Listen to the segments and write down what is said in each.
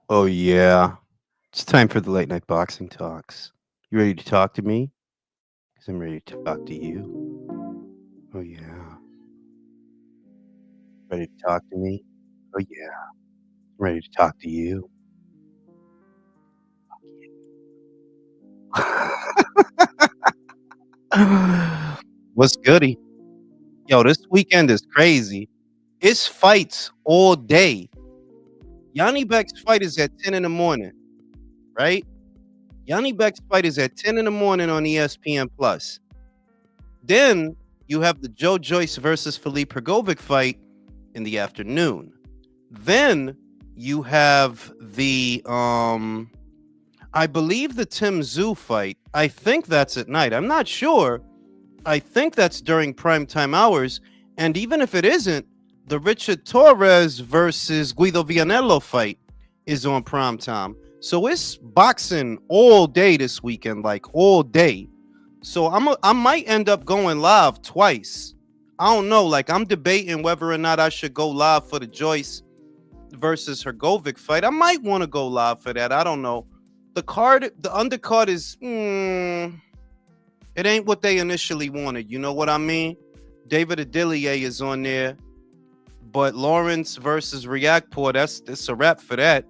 Oh, yeah. It's time for the late night boxing talks. You ready to talk to me? Because I'm ready to talk to you. Oh, yeah. Ready to talk to me? Oh, yeah. I'm ready to talk to you. What's goody? Yo, this weekend is crazy. It's fights all day. Yanni Beck's fight is at 10 in the morning, right? Yanni Beck's fight is at 10 in the morning on ESPN Plus. Then you have the Joyce versus Philippe Hergovic fight in the afternoon. Then you have the I believe the Tszyu fight. I think that's at night. I'm not sure. I think that's during primetime hours. And even if it isn't, the Richard Torres versus Guido Vanello fight is on primetime. So it's boxing all day this weekend, like all day. So I might end up going live twice. I don't know. Like I'm debating whether or not I should go live for the Joyce versus Hergovic fight. I might want to go live for that. I don't know. The undercard is it ain't what they initially wanted. You know what I mean? David Adilier is on there, but Lawrence versus Reactport, that's a wrap for that.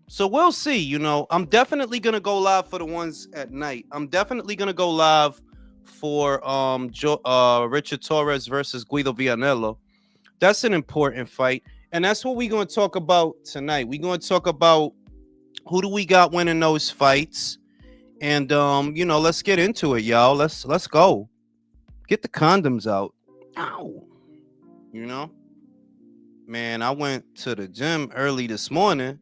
So we'll see. You know, I'm definitely gonna go live for the ones at night. I'm definitely gonna go live for Richard Torres versus Guido Vianello. That's an important fight, and that's what we're gonna talk about tonight. We're gonna talk about who do we got winning those fights, and let's get into it, y'all. Let's go. Get the condoms out. Ow. You know, man, I went to the gym early this morning.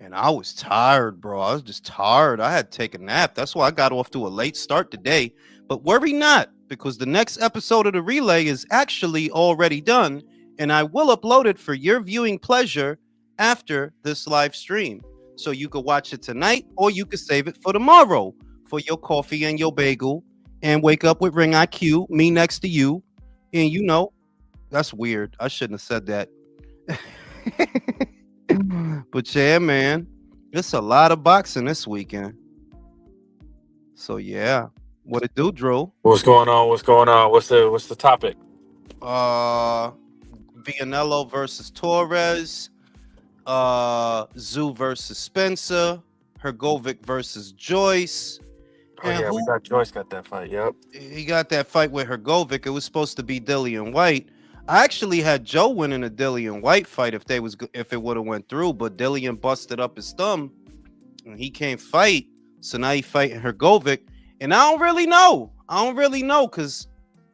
And I was tired, bro. I was just tired. I had to take a nap. That's why I got off to a late start today. But worry not, because the next episode of the relay is actually already done, and I will upload it for your viewing pleasure after this live stream. So you could watch it tonight, or you could save it for tomorrow for your coffee and your bagel, and wake up with Ring IQ, me next to you. And that's weird. I shouldn't have said that. But yeah, man, it's a lot of boxing this weekend. So yeah, what it do, Drew? What's going on? What's going on? What's the topic? Uh, Vianello versus Torres. Tszyu versus Spencer. Hergovic versus Joyce. Oh And yeah, we who got Joyce got that fight. Yep. he got that fight with Hergovic. It was supposed to be Dillian White. I actually had Joe winning a Dillian White fight if it would have went through, but Dillian busted up his thumb and he can't fight. So now he fighting Hergovic. And I don't really know. Because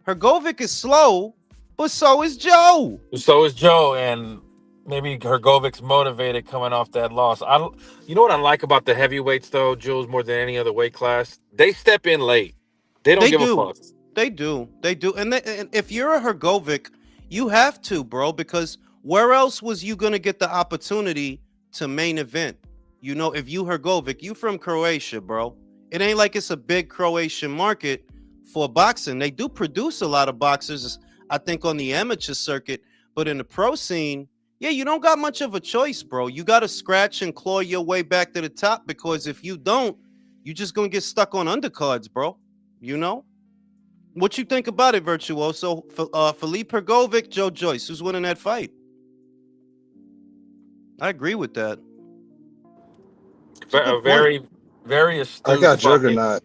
Hergovic is slow, but so is Joe. So is Joe, and maybe Hergovic's motivated coming off that loss. You know what I like about the heavyweights though, Jules, more than any other weight class? They step in late. They don't They give a do. fuck. They do. They do. And if you're a Hergovic, you have to, bro, because where else was you going to get the opportunity to main event? You know, if you Hergovic, you from Croatia, bro. It ain't like it's a big Croatian market for boxing. They do produce a lot of boxers, I think, on the amateur circuit, but in the pro scene, yeah, you don't got much of a choice, bro. You got to scratch and claw your way back to the top, because if you don't, you just going to get stuck on undercards, bro. You know? What you think about it, Virtuoso? Philippe Hergovic, Joe Joyce, who's winning that fight? I agree with that. It's a good A point. very, very I astute got fucking. Juggernaut.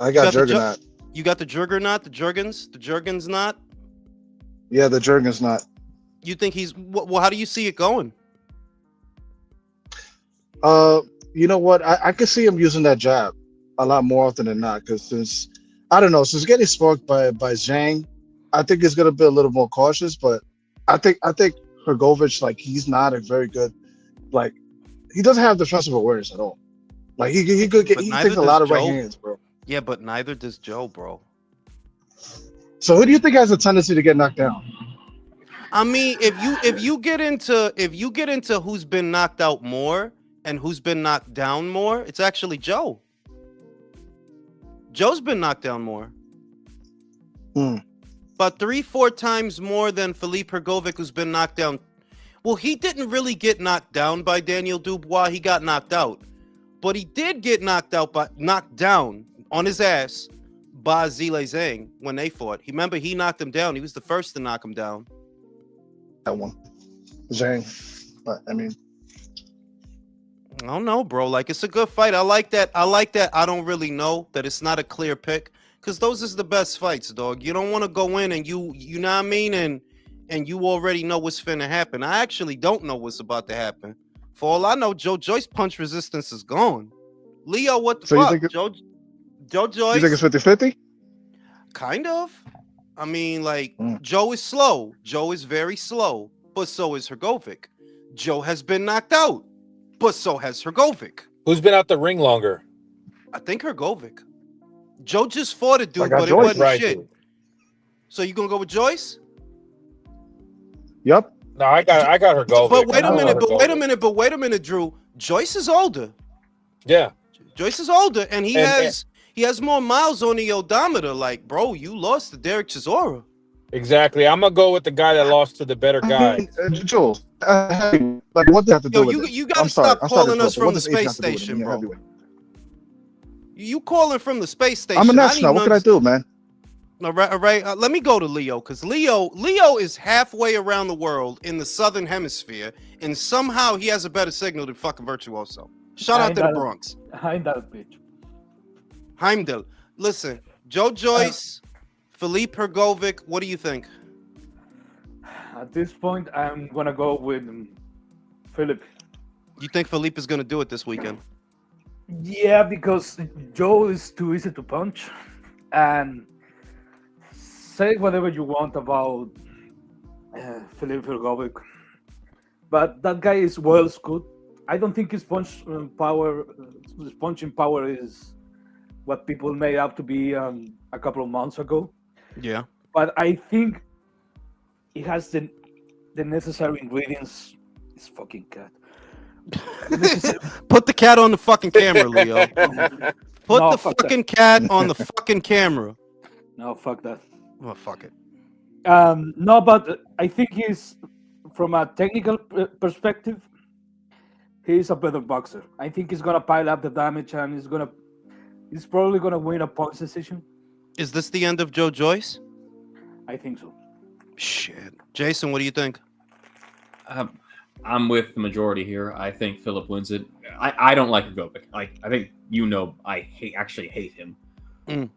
I You got got the Juggernaut. you got the Juggernaut, the Jurgens not. Yeah, the Jurgens not. You think he's well? How do you see it going? Uh, you know what? I could see him using that jab a lot more often than not. Because since I don't know, since getting smoked by Zhang, I think he's gonna be a little more cautious. But I think Hergovich, like, he's not a very good, like, he doesn't have defensive awareness at all. Like But he neither takes a does lot of right Joe. hands, bro. Yeah, but neither does Joe, bro. So who do you think has a tendency to get knocked down? I mean, if you get into who's been knocked out more and who's been knocked down more, it's actually Joe. Joe's been knocked down more. Hmm. About 3-4 times more than Philippe Hergovic, who's been knocked down. Well, he didn't really get knocked down by Daniel Dubois. He got knocked out. But he did get knocked down on his ass by Zhilei Zhang when they fought. Remember, he knocked him down. He was the first to knock him down. That one. Zhang. But, I mean. I don't know, bro. Like, it's a good fight. I like that. I don't really know that it's not a clear pick. Because those is the best fights, dog. You don't want to go in and you know what I mean? And you already know what's finna happen. I actually don't know what's about to happen. For all I know, Joyce punch resistance is gone. Leo, what the fuck? Joe Joyce. You think it's 50-50? Kind of. I mean, like, Joe is slow. Joe is very slow. But so is Hergovic. Joe has been knocked out. But so has Hergovic. Who's been out the ring longer? I think Hergovic. Joe just fought a dude, but Joyce. it wasn't Right, shit. dude. So you gonna go with Joyce? Yep. No, I got Hergovic. But wait a minute, Drew. Joyce is older. Yeah. Joyce is older, and he has more miles on the odometer. Like, bro, you lost to Derek Chisora. Exactly. I'm gonna go with the guy that lost to the better guy. Jules, like, what does that have to do with it? You gotta stop calling us from the space station, bro. You calling from the space station. I'm an astronaut. What can I do, man? All right. Let me go to Leo, because Leo is halfway around the world in the southern hemisphere, and somehow he has a better signal than fucking Virtuoso. Shout out to the Bronx. Heimdall, bitch. Heimdall. Listen, Joe Joyce, Philippe Hergovic, what do you think? At this point, I'm gonna go with Philip. You think Philippe is gonna do it this weekend? Yeah, because Joe is too easy to punch, and say whatever you want about Philippe Hergovic, but that guy is well schooled. I don't think his punching power is what people made out to be a couple of months ago. Yeah, but I think he has the necessary ingredients. This fucking cat. Put the cat on the fucking camera, Leo. Put the fucking cat on the fucking camera. No, fuck that. Oh, fuck it. No, but I think he's, from a technical perspective, he's a better boxer. I think he's gonna pile up the damage, and he's probably gonna win a point decision. Is this the end of Joe Joyce? I think so. Shit. Jason, what do you think? I'm with the majority here. I think Philip wins it. I don't like Hergovic. I think I actually hate him.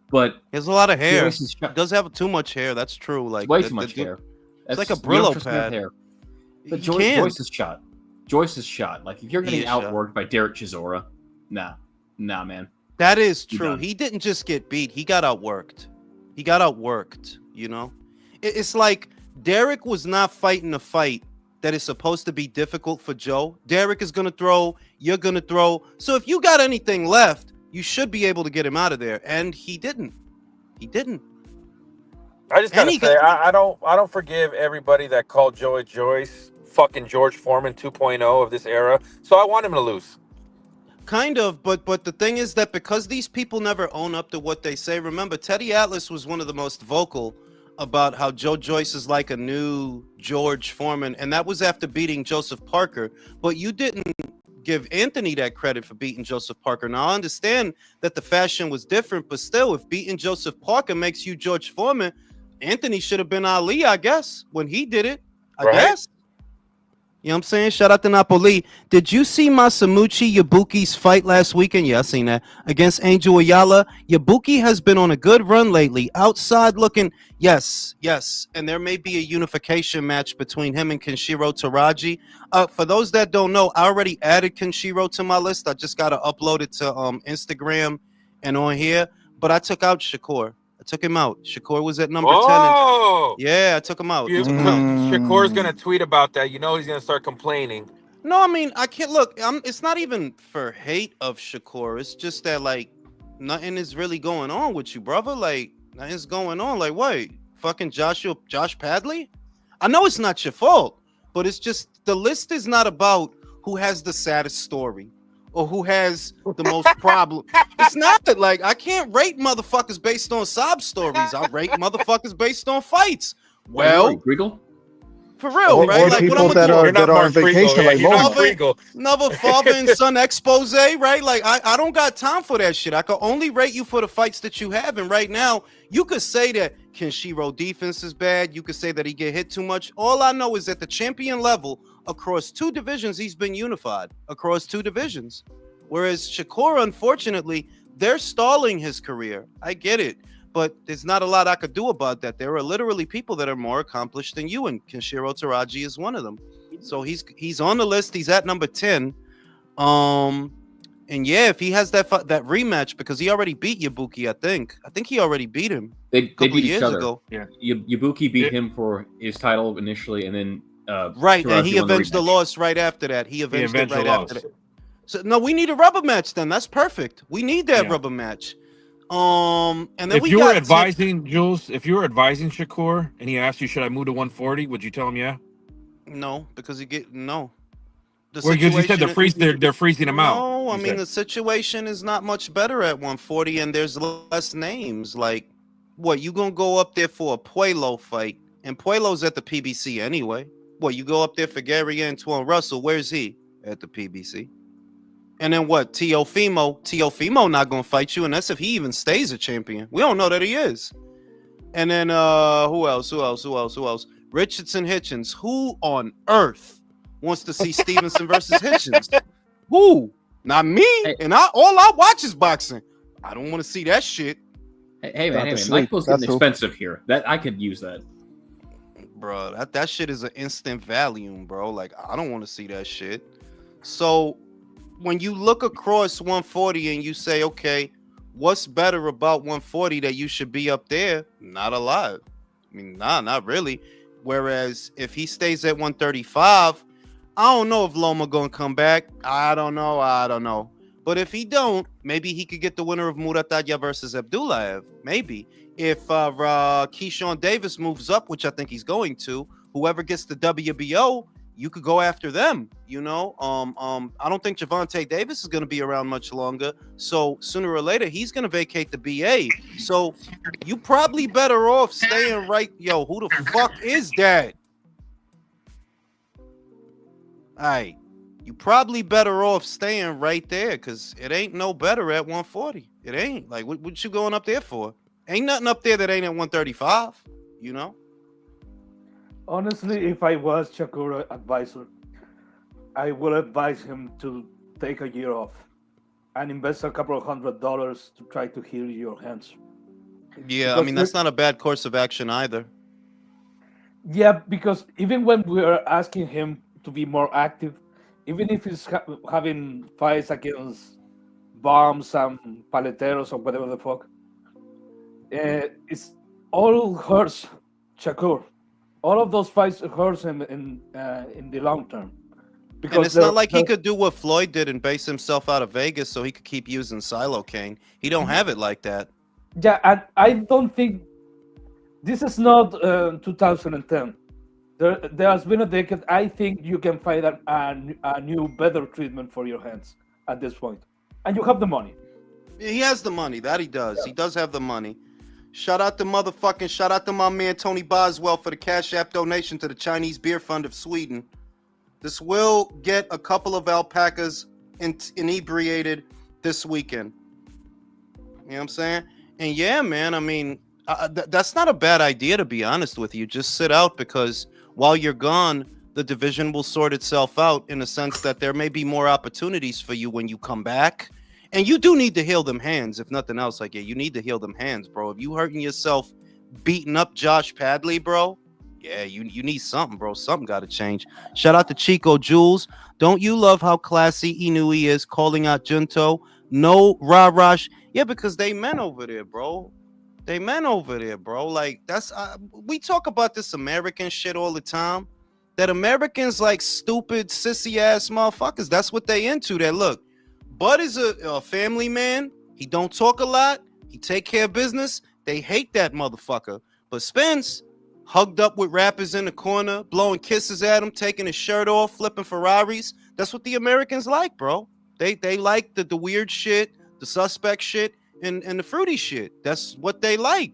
But he has a lot of hair. He does have too much hair. That's true. Like way too much hair. It's like a Brillo pad. Hair. But Joyce is shot. Joyce is shot. Like, if you're getting outworked by Derek Chisora, nah, man. That is true. He didn't just get beat. He got outworked. You know, it's like Derek was not fighting a fight that is supposed to be difficult for Joe. Derek is gonna throw. You're gonna throw. So if you got anything left, you should be able to get him out of there. And he didn't. I just gotta say, I don't forgive everybody that called Joey Joyce fucking George Foreman 2.0 of this era. So I want him to lose. Kind of, but the thing is that because these people never own up to what they say. Remember, Teddy Atlas was one of the most vocal about how Joe Joyce is like a new George Foreman, and that was after beating Joseph Parker. But you didn't give Anthony that credit for beating Joseph Parker. Now, I understand that the fashion was different, but still, if beating Joseph Parker makes you George Foreman, Anthony should have been Ali, I guess, when he did it. I guess. You know what I'm saying? Shout out to Napoli. Did you see Masamuchi Yabuki's fight last weekend? Yeah, I seen that. Against Angel Ayala. Yabuki has been on a good run lately. Outside looking, yes. And there may be a unification match between him and Kenshiro Taraji. For those that don't know, I already added Kenshiro to my list. I just got to upload it to Instagram and on here. But I took out Shakur. I took him out. Shakur was at number 10. Yeah, I took him out. Shakur's going to tweet about that. You know he's going to start complaining. No, I mean, I can't look. It's not even for hate of Shakur. It's just that, like, nothing is really going on with you, brother. Like, nothing's going on. Like, what? Fucking Josh Padley? I know it's not your fault, but it's just the list is not about who has the saddest story or who has the most problem. It's not that, like, I can't rate motherfuckers based on sob stories. I rate motherfuckers based on fights. Well, Griggle? For real, right? Or Like, what people I'm that gonna do? are You're not on Mark Frigo. vacation Yeah, like you're not Loma. Frigo. Another father and son expose, right? Like, I don't got time for that shit. I can only rate you for the fights that you have. And right now, you could say that Kenshiro defense is bad. You could say that he get hit too much. All I know is at the champion level, across 2 divisions, he's been unified across 2 divisions. Whereas Shakur, unfortunately, they're stalling his career. I get it. But there's not a lot I could do about that. There are literally people that are more accomplished than you, and Kenshiro Taraji is one of them. So he's on the list. He's at number 10. And yeah, if he has that rematch, because he already beat Ibuki, I think he already beat him They a couple beat years each other. ago. Yeah. Ibuki beat Yeah. him for his title initially, and then Right, and Taraji he won the avenged the rematch. loss right after that. He avenged it avenged the right loss. after that. So no, we need a rubber match then. That's perfect. We need that Yeah. rubber match. And then If we you were got advising Jules, if you were advising Shakur and he asked you, should I move to 140? Would you tell him yeah? no, because he get no. The Well, because you said situation they're freezing him out. No, I you mean said. the situation is not much better at 140, and there's less names. Like, what you gonna go up there for a Puelo fight? And Puelo's at the PBC anyway. What you go up there for Gary Antoine Russell? Where's he? At the PBC. And then what? Teofimo not gonna fight you, and that's if he even stays a champion. We don't know that he is. And then who else? Richardson Hitchens. Who on earth wants to see Stevenson versus Hitchens? Who? Not me. Hey. And all I watch is boxing. I don't want to see that shit. Hey Got man, to sleep. Michael's That's getting who. expensive here. That I could use that. Bro, that shit is an instant volume, bro. Like, I don't want to see that shit. So when you look across 140 and you say, okay, what's better about 140 that you should be up there? Not a lot. I mean, not really. Whereas if he stays at 135, I don't know if Loma gonna come back. I don't know. But if he don't, maybe he could get the winner of Muratalla versus Abdullaev. Maybe. If Keyshawn Davis moves up, which I think he's going to, whoever gets the WBO, you could go after them. You know, I don't think Javante Davis is going to be around much longer. So sooner or later, he's going to vacate the BA. So you probably better off staying right. Yo, who the fuck is that? All right. You probably better off staying right there because it ain't no better at 140. It ain't. Like, what you going up there for? Ain't nothing up there that ain't at 135, you know? Honestly, if I was Shakur advisor, I would advise him to take a year off and invest a couple of $100 to try to heal your hands. Yeah, I Because mean, that's not a bad course of action either. Yeah, because even when we are asking him to be more active, even if he's having fights against bombs and paleteros or whatever the fuck, it's all hurts Shakur. All of those fights hurts him in the long term. And it's not like he could do what Floyd did and base himself out of Vegas so he could keep using Silocaine. He don't have it like that. Yeah, and I don't think this is not 2010. There has been a decade. I think you can find a new, better treatment for your hands at this point, and you have the money. He has the money. That he does. Yeah. He does have the money. Shout out to my man Tony Boswell for the Cash App donation to the Chinese Beer Fund of Sweden. This will get a couple of alpacas inebriated this weekend. You know what I'm saying? And yeah, man, I mean, that's not a bad idea, to be honest with you. Just sit out, because while you're gone, the division will sort itself out in the sense that there may be more opportunities for you when you come back. And you do need to heal them hands, if nothing else. Like, yeah, you need to heal them hands, bro. If you hurting yourself beating up Josh Padley, bro, yeah, you need something, bro. Something got to change. Shout out to Chico Jules. Don't you love how classy Inoue is calling out Junto? No rah-rah. Yeah, because they men over there, bro. Like, that's we talk about this American shit all the time. That Americans like stupid sissy ass motherfuckers. That's what they into. That look. Bud is a family man. He don't talk a lot. He take care of business. They hate that motherfucker. But Spence hugged up with rappers in the corner, blowing kisses at him, taking his shirt off, flipping Ferraris. That's what the Americans like, bro. They like the weird shit, the suspect shit, and the fruity shit. That's what they like.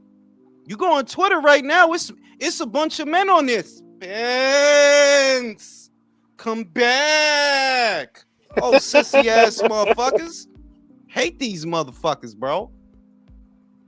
You go on Twitter right now, it's a bunch of men on this. Pence, come back. Oh, sissy ass motherfuckers. Hate these motherfuckers, bro.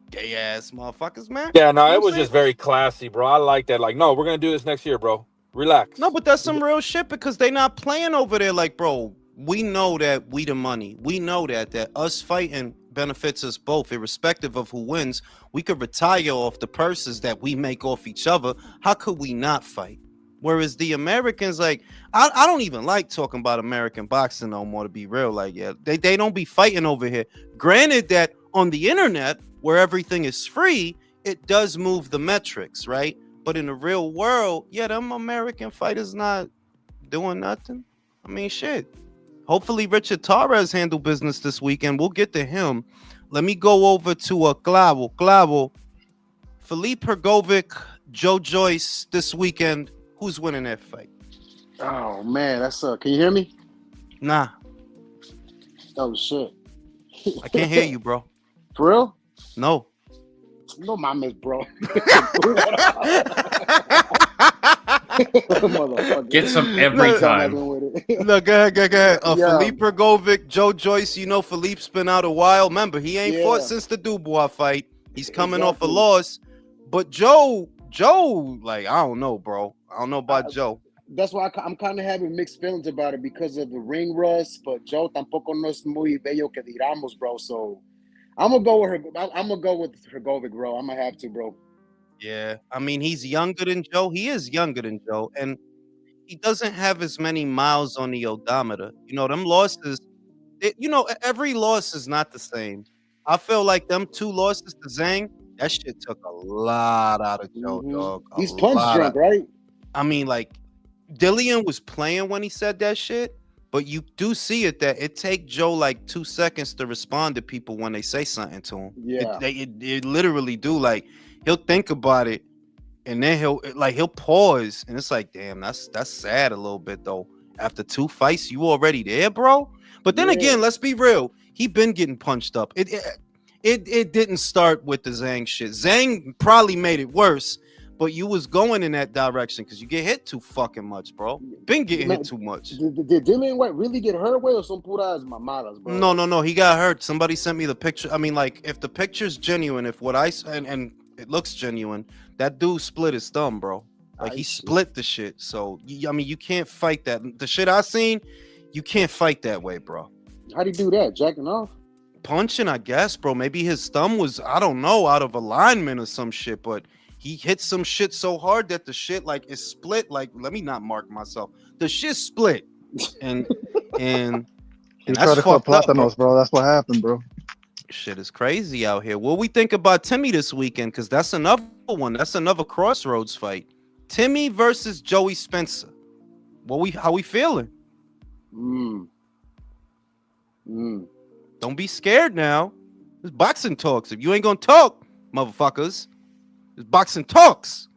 Gay ass motherfuckers, man. Yeah, no, You know it what was I'm just very classy, bro. I like that. Like, no, we're gonna do this next year, bro. Relax. No, but that's some real shit because they not playing over there. Like, bro, we know that we the money. We know that us fighting benefits us both, irrespective of who wins. We could retire off the purses that we make off each other. How could we not fight? Whereas the Americans, like, I don't even like talking about American boxing no more, to be real. Like, yeah, they don't be fighting over here. Granted that on the internet, where everything is free, it does move the metrics, right? But in the real world, yeah, them American fighters not doing nothing. I mean, shit. Hopefully Richard Torres handle business this weekend. We'll get to him. Let me go over to Clavo. Clavo. Philippe Hergovic, Joe Joyce this weekend. Who's winning that fight? Oh man, that's can you hear me? Nah, Oh shit. I can't hear you, bro. For real? No. No mames, bro. Get some every time. Look, go ahead. Yeah. Philippe Hergovic, Joe Joyce. You know Philippe's been out a while. Remember, he ain't fought Yeah. since the Dubois fight. He's coming off a Exactly. loss. But Joe, like, I don't know, bro. I don't know about Joe. That's why I'm kind of having mixed feelings about it because of the ring rust. But Joe tampoco no es muy bello que digamos, bro. So I'm gonna go with her. I'm gonna go with Hergovic, bro. I'm gonna have to, bro. Yeah, I mean, he's younger than Joe. He is younger than Joe, and he doesn't have as many miles on the odometer. You know, them losses, every loss is not the same. I feel like them 2 losses to Zhang, that shit took a lot out of Joe, Mhm. dog. He's punch drunk, right? I mean, like, Dillian was playing when he said that shit, but you do see it that it take Joe like 2 seconds to respond to people when they say something to him. Yeah. It literally do. Like, he'll think about it, and then he'll pause, and it's like, damn, that's sad a little bit though. After 2 fights, you already there, bro. But then Yeah. again, let's be real. He been getting punched up. It didn't start with the Zhang shit. Zhang probably made it worse, but you was going in that direction because you get hit too fucking much, bro. Been getting hit too much. Did Dillian White really get hurt away or some puras mamadas, bro? No, he got hurt. Somebody sent me the picture. I mean, like, if the picture's genuine, if what and it looks genuine, that dude split his thumb, bro. Like, he split the shit. So, I mean, you can't fight that. The shit I seen, you can't fight that way, bro. How'd he do that? Jacking off? Punching, I guess, bro. Maybe his thumb was, I don't know, out of alignment or some shit, but he hit some shit so hard that the shit, like, is split. Like, let me not mark myself. The shit split. And He that's tried to cut fucked up, Platanos, bro. That's what happened, bro. Shit is crazy out here. What we think about Timmy this weekend? Because that's another one. That's another crossroads fight. Timmy versus Joey Spencer. How we feeling? Don't be scared now. It's boxing talks. If you ain't gonna talk, motherfuckers, it's boxing talks.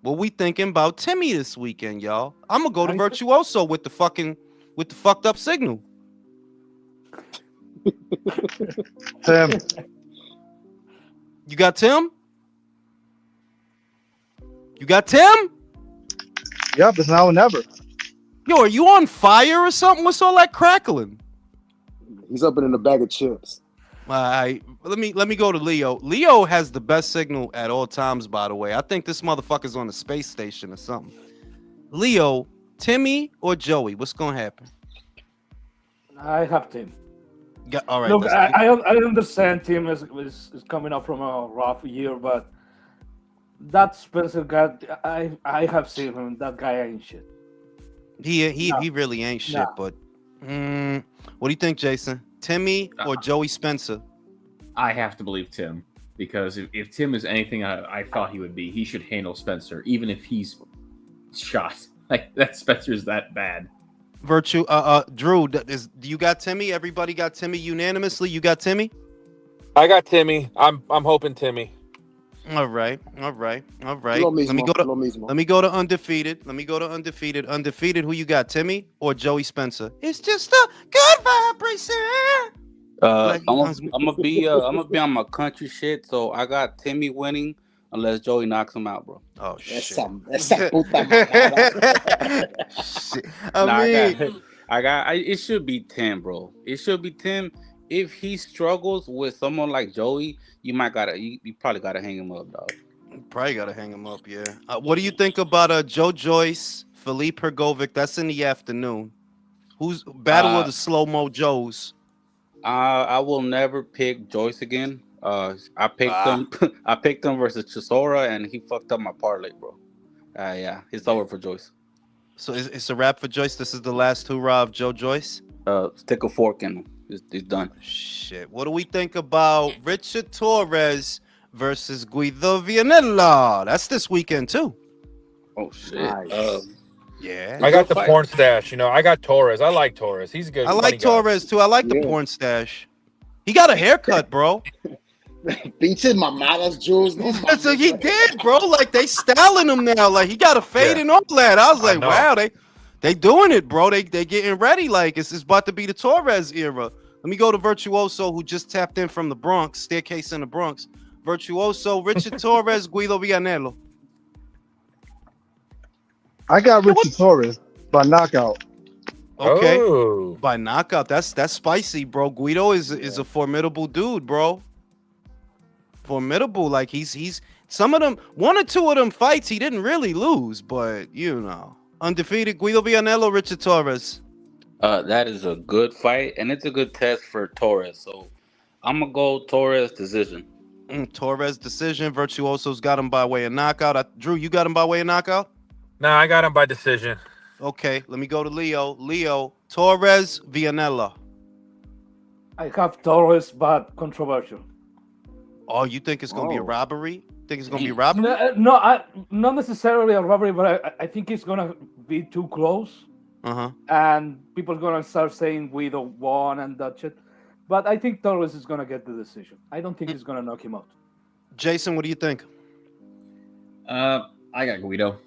What we thinking about Timmy this weekend, y'all? I'm gonna go to Virtuoso with the fucked up signal. Tim. You got Tim? You got Tim? Yep, it's now or never. Yo, are you on fire or something? What's all that crackling? He's up in a bag of chips. All right, let me go to Leo. Leo has the best signal at all times, by the way. I think this motherfucker's on the space station or something. Leo, Timmy or Joey? What's gonna happen? I have Tim. All right. Look, I understand Tim is coming up from a rough year, but that Spencer guy, I have seen him. That guy ain't shit. He really ain't shit. But what do you think, Jason? Timmy or Joey Spencer? I have to believe Tim, because if Tim is anything I thought he would be, he should handle Spencer, even if he's shot. Like, that Spencer's that bad. Drew, do you got Timmy? Everybody got Timmy unanimously? You got Timmy? I got Timmy. I'm hoping Timmy. All right. Lo Let me go to undefeated. Undefeated. Who you got, Timmy or Joey Spencer? It's just a good vibration. I'm gonna be on my country shit, so I got Timmy winning, unless Joey knocks him out, bro. Oh shit. Esa puta mamada. Shit. It should be 10, bro. It should be 10. If he struggles with someone like Joey, you probably gotta hang him up, dog. Probably gotta hang him up. Yeah. What do you think about Joe Joyce, Philippe Hergovic? That's in the afternoon. Who's battle of the slow mo Joes? I will never pick Joyce again. I picked him. I picked him versus Chisora, and he fucked up my parlay, bro. Yeah, it's over for Joyce. So it's a wrap for Joyce. This is the last hurrah of Joe Joyce. Stick a fork in him. It's done. Shit. What do we think about Richard Torres versus Guido Vanello? That's this weekend too. Oh shit. Nice. Yeah. I got the porn stash. I got Torres. I like Torres. He's a good. I like Torres too. I like the porn stash. He got a haircut, bro. Pinches mamadas, Jules. No So he did, bro. Like they styling him now. Like he got a fade and all that. I was like, wow, they doing it, bro. They getting ready. Like it's about to be the Torres era. Let me go to Virtuoso, who just tapped in from the Bronx, staircase in the Bronx. Virtuoso, Richard Torres, Guido Vanello. I got Richard Torres by knockout. Okay, Oh. by knockout. That's spicy, bro. Guido is a formidable dude, bro. Formidable. Like he's some of them, one or two of them fights he didn't really lose, but undefeated. Guido Vanello, Richard Torres. That is a good fight, and it's a good test for Torres. So I'm gonna go Torres decision. Torres decision. Virtuoso's got him by way of knockout. Drew, you got him by way of knockout? Nah, I got him by decision. Okay, let me go to Leo. Leo, Torres, Vanello. I have Torres, but controversial. Oh, you think it's gonna be a robbery? Think it's gonna be a No, robbery? not necessarily a robbery, but I think it's gonna be too close, and people are gonna start saying Guido won and that shit. But I think Torres is gonna get the decision. I don't think he's gonna knock him out. Jason, what do you think? I got Guido.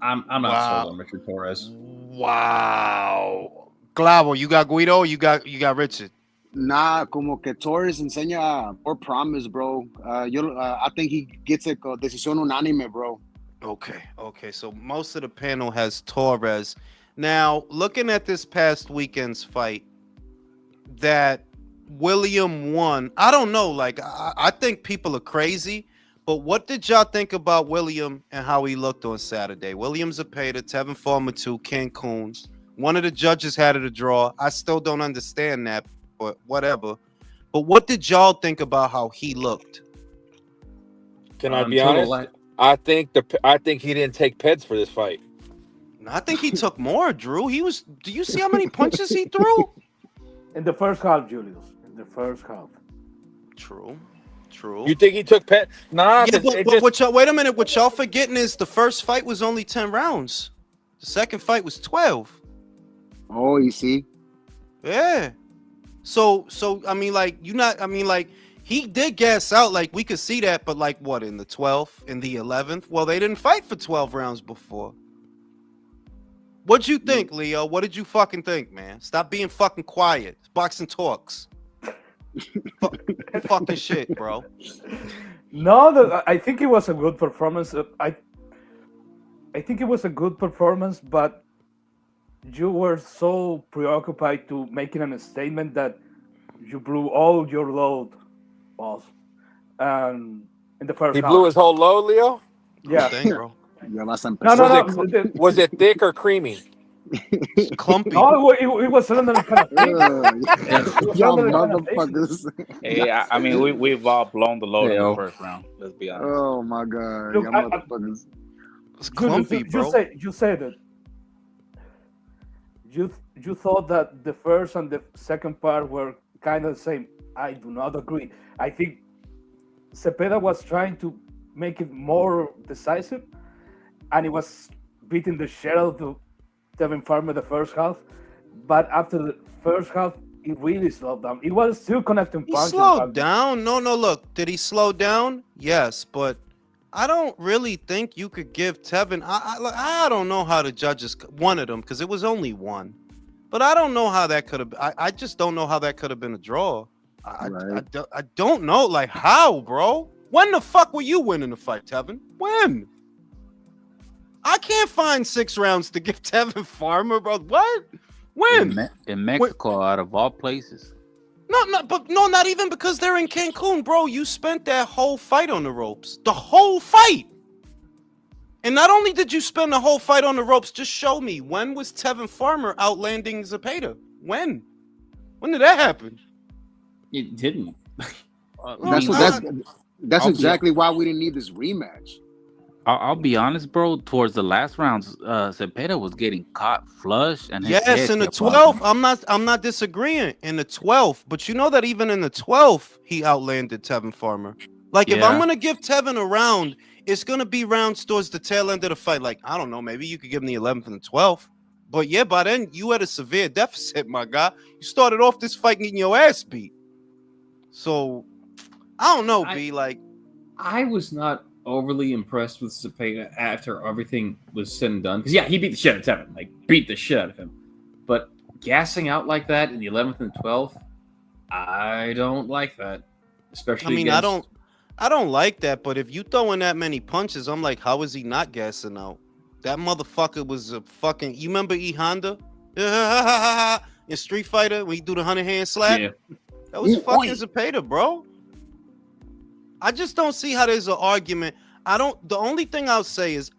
I'm not sold on Richard Torres. Wow. Clavo, you got Guido or you got Richard? Nah, como que Torres enseña more promise, bro. I think he gets a decisión unánime, bro. Okay. So most of the panel has Torres. Now, looking at this past weekend's fight, that William won. I don't know. Like, I think people are crazy. But what did y'all think about William and how he looked on Saturday? William Zapeda, Teofimo 2, Cancun. One of the judges had it a draw. I still don't understand that, but whatever. But what did y'all think about how he looked? Can I be honest? I think he didn't take peds for this fight. I think he took more, Drew. Do you see how many punches he threw? In the first half, Julius. In the first half. True. You think he took ped? Nah. Yeah, but what y'all, wait a minute. What y'all forgetting is the first fight was only 10 rounds. The second fight was 12. Oh, you see? Yeah. So I mean, he did gas out. Like we could see that, but like what, in the 12th, in the 11th? Well, they didn't fight for 12 rounds before. What'd you think, Leo? What did you fucking think, man? Stop being fucking quiet. It's boxing talks. Fucking shit, bro. No, I think it was a good performance. I think it was a good performance, but you were so preoccupied to making a statement that you blew all your load, boss. In the first he half. blew his whole load, Leo? Yeah. Dang, bro. Ya vas a No. empezar. Was it thick or creamy? It's clumpy. No, it was under the kind of thing. Y'all motherfuckers. Hey, I mean, we've all blown the load in the first round. Let's be honest. Oh my god. Look, Y'all motherfuckers. It's clumpy, bro. You said it. You thought that the first and the second part were kind of the same. I do not agree. I think Zapeda was trying to make it more decisive, and he was beating the shit out of Devin Farmer the first half. But after the first half, he really slowed down. He was still connecting He punches. slowed down. No, look. Did he slow down? Yes, but I don't really think you could give Tevin. I don't know how the judges wanted him because it was only one. But I don't know how that could have. I just don't know how that could have been a draw. I don't know. Like how, bro? When the fuck were you winning the fight, Tevin? When? I can't find 6 rounds to give Tevin Farmer, bro. What? When? In Mexico, out of all places. Not even because they're in Cancun, bro. You spent that whole fight on the ropes. The whole fight. And not only did you spend the whole fight on the ropes, just show me, when was Tevin Farmer outlanding Zapeda? When? When did that happen? It didn't. That's exactly why we didn't need this rematch. I'll be honest, bro. Towards the last rounds, Zapeda was getting caught flush, and his yes, head in the kept 12th, popping. I'm not disagreeing. In the 12th, but you know that even in the 12th, he outlanded Tevin Farmer. Like if I'm gonna give Tevin a round, it's gonna be rounds towards the tail end of the fight. Like I don't know, maybe you could give him the 11th and the 12th. But yeah, by then you had a severe deficit, my guy. You started off this fight getting your ass beat. So I don't know, I was not overly impressed with Zapeda after everything was said and done. Because yeah, he beat the shit out of Tevin, like beat the shit out of him. But gassing out like that in the 11th and 12th, I don't like that. Especially, I don't like that. But if you throw in that many punches, I'm like, how is he not gassing out? That motherfucker was a fucking. You remember E Honda in Street Fighter when he do the 100-hand slap? Yeah. That was fucking Zapeda, bro. I just don't see how there's an argument. The only thing I'll say is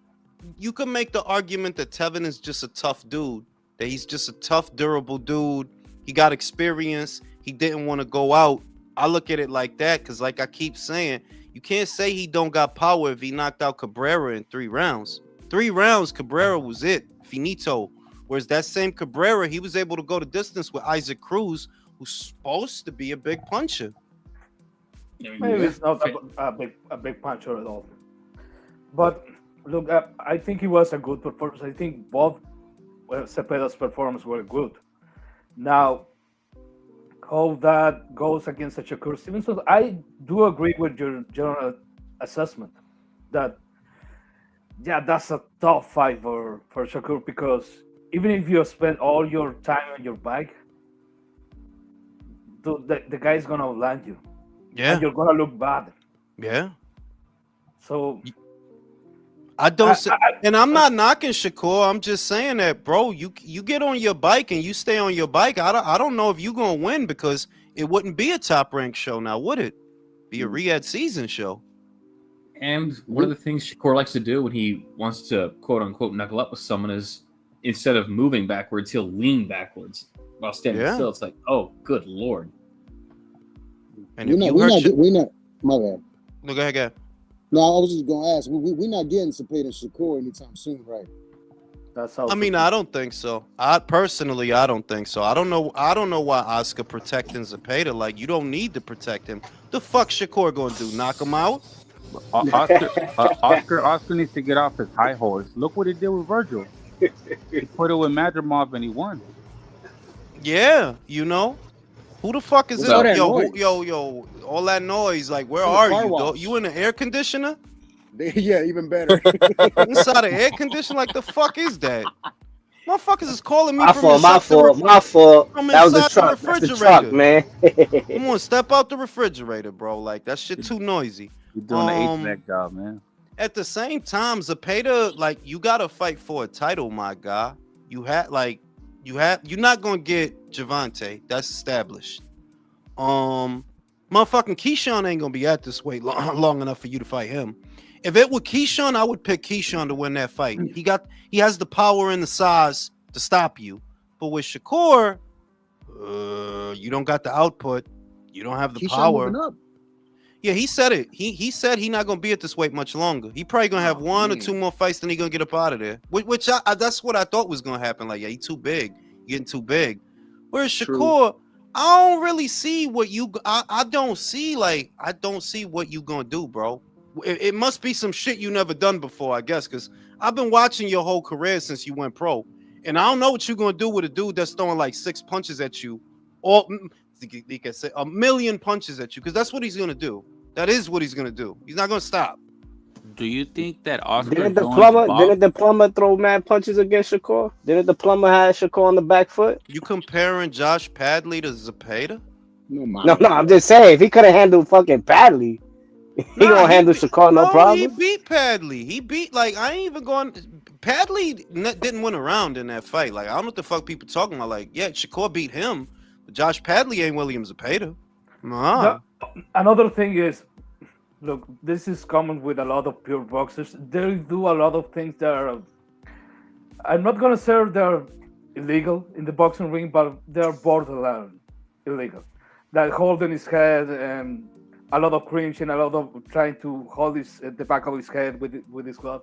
you can make the argument that Tevin is just a tough dude, that he's just a tough, durable dude. He got experience. He didn't want to go out. I look at it like that because, like I keep saying, you can't say he don't got power if he knocked out Cabrera in 3 rounds. 3 rounds, Cabrera was it. Finito. Whereas that same Cabrera, he was able to go the distance with Isaac Cruz, who's supposed to be a big puncher. Maybe it's not a big puncher at all. But look, I think it was a good performance. I think both Cepeda's performances were good. Now, how that goes against a Shakur Stevenson, I do agree with your general assessment that, yeah, that's a tough fight for Shakur, because even if you spend all your time on your bike, the guy's going to land you. Yeah. And you're going to look bad. Yeah. So I don't and I'm not knocking Shakur. I'm just saying that, bro, you get on your bike and you stay on your bike. I don't know if you're going to win, because it wouldn't be a top ranked show now, would it? Be a Riyadh season show. And one of the things Shakur likes to do when he wants to quote unquote knuckle up with someone is, instead of moving backwards, he'll lean backwards while standing still. It's like, oh, good Lord. And we're not. My bad. No, go ahead. No, I was just gonna ask. We're not getting Zapeda and Shakur anytime soon, right? That's how. I mean, I don't think so. I don't think so. I don't know why Oscar protecting Zapeda. Like, you don't need to protect him. The fuck Shakur gonna do? Knock him out? Oscar needs to get off his high horse. Look what he did with Virgil. He put it with Madrimov and he won. Yeah, you know. Who the fuck is it? Yo, all that noise. Like, where are you? You in the air conditioner? Yeah, even better. Inside the air conditioner? Like, the fuck is that? Motherfuckers is calling me my fault. From that was the inside truck. the That's the refrigerator. truck, man. Come on, step out the refrigerator, bro. Like, that shit too noisy. You're doing the HVAC job, man. At the same time, Zapeda, like, you gotta fight for a title, my guy. You're not gonna get Javante. That's established. Motherfucking Keyshawn ain't gonna be at this weight long enough for you to fight him. If it were Keyshawn, I would pick Keyshawn to win that fight. He has the power and the size to stop you. But with Shakur, you don't got the output. You don't have the power. Yeah, he said it. He said he's not gonna be at this weight much longer. He probably gonna have one or two more fights, then he gonna get up out of there. Which that's what I thought was gonna happen. Like, yeah, he's too big, getting too big. Whereas Shakur, I don't really see what you. I don't see what you gonna do, bro. It must be some shit you never done before, I guess, because I've been watching your whole career since you went pro, and I don't know what you're gonna do with a dude that's throwing like 6 punches at you, or he can say 1,000,000 punches at you, because that's what he's gonna do. That is what he's gonna do. He's not gonna stop. Do you think that Oscar Didn't the plumber throw mad punches against Shakur? Didn't the plumber have Shakur on the back foot? You comparing Josh Padley to Zapeda? No, I'm just saying, if he could have handled fucking Padley, He gonna handle Shakur no He problem. beat Padley. He beat I ain't even going. Padley didn't win a round in that fight. Like I don't know what the fuck people talking about. Like yeah, Shakur beat him, but Josh Padley ain't William Zapeda. Nah. Another thing is, look, this is common with a lot of pure boxers. They do a lot of things that are. I'm not gonna say they're illegal in the boxing ring, but they're borderline illegal. Like holding his head and a lot of cringing, a lot of trying to hold the back of his head with his glove.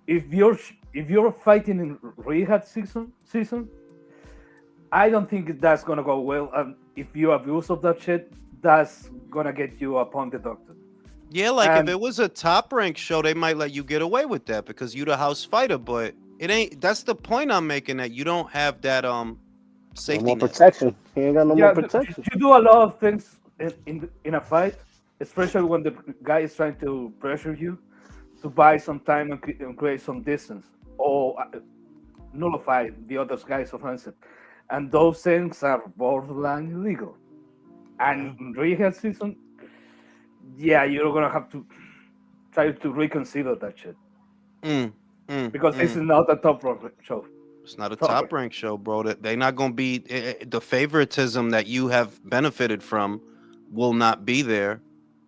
If you're fighting in rehab season, I don't think that's gonna go well. And if you abuse of that shit, that's gonna get you upon the doctor. Yeah, if it was a top rank show, they might let you get away with that because you the house fighter. But it ain't. That's the point I'm making. That you don't have that safety No more net. protection. He ain't got no more protection. You do a lot of things in a fight, especially when the guy is trying to pressure you to buy some time and create some distance or nullify the other guy's offensive. And those things are borderline illegal. And in rehab season, yeah, you're gonna have to try to reconsider that shit. Because this is not a top rank show. It's not a top rank show, bro. They're not gonna be the favoritism that you have benefited from will not be there.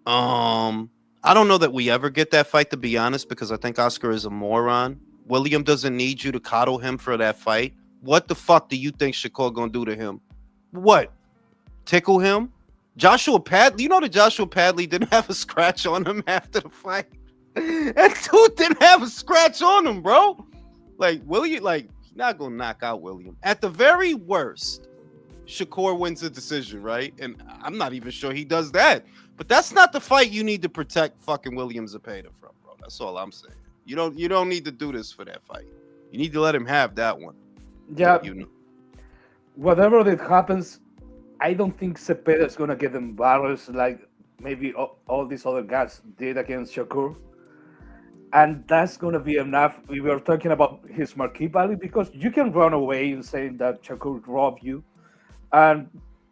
I don't know that we ever get that fight, to be honest, because I think Oscar is a moron. William doesn't need you to coddle him for that fight. What the fuck do you think Shakur gonna do to him? What? Tickle him? Joshua Padley, you know that Joshua Padley didn't have a scratch on him after the fight? That dude didn't have a scratch on him, bro. William, he's not gonna knock out William. At the very worst, Shakur wins the decision, right? And I'm not even sure he does that. But that's not the fight you need to protect fucking William Zapeda from, bro. That's all I'm saying. You don't need to do this for that fight. You need to let him have that one. Yeah. Whatever that happens, I don't think Zapeda is gonna get embarrassed like maybe all these other guys did against Shakur. And that's gonna be enough. We were talking about his marquee value because you can run away and say that Shakur robbed you, and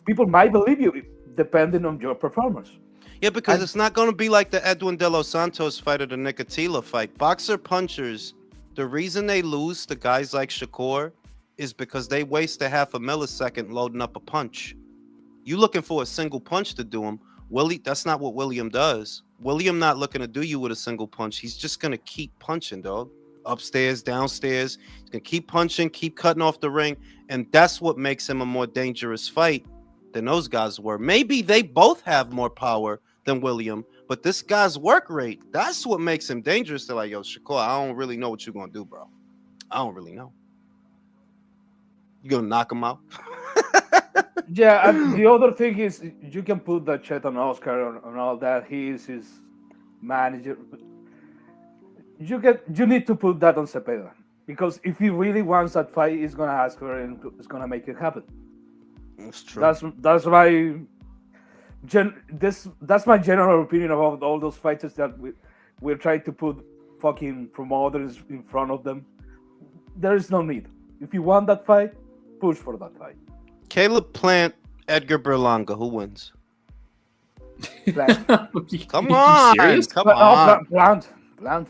people might believe you depending on your performance. Yeah, because it's not going to be like the Edwin De Los Santos fight or the Nicotila fight. Boxer punchers, the reason they lose to guys like Shakur is because they waste a half a millisecond loading up a punch. You looking for a single punch to do him. That's not what William does. William not looking to do you with a single punch. He's just going to keep punching, dog. Upstairs, downstairs. He's going to keep punching, keep cutting off the ring. And that's what makes him a more dangerous fight than those guys were. Maybe they both have more power than William, but this guy's work rate, that's what makes him dangerous. They're like, yo, Shakur, I don't really know what you're going to do, bro. I don't really know. You going to knock him out? Yeah, and the other thing is you can put that shit on Oscar and all that. He is his manager. You need to put that on Zapeda because if he really wants that fight, he's gonna ask her and it's gonna make it happen. That's true. That's my that's my general opinion about all those fighters that we're trying to put fucking promoters in front of them. There is no need. If you want that fight, push for that fight. Caleb Plant, Edgar Berlanga, who wins? Come on, come on. Plant.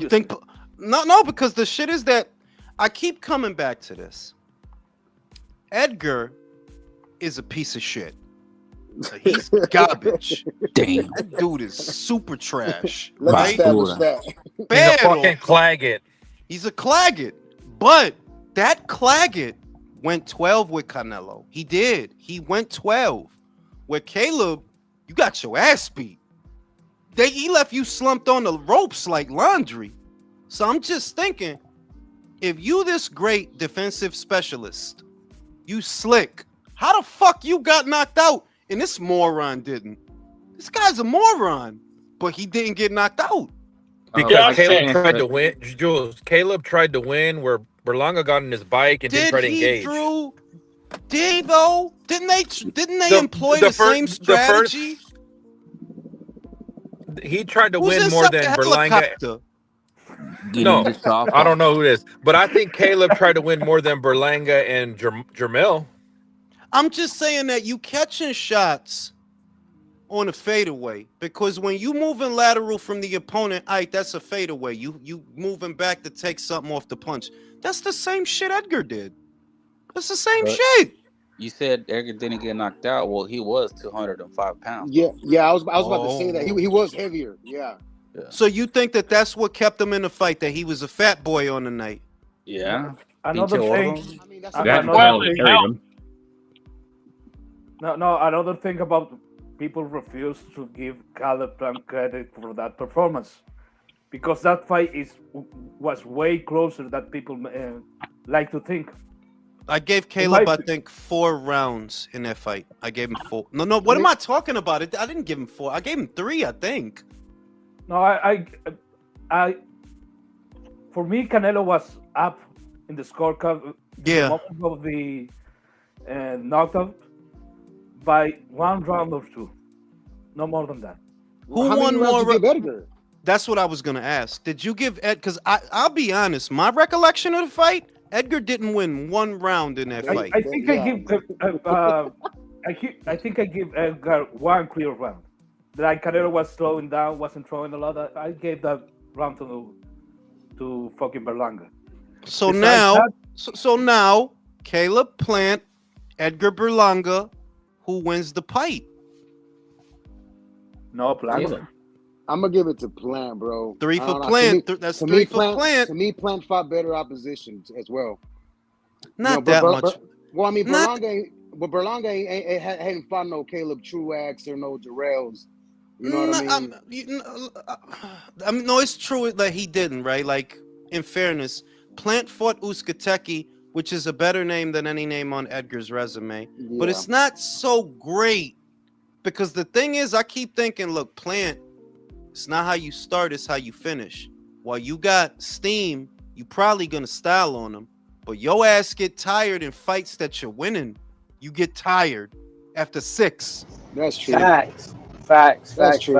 You think? No, because the shit is that I keep coming back to this. Edgar is a piece of shit. He's garbage. Damn. That dude is super trash. Let's establish that. He's a fucking Claggett. He's a Claggett. But that Claggett went 12 with Canelo. He did. He went 12. With Caleb, you got your ass beat. He left you slumped on the ropes like laundry. So I'm just thinking, if you this great defensive specialist, you slick, how the fuck you got knocked out and this moron didn't? This guy's a moron, but he didn't get knocked out. Because Caleb tried to win. Jules, Caleb tried to win where Berlanga got on his bike and didn't try to engage. Did though? Didn't they employ the same strategy? He tried to win more than Berlanga. No, I don't know who it is, but I think Caleb tried to win more than Berlanga and Jermel. I'm just saying that you catching shots on a fadeaway, because when you moving lateral from the opponent, that's a fadeaway. You moving back to take something off the punch. That's the same shit Edgar did. That's the same But shit. you said Edgar didn't get knocked out. Well, he was 205 pounds. Yeah, Bro. yeah. I was about to say that he was heavier. Yeah. So you think that's what kept him in the fight? That he was a fat boy on the night? Yeah. Another thing. I mean, that's That another probably thing. carried him. No, another thing about people refuse to give Caleb Plant credit for that performance, because that fight was way closer than people like to think. I gave Caleb, I might- think, 4 rounds in that fight. I gave him 4. No. What am I talking about? I didn't give him 4. I gave him 3, I think. No, I for me, Canelo was up in the scorecard. Yeah. The moment of the knockout by 1 round or 2, no more than that. Who How won many rounds more? you give Edgar? That's what I was gonna ask. Did you give Ed? Because I'll be honest, my recollection of the fight, Edgar didn't win 1 round in that fight. I think I think I give Edgar 1 clear round. Like Canelo was slowing down, wasn't throwing a lot. I gave that round to fucking Berlanga. So Besides now, that- so now, Caleb Plant, Edgar Berlanga, who wins the fight? No, Plant. Caleb. I'm gonna give it to Plant, bro. 3 I for don't know. Plant. That's To 3 me, for Plant. To me, Plant fought better opposition as well. Not that much. Well, I mean, Not- Berlanga hadn't fought no Caleb Truax or no Jarrells. You know what I mean? I mean, no, it's true that he didn't, right? Like, in fairness, Plant fought Uskateki, which is a better name than any name on Edgar's resume. But Yeah. it's not so great, because the thing is, I keep thinking, look, Plant, it's not how you start, it's how you finish. While you got steam, you probably gonna style on them, but your ass get tired in fights that you're winning. You get tired after 6. That's true. Facts. That's true.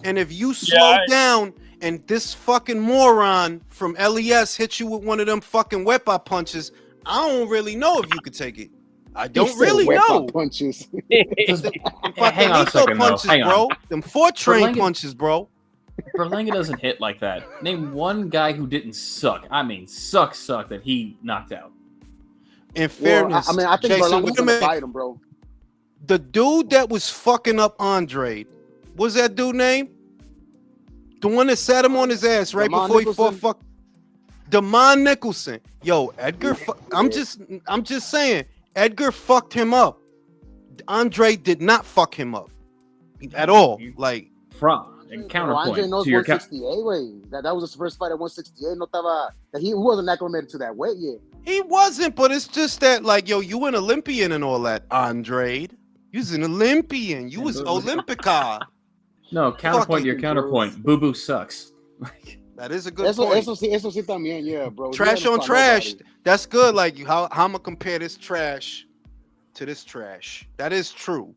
And if you slow down and this fucking moron from LES hit you with one of them fucking whip-up punches, I don't really know if you could take it. I don't really know. Punches. Hang on a second, though. punches, Hang on. bro. Them 4-train Berlanga- punches, bro. Berlanga doesn't hit like that. Name one guy who didn't suck. I mean, suck that he knocked out. In fairness, I mean, I think Jason, Berlanga's wait a gonna minute. fight him, bro. The dude that was fucking up Andre, what's that dude name? The one that sat him on his ass right Damon before he Nicholson? fought Damon Nicholson. Yo, Edgar, I'm just saying, Edgar fucked him up. Andre did not fuck him up at all. Like, And Andre counterpoint knows to your 168. Wait, that was his first fight at 168. No estaba, that he wasn't acclimated to that weight yet. he wasn't, but it's just that, like, yo, you an Olympian and all that, Andre. You was an Olympian. You was Olympica. No, counterpoint to your counterpoint. Boo Boo sucks. That is a good Eso point. sí también, yeah, bro. He Trash hasn't on fought trash. nobody. That's good. Like, how I'm gonna compare this trash to this trash. That is true.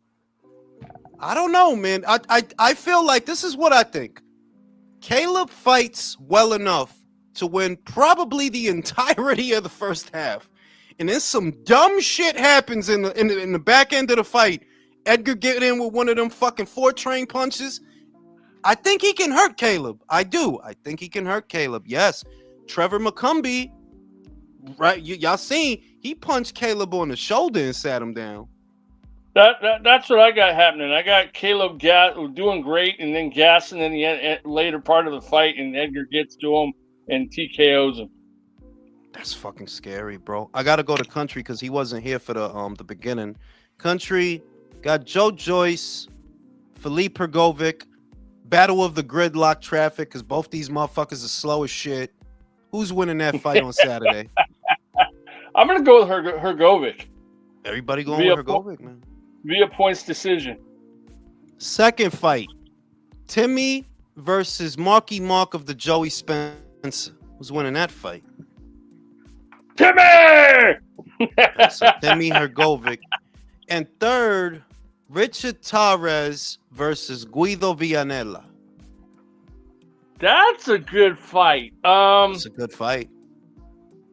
I don't know, man. I feel like this is what I think. Caleb fights well enough to win probably the entirety of the first half, and then some dumb shit happens in the back end of the fight. Edgar get in with one of them fucking 4-train punches. I think he can hurt Caleb. I do. I think he can hurt Caleb. Yes. Trevor McCumbee, right? Y'all seen he punched Caleb on the shoulder and sat him down. That's what I got happening. I got Caleb doing great and then gassing in the later part of the fight, and Edgar gets to him and TKOs him. That's fucking scary, bro. I gotta go to Country because he wasn't here for the beginning. Country got Joe Joyce, Philippe Hergovic, battle of the gridlock traffic because both these motherfuckers are slow as shit. Who's winning that fight on Saturday? I'm gonna go with Hergovic Everybody going Via with Hergovic, man. via points decision. Second fight, Timmy versus Marky Mark of the Joey Spencer. Who's winning that fight? Timmy! So Timmy Hergovic. And third, Richard Torres versus Guido Villanella. That's a good fight. It's a good fight.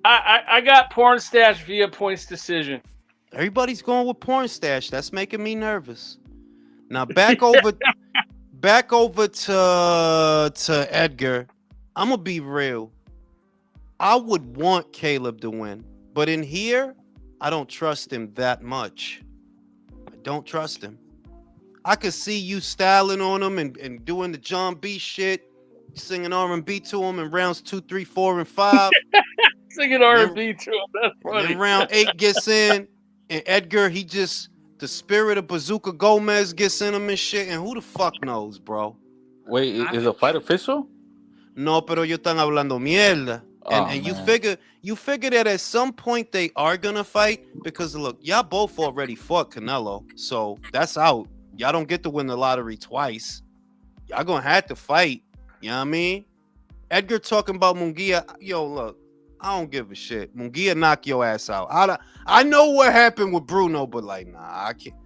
I got porn stash via points decision. Everybody's going with Porn Stash. That's making me nervous. Now back over to Edgar. I'm gonna be real. I would want Caleb to win, but in here, I don't trust him that much. I don't trust him. I could see you styling on him and doing the John B shit, singing R&B to him in rounds 2, 3, 4, and 5. Singing R&B to him. That's funny. And then round 8 gets in, and Edgar, the spirit of Bazooka Gomez gets in him and shit, and who the fuck knows, bro? Wait, is the fight official? No, pero ellos están hablando mierda. And you figure that at some point they are gonna fight, because look, y'all both already fought Canelo, so that's out. Y'all don't get to win the lottery twice. Y'all gonna have to fight. You know what I mean? Edgar talking about Munguia. Yo, look, I don't give a shit. Munguia knock your ass out. I know what happened with Bruno, but like, nah, I can't.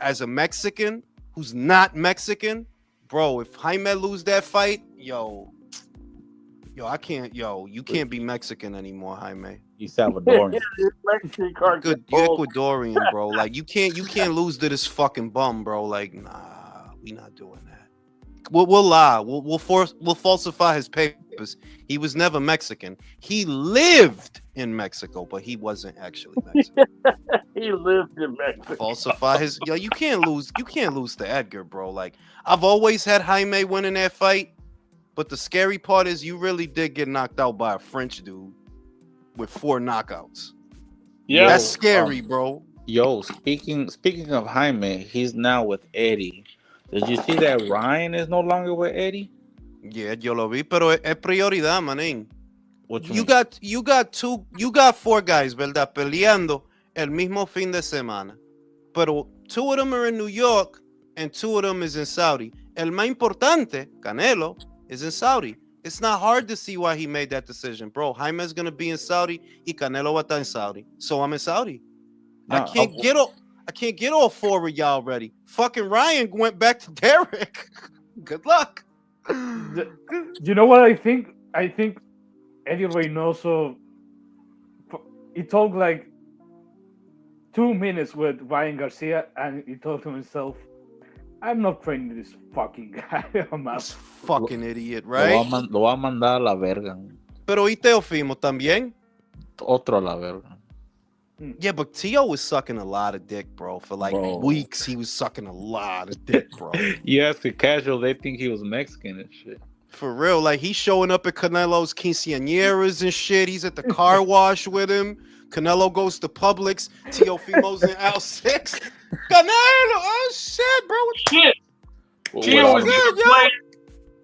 As a Mexican who's not Mexican, bro, if Jaime lose that fight, yo, I can't. Yo, you can't be Mexican anymore, Jaime. He's Salvadorian. Good, you Ecuadorian, bro. Like you can't lose to this fucking bum, bro. Like, nah, we not doing that. We'll lie. We'll falsify his papers. He was never Mexican. He lived in Mexico, but he wasn't actually Mexican. He lived in Mexico. Falsify his. Yo, you can't lose to Edgar, bro. Like I've always had Jaime winning that fight, but the scary part is you really did get knocked out by a French dude with 4 knockouts. Yeah, that's scary, bro. Yo, speaking of Jaime, he's now with Eddie. Did you see that Ryan is no longer with Eddie? Yeah, yo lo vi, pero es prioridad, manín. You mean? got 4 guys, ¿verdad? Peleando el mismo fin de semana. Pero 2 of them are in New York and 2 of them is in Saudi. El más importante, Canelo, is in Saudi. It's not hard to see why he made that decision, bro. Jaime's gonna be in Saudi, y Canelo va a estar in Saudi. So I'm in Saudi. I can't get all 4 of y'all ready. Fucking Ryan went back to Derek. Good luck. You know what I think? I think Eddie Reynoso, he talked like 2 minutes with Ryan Garcia, and he thought to himself, I'm not training this fucking guy. This fucking idiot, right? Lo va a mandar a la verga. Pero y Teofimo también. Otro a la verga. Yeah, but Teo was sucking a lot of dick, bro. For like weeks, he was sucking a lot of dick, bro. You ask a casual, they think he was Mexican and shit. For real, like he's showing up at Canelo's quinceañeras and shit. He's at the car wash with him. Canelo goes to Publix. Teofimo's in L6. Canelo, oh shit, bro. Shit.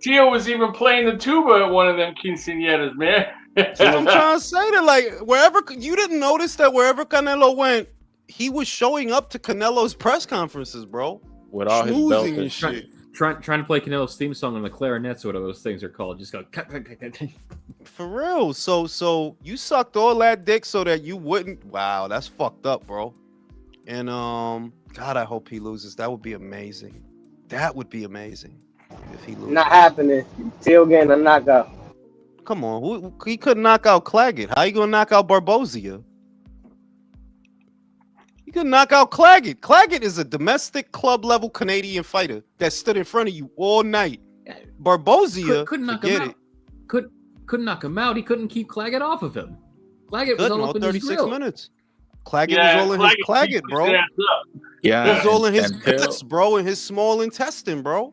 Teo was even playing the tuba at one of them quinceañeras, man. So I'm trying to say that, like, wherever you didn't notice that wherever Canelo went, he was showing up to Canelo's press conferences, bro. With all his belts and shit. Trying to play Canelo's theme song on the clarinets or whatever those things are called. Just go cut. For real. So you sucked all that dick so that you wouldn't. Wow, that's fucked up, bro. And God, I hope he loses. That would be amazing. That would be amazing if he loses. Not happening. Still getting a knockout. Come on, he couldn't knock out Claggett. How you gonna knock out Barbosia? You can knock out Claggett. Claggett is a domestic club level Canadian fighter that stood in front of you all night. Barbosia couldn't knock him out. Couldn't knock him out. He couldn't keep Claggett off of him. Claggett was all up in 36 minutes. Claggett was all in his Claggett, bro. Yeah, it was all in his guts, bro, and his small intestine, bro.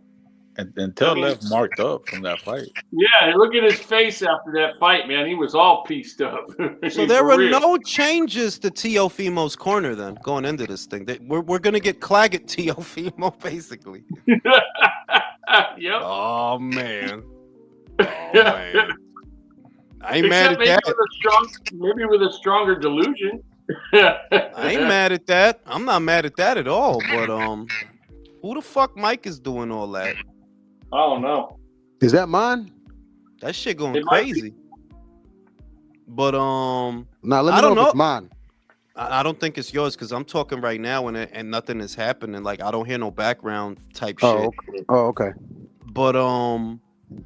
And until left marked up from that fight. Yeah, look at his face after that fight, man. He was all pieced up. So there were no changes to Teofimo's corner then going into this thing. We're gonna get Claggett Teofimo basically. Yep. Oh man. I ain't mad at that. Maybe with a stronger delusion. I ain't mad at that. I'm not mad at that at all. But who the fuck Mike is doing all that? I don't know. Is that mine? That shit going crazy. But now let me know if it's mine. I don't think it's yours because I'm talking right now and nothing is happening. Like I don't hear no background type shit. Okay. Oh, okay. But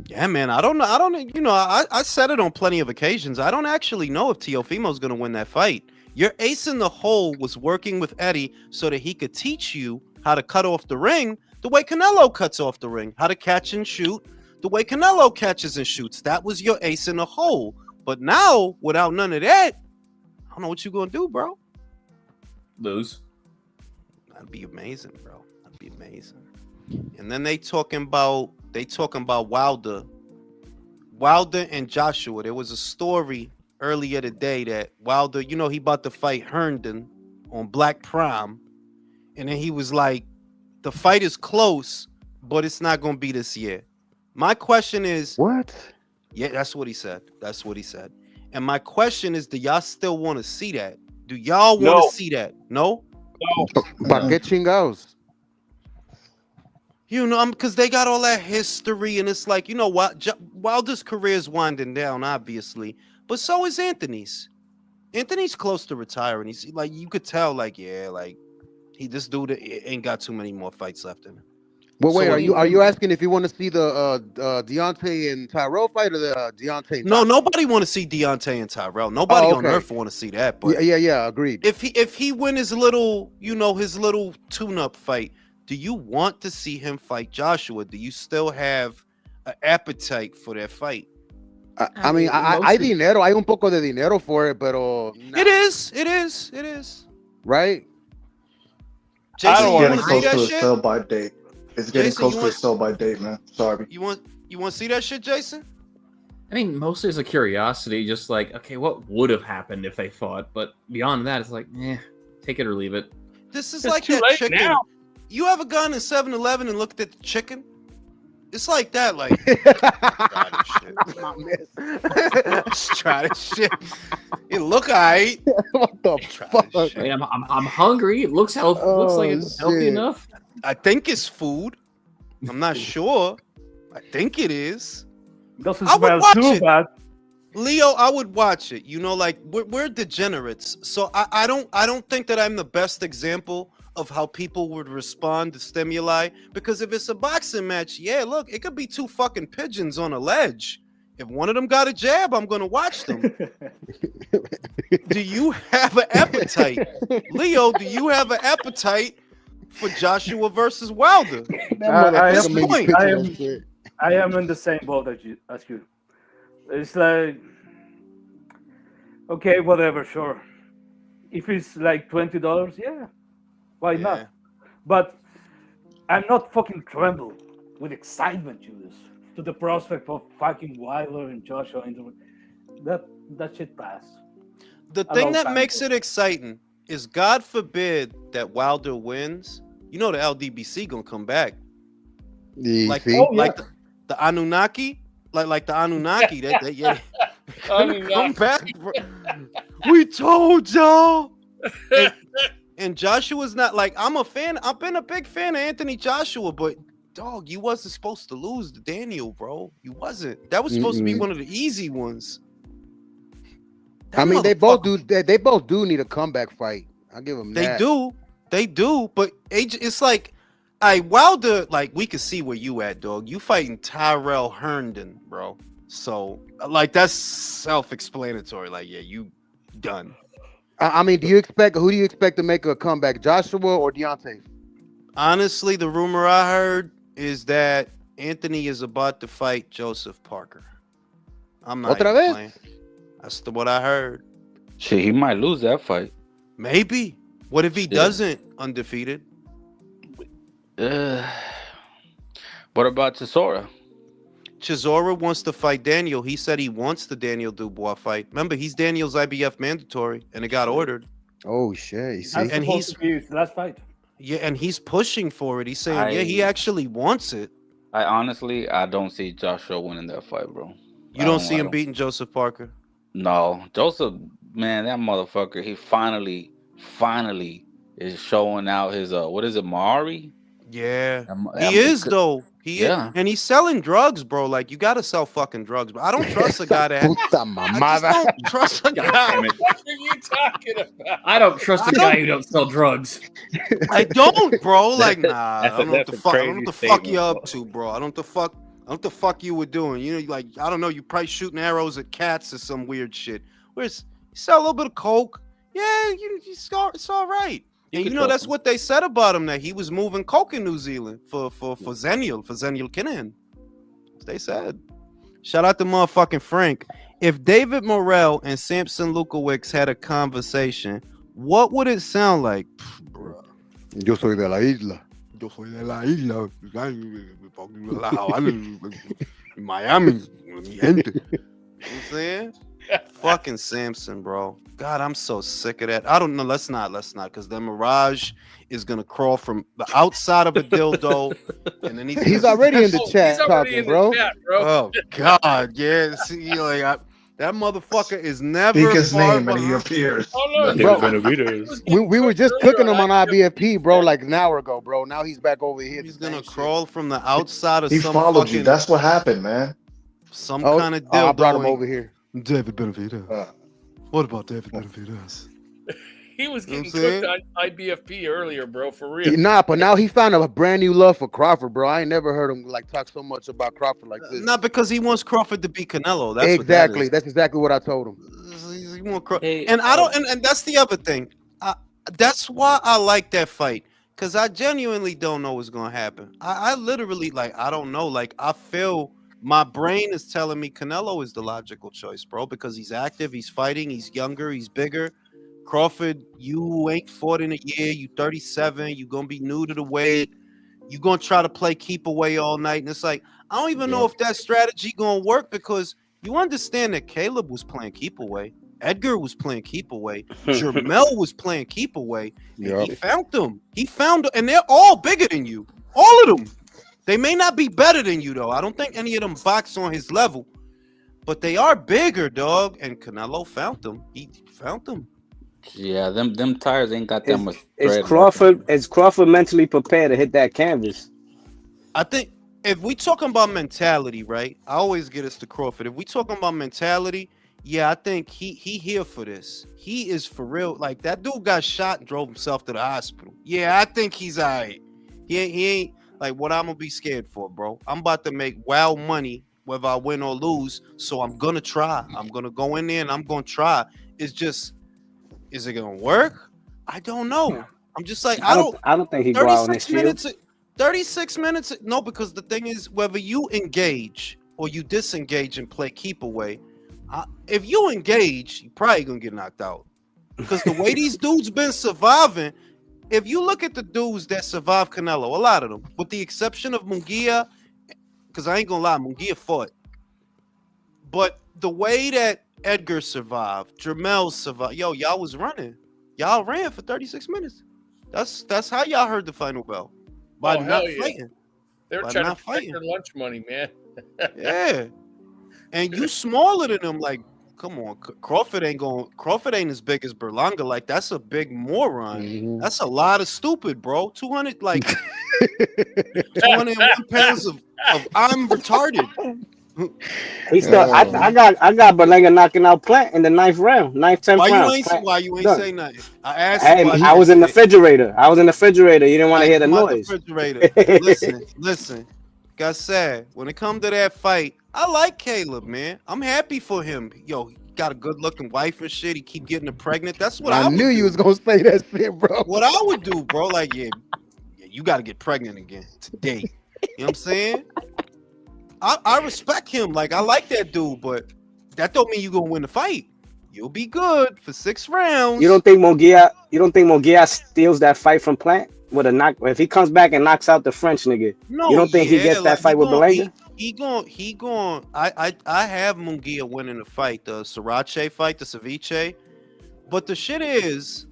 yeah, man, I don't know. You know, I said it on plenty of occasions. I don't actually know if Teofimo's gonna win that fight. Your ace in the hole was working with Eddie so that he could teach you how to cut off the ring the way Canelo cuts off the ring, how to catch and shoot the way Canelo catches and shoots. That was your ace in the hole. But now, without none of that, I don't know what you're gonna do, bro. Lose. That'd be amazing, bro. That'd be amazing. And then they talking about Wilder and Joshua. There was a story earlier today that Wilder, he about to fight Herndon on Black Prime, and then he was like, the fight is close, but it's not gonna be this year. My question is, what? Yeah, that's what he said. That's what he said. And my question is, do y'all still want to see that? Do y'all want to see that? No? ¿Para qué chingados? Because they got all that history, and it's like, Wilder's career is winding down, obviously, but so is Anthony's. Anthony's close to retiring. He's like, you could tell, like, yeah, like, this dude ain't got too many more fights left in him. Well, wait, are you asking if you want to see the Deontay and Tyrell fight or the Deontay? No, nobody want to see Deontay and Tyrell. Nobody on earth want to see that. But yeah, agreed. If he win his little, his little tune-up fight, do you want to see him fight Joshua? Do you still have an appetite for that fight? I mean, hay dinero, hay un poco de dinero for it, pero nah. It is. Right? Jason, you want to see that shit? Sell by date. It's getting close to a sell by date, man. Sorry. You want to see that shit, Jason? I mean, mostly as a curiosity, just like, okay, what would have happened if they fought? But beyond that, it's like, take it or leave it. This is like that chicken. Now. You ever gone to 7-Eleven and looked at the chicken? It's like that, like, let's try this shit. It look alright. What the fuck? I mean, I'm hungry. It looks healthy. Looks like it's healthy enough. I think it's food. I'm not sure. I think it is. Doesn't smell too bad. Leo, I would watch it. Like we're degenerates. So I don't think that I'm the best example of how people would respond to stimuli. Because if it's a boxing match, yeah, look, it could be two fucking pigeons on a ledge. If one of them got a jab, I'm gonna watch them. Do you have an appetite? Leo, do you have an appetite for Joshua versus Wilder? I am in the same boat as you. It's like, okay, whatever, sure. If it's like $20, yeah, why not? But I'm not fucking tremble with excitement, Julius, to the prospect of fucking Wilder and Joshua. That shit passed. The thing that makes it exciting is, God forbid that Wilder wins. The LDBC gonna come back, like the Anunnaki, like the Anunnaki. They come back. Bro. We told y'all. And Joshua's not like, I'm a fan. I've been a big fan of Anthony Joshua, but dog, you wasn't supposed to lose to Daniel, bro. You wasn't. That was supposed to be one of the easy ones. I mean, they both do. They both do need a comeback fight. I'll give them that. They do, but it's like, Wilder, like, we could see where you at, dog. You fighting Tyrell Herndon, bro. So, like, that's self-explanatory. Like, yeah, you done. I mean, who do you expect to make a comeback, Joshua or Deontay? Honestly, the rumor I heard is that Anthony is about to fight Joseph Parker. I'm not playing. That's what I heard. Shit, he might lose that fight. Maybe. What if he doesn't undefeated? What about Chisora? Chisora wants to fight Daniel. He said he wants the Daniel Dubois fight. Remember, he's Daniel's IBF mandatory, and it got ordered. Oh shit! You see? And he's his last fight. Yeah, and he's pushing for it. He's saying, he actually wants it. I don't see Joshua winning that fight, bro. You don't see him beating Joseph Parker? No, Joseph, man, that motherfucker. He finally is showing out his what is it, Maori? Yeah, he is though. He is, and he's selling drugs, bro. Like, you gotta sell fucking drugs. But I don't trust a guy that. I don't trust a guy. What are you talking about? I don't trust a guy who don't sell drugs. I don't, bro. Like, nah. I don't know what the fuck you up to, bro. I don't know what the fuck you were doing. Like, I don't know. You probably shooting arrows at cats or some weird shit. Whereas you sell a little bit of coke. Yeah, it's all right. And could you know trust that's him. what they said about him, that he was moving coke in New Zealand for Zenial Kinahan. They said. Shout out to motherfucking Frank. If David Morrell and Samson Lukowicz had a conversation, what would it sound like? Bruh. Yo soy de la isla. Yo soy de la isla. Miami. Mi gente. You know what I'm saying? Fucking Samson, bro. God, I'm so sick of that. I don't know. Let's not, because the Mirage is gonna crawl from the outside of a dildo, and then He's already in the chat talking, bro. Oh God, yeah. See, like that motherfucker is never. Speak his far name and he behind. appears. Oh no, Bro, we were just cooking him on IBFP, bro, like an hour ago, bro. Now he's back over here. He's gonna crawl from the outside of He some followed fucking. you. That's what happened, man. Some kind of dildo. I brought him over here. David Benavidez. What about David Benavidez? He was getting You know what I'm cooked on IBFP earlier, bro, for real. Nah, but now he found a brand new love for Crawford, bro. I ain't never heard him like talk so much about Crawford like this. Not because he wants Crawford to beat Canelo. That's exactly. What that is. That's exactly what I told him. He want and I don't. And that's the other thing. That's why I like that fight, because I genuinely don't know what's gonna happen. I literally I don't know. Like I feel my brain is telling me Canelo is the logical choice, bro, because he's active, he's fighting, he's younger, he's bigger. Crawford, you ain't fought in a year. You 37. You gonna be new to the weight. You gonna try to play keep away all night, and it's like I don't even know if that strategy gonna work, because you understand that Caleb was playing keep away, Edgar was playing keep away, Jermel was playing keep away. And he found them. And they're all bigger than you. All of them. They may not be better than you though. I don't think any of them box on his level, but they are bigger, dog. And Canelo found them. He found them. Yeah, them tires ain't got that much. Is Crawford mentally prepared to hit that canvas? I think if we talking about mentality, right? I always get us to Crawford. If we talking about mentality, yeah, I think he here for this. He is for real. Like that dude got shot and drove himself to the hospital. Yeah, I think he's all right. He ain't like what I'm gonna be scared for, bro. I'm about to make wild money whether I win or lose. So I'm gonna try. I'm gonna go in there and I'm gonna try. It's just, is it gonna work? I don't know. I'm just like I don't think he go out in his field. 36 minutes. No, because the thing is, whether you engage or you disengage and play keep away, if you engage, you're probably gonna get knocked out. Because the way these dudes been surviving, if you look at the dudes that survived Canelo, a lot of them, with the exception of Munguia, because I ain't gonna lie, Munguia fought. But the way that Edgar survived, Jermel survived, y'all was running. Y'all ran for 36 minutes. That's how y'all heard the final bell. By not fighting. They're trying to protect their lunch money, man. Yeah. And you smaller than them, like, come on, Crawford ain't as big as Berlanga. Like, that's a big moron. Mm-hmm. That's a lot of stupid, bro. 200, like 201 pounds of I'm retarded. He still, I got Berlanga knocking out Plant in the 9th round, 10th round. Why you ain't say nothing? I asked. Hey, I was in the refrigerator. You didn't want to hear the noise. Listen. Like I said, when it comes to that fight, I like Caleb, man. I'm happy for him. Yo, he got a good-looking wife and shit. He keep getting her pregnant. That's what I knew you was gonna say that shit, bro. What I would do, bro, like, yeah, you got to get pregnant again today. You know what I'm saying? I respect him. Like, I like that dude, but that don't mean you gonna win the fight. You'll be good for 6 rounds. You don't think Munguia steals that fight from Plant with a knock? If he comes back and knocks out the French nigga, you don't think he gets that fight with Berlanga? He going. I have Munguia winning the fight, the Sriracha fight, the Ceviche. But the shit is,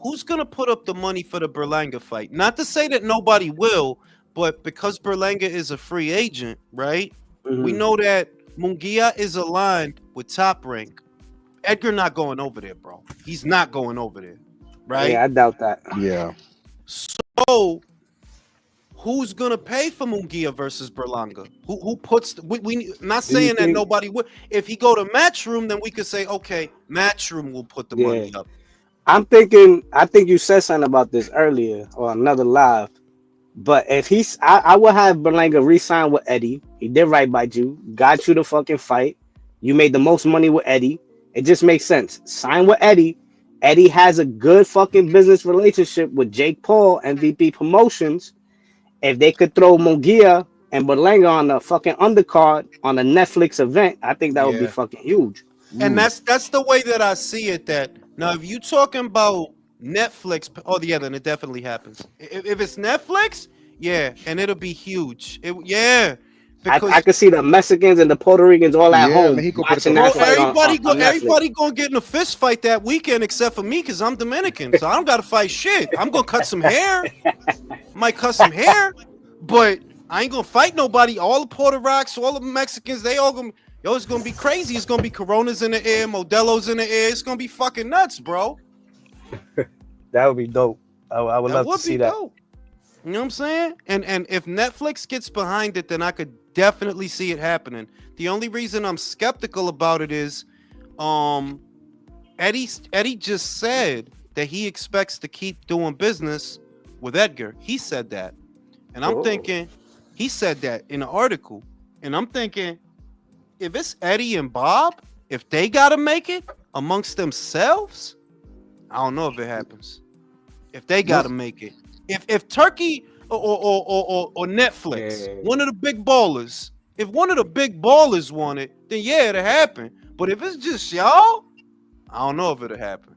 who's gonna put up the money for the Berlanga fight? Not to say that nobody will, but because Berlanga is a free agent, right? Mm-hmm. We know that Munguia is aligned with Top Rank. Edgar not going over there, bro. He's not going over there, right? Yeah, I doubt that. Yeah. So, who's gonna pay for Munguia versus Berlanga? Who puts? We not saying that nobody would. If he go to Matchroom, then we could say, okay, Matchroom will put the money up. I think you said something about this earlier or another live. But if I would have Berlanga re-sign with Eddie. He did right by you, got you the fucking fight. You made the most money with Eddie. It just makes sense. Sign with Eddie Eddie has a good fucking business relationship with Jake Paul, MVP Promotions. If they could throw Munguia and Berlanga on the fucking undercard on a Netflix event, I think that would be Yeah. fucking huge. And that's the way that I see it. That now, if you talking about Netflix, oh yeah, then it definitely happens. If it's Netflix, yeah, and it'll be huge. Yeah, because I could see the Mexicans and the Puerto Ricans all at home Mexico, watching Puerto that Rico. fight on Netflix. everybody gonna get in a fist fight that weekend except for me because I'm Dominican, so I don't gotta fight shit. I'm gonna cut some hair, might cut some hair, but I ain't gonna fight nobody. All the Puerto Ricans, all the Mexicans, they all gonna. Yo, it's gonna be crazy. It's gonna be Coronas in the air, Modelo's in the air. It's gonna be fucking nuts, bro. That would be dope. I would love to see that. Dope. You know what I'm saying? And if Netflix gets behind it, then I could definitely see it happening. The only reason I'm skeptical about it is, Eddie just said that he expects to keep doing business with Edgar. He said that, and I'm thinking, he said that in an article, and I'm thinking, if it's Eddie and Bob, if they gotta make it amongst themselves, I don't know if it happens. If they gotta make it, if Turkey or Netflix, one of the big ballers, if one of the big ballers want it, then yeah, it'll happen. But if it's just y'all, I don't know if it'll happen.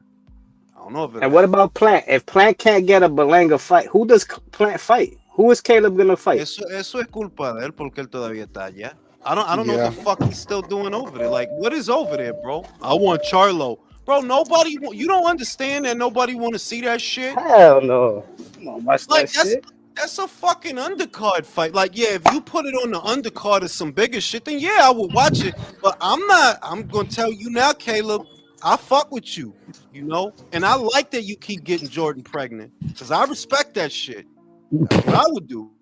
And what about Plant? If Plant can't get a Berlanga fight, who does Plant fight? Who is Caleb gonna fight? Eso es culpa de él porque él todavía está allá. I don't know what the fuck he's still doing over there. Like, what is over there, bro? I want Charlo. Bro, you don't understand that nobody want to see that shit? Hell no. Come on, watch Like, that shit. that's a fucking undercard fight. Like, yeah, if you put it on the undercard of some bigger shit, then yeah, I would watch it. But I'm gonna tell you now, Caleb, I fuck with you, you know? And I like that you keep getting Jordan pregnant. Because I respect that shit. That's what I would do.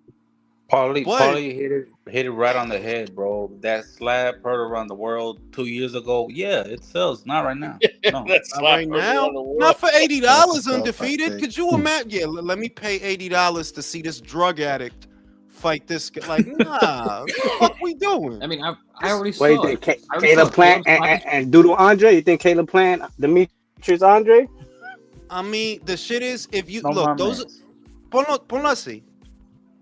Paulie hit it right on the head, bro. That slap heard around the world 2 years ago. Yeah, it sells. Not right now. No. Not right now. Not for $80 undefeated. Could you imagine? Yeah, let me pay $80 to see this drug addict fight this guy. Like, nah, what the fuck we doing? I mean, I already saw. Wait, you think Caleb Plant and Doodle Andre? You think Caleb Plant, Demetrius Andre? I mean, the shit is, if you No, look, my those. Ponlo así.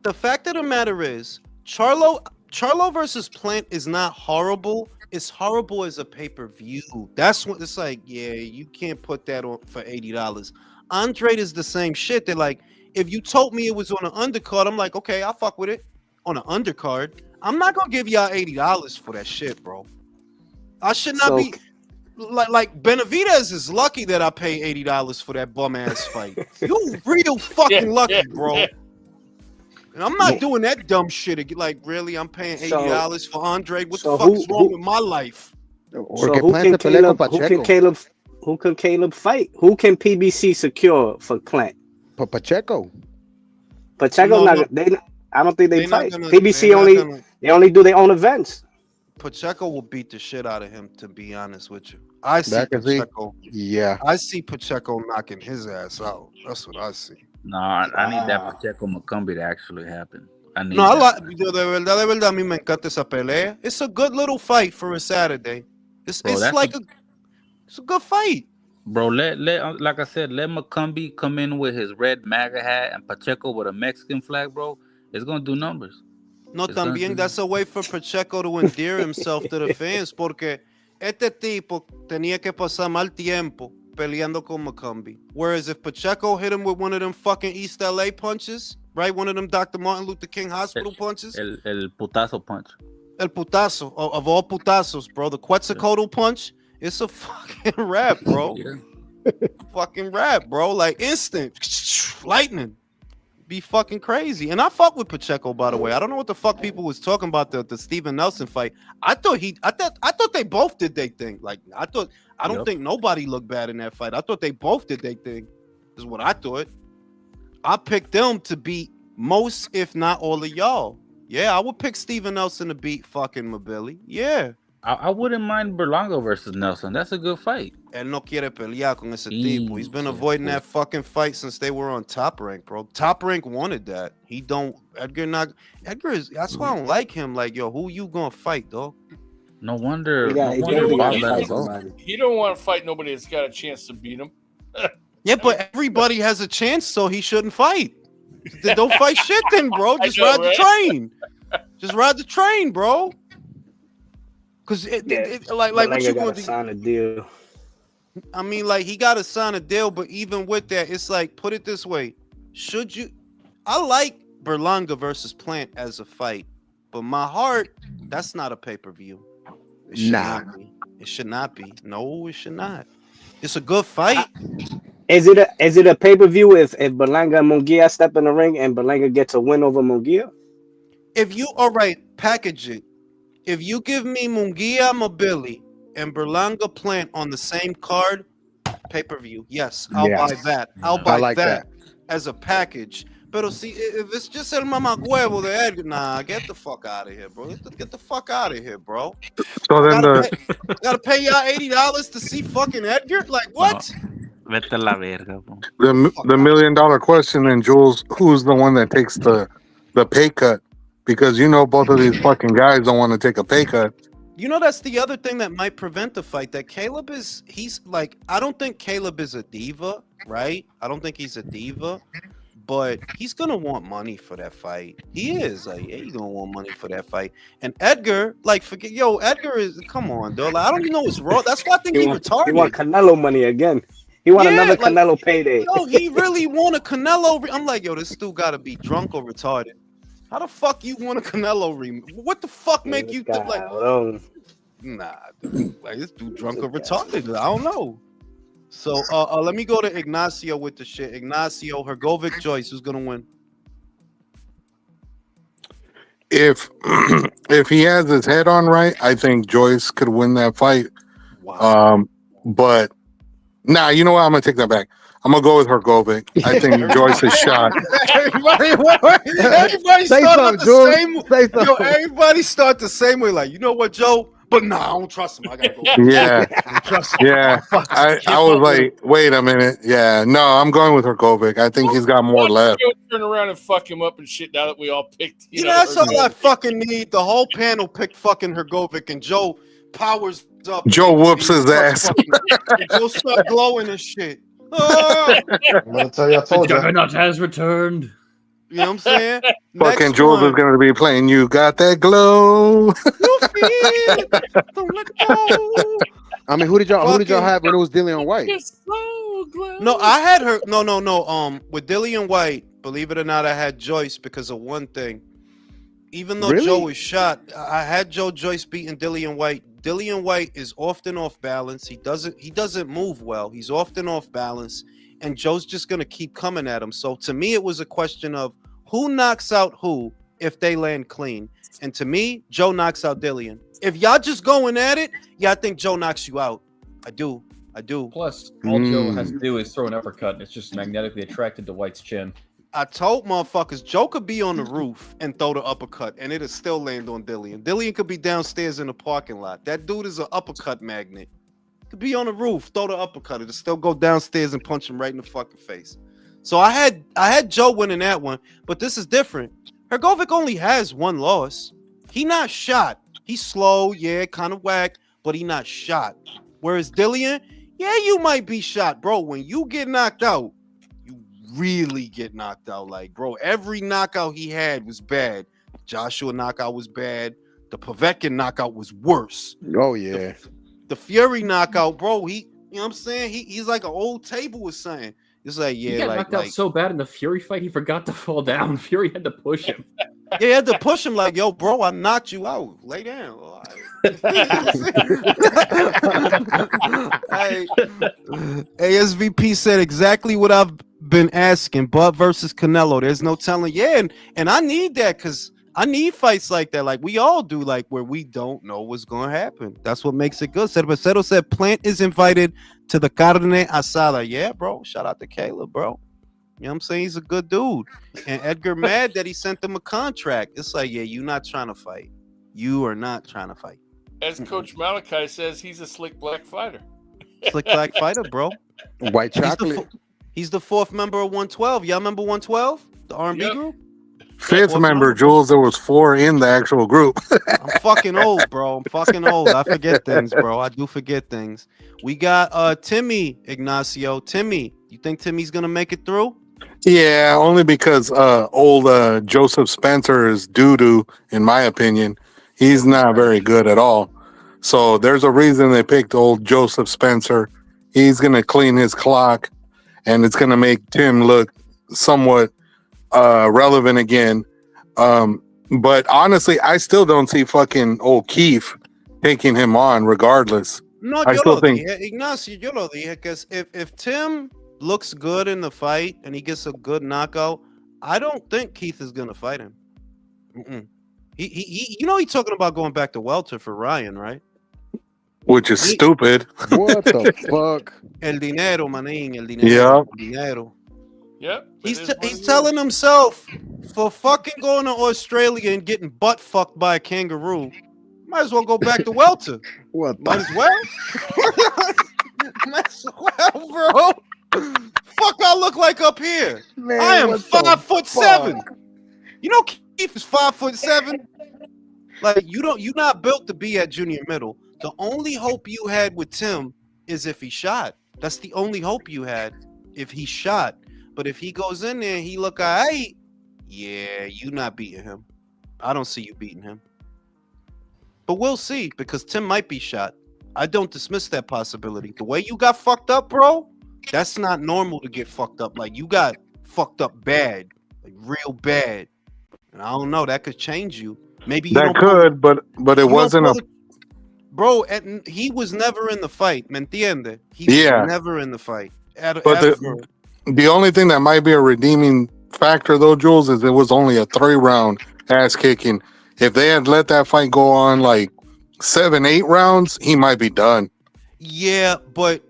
The fact of the matter is, Charlo versus Plant is not horrible. It's horrible as a pay-per-view. That's what it's like. Yeah, you can't put that on for $80. Andre is the same shit. They're like, if you told me it was on an undercard, I'm like, okay, I'll fuck with it. On an undercard, I'm not gonna give y'all $80 for that shit, bro. I should not be like Benavidez is lucky that I pay $80 for that bum ass fight. You real fucking lucky, bro. And I'm not doing that dumb shit. Like, really, I'm paying $80 for Andre. What the fuck is wrong with my life? So who can Caleb fight? Who can PBC secure for Plant? Pacheco. Pacheco's not. I don't think they fight. PBC they only do their own events. Pacheco will beat the shit out of him. To be honest with you, I see Pacheco. Yeah, I see Pacheco knocking his ass out. That's what I see. No, I need that Pacheco Macumbi to actually happen. I like. De verdad, a mí me encanta esa pelea. It's a good little fight for a Saturday. It's like it's a good fight. Bro, like I said, let Macumbi come in with his red MAGA hat and Pacheco with a Mexican flag, bro. It's gonna do numbers. No, también that's a way for Pacheco to endear himself to the fans, porque este tipo tenía que pasar mal tiempo peleando con Macumbi. Whereas if Pacheco hit him with one of them fucking East LA punches, right? One of them Dr. Martin Luther King Hospital punches. El putazo punch. El putazo of all putazos, bro. The Quetzalcoatl punch. It's a fucking rap, bro. Fucking rap, bro. Like instant lightning. Be fucking crazy. And I fuck with Pacheco, by the way. I don't know what the fuck people was talking about the Steven Nelson fight. I thought they both did their thing. Like I don't think nobody looked bad in that fight. I thought they both did their thing. Is what I thought. I picked them to beat most, if not all of y'all. Yeah, I would pick Steven Nelson to beat fucking Mobili. Yeah. I wouldn't mind Berlanga versus Nelson. That's a good fight. Él no quiere pelear con ese tipo. He's been avoiding that fucking fight since they were on Top Rank, bro. Top Rank wanted that. He don't. Edgar is. That's why I don't like him. Like, yo, who you gonna fight, dog? No wonder. He don't want to fight nobody that's got a chance to beat him. Yeah, but everybody has a chance, so he shouldn't fight. Don't fight shit then, bro. Just ride the train. Just ride the train, bro. Because like what you gotta going to sign a deal. I mean, like he got to sign a deal, but even with that, it's like, put it this way: should you? I like Berlanga versus Plant as a fight, but my heart, that's not a pay-per-view. It should not be. It should not be. No, it should not. It's a good fight. Is it a pay-per-view if Berlanga and Munguia step in the ring and Berlanga gets a win over Munguia? If you package it. If you give me Munguia Mobili and Berlanga Plant on the same card, pay-per-view, yes, I'll buy that. I'll buy that as a package. But see, if it's just el mamacuevo de Edgar, nah, get the fuck out of here, bro. Get the fuck out of here, bro. So then gotta pay y'all $80 to see fucking Edgar? Like what? Vete la verga, bro. The $1 million question then, Jules, who's the one that takes the pay cut? Because both of these fucking guys don't want to take a pay cut. That's the other thing that might prevent the fight. That he's like, I don't think Caleb is a diva, right? I don't think he's a diva, but he's gonna want money for that fight. He is like, yeah, he's gonna want money for that fight. And Edgar, like, Edgar is, come on, dog. Like, I don't even know what's wrong. That's why I think he retarded. He want Canelo money again. He want another Canelo payday. He really want a Canelo. I'm like, this dude gotta be drunk or retarded. How the fuck you want a Canelo remake? What the fuck make you think like? Nah, dude. Like this dude drunk or retarded? I don't know. So let me go to Ignacio with the shit. Ignacio, Hergovic, Joyce, who's gonna win? If he has his head on right, I think Joyce could win that fight. Wow. But you know what? I'm gonna take that back. I'm gonna go with Hergovic. I think Joyce is shot. Everybody start the same way. Everybody start the same way. Like, you know what, Joe? But I don't trust him. I gotta go. Yeah, I was like, wait a minute. Yeah, no, I'm going with Hergovic. I think he's got more left. Turn around and fuck him up and shit. Now that we all picked, that's all I fucking need. The whole panel picked fucking Hergovic, and Joe powers up. Joe whoops his ass. Joe start glowing and shit. I'm gonna tell you, I told you. Juggernaut has returned. You know what I'm saying? Fucking Jules is gonna be playing "You Got That Glow." You feel it. Don't let go. I mean, who did y'all have when it was Dillian White? No, I had her. No. With Dillian White, believe it or not, I had Joyce because of one thing. Even though Joe was shot, I had Joyce beating Dillian White. Dillian White is often off balance. He doesn't move well. He's often off balance, and Joe's just gonna keep coming at him. So to me, it was a question of who knocks out who if they land clean. And to me, Joe knocks out Dillian. If y'all just going at it, I think Joe knocks you out. I do. Plus, all Joe has to do is throw an uppercut, and it's just magnetically attracted to White's chin. I told motherfuckers Joe could be on the roof and throw the uppercut, and it'll still land on Dillian. Dillian could be downstairs in the parking lot. That dude is an uppercut magnet. Could be on the roof, throw the uppercut. It'll still go downstairs and punch him right in the fucking face. So I had Joe winning that one, but this is different. Hergovic only has one loss. He not shot. He's slow, kind of whack, but he not shot. Whereas Dillian, you might be shot, bro. When you get knocked out, really get knocked out. Like, bro, every knockout he had was bad. Joshua knockout was bad. The Povetkin knockout was worse. Oh yeah. The Fury knockout, bro, you know what I'm saying? He's like an old table was saying. It's like, he got knocked out so bad in the Fury fight, he forgot to fall down. Fury had to push him. He had to push him like, yo, bro, I knocked you out. Lay down. ASVP said exactly what I've been asking. Bud versus Canelo. There's no telling. And I need that because I need fights like that. Like we all do, like where we don't know what's going to happen. That's what makes it good. Cervecero said Plant is invited to the carne asada. Yeah, bro. Shout out to Caleb, bro. You know what I'm saying? He's a good dude. And Edgar mad that he sent him a contract. It's like, you not trying to fight. You are not trying to fight. As Coach Malachi says, he's a slick black fighter. Slick black fighter, bro. White chocolate. He's the fourth member of 112. Y'all remember 112? The R&B group? fifth Fourth member, member? Jules. There was 4 in the actual group. I'm fucking old, bro. I'm fucking old. I forget things, bro. I do forget things. We got Timmy Ignacio. Timmy, you think Timmy's gonna make it through? Yeah, only because old Joseph Spencer is doo-doo, in my opinion. He's not very good at all. So there's a reason they picked old Joseph Spencer. He's going to clean his clock, and it's going to make Tim look somewhat relevant again. But honestly, I still don't see fucking old Keith taking him on regardless. No, I yo still lo think... dije, Ignacio, yo lo dije, because if Tim looks good in the fight and he gets a good knockout, I don't think Keith is gonna fight him. Mm-mm. He you know he's talking about going back to welter for Ryan, right? Which is stupid. What the fuck? El dinero, manín, el dinero, Yeah. el dinero. Yep. He's telling himself for fucking going to Australia and getting butt fucked by a kangaroo. Might as well go back to welter. What? Might as well. Might as well, bro. Fuck, I look like up here. Man, I am what the 5'7". You know Keith is 5'7". Like you're not built to be at junior middle. The only hope you had with Tim is if he shot. That's the only hope you had if he shot. But if he goes in there and he look alright, yeah, you not beating him. I don't see you beating him. But we'll see, because Tim might be shot. I don't dismiss that possibility. The way you got fucked up, bro, that's not normal to get fucked up. Like, you got fucked up bad, like real bad. And I don't know, that could change you. Maybe you That could, but it wasn't a... Bro, he was never in the fight, ¿me entiende? He was never in the fight. But the only thing that might be a redeeming factor, though, Jules, is it was only a 3-round ass kicking. If they had let that fight go on like 7-8 rounds, he might be done. Yeah, but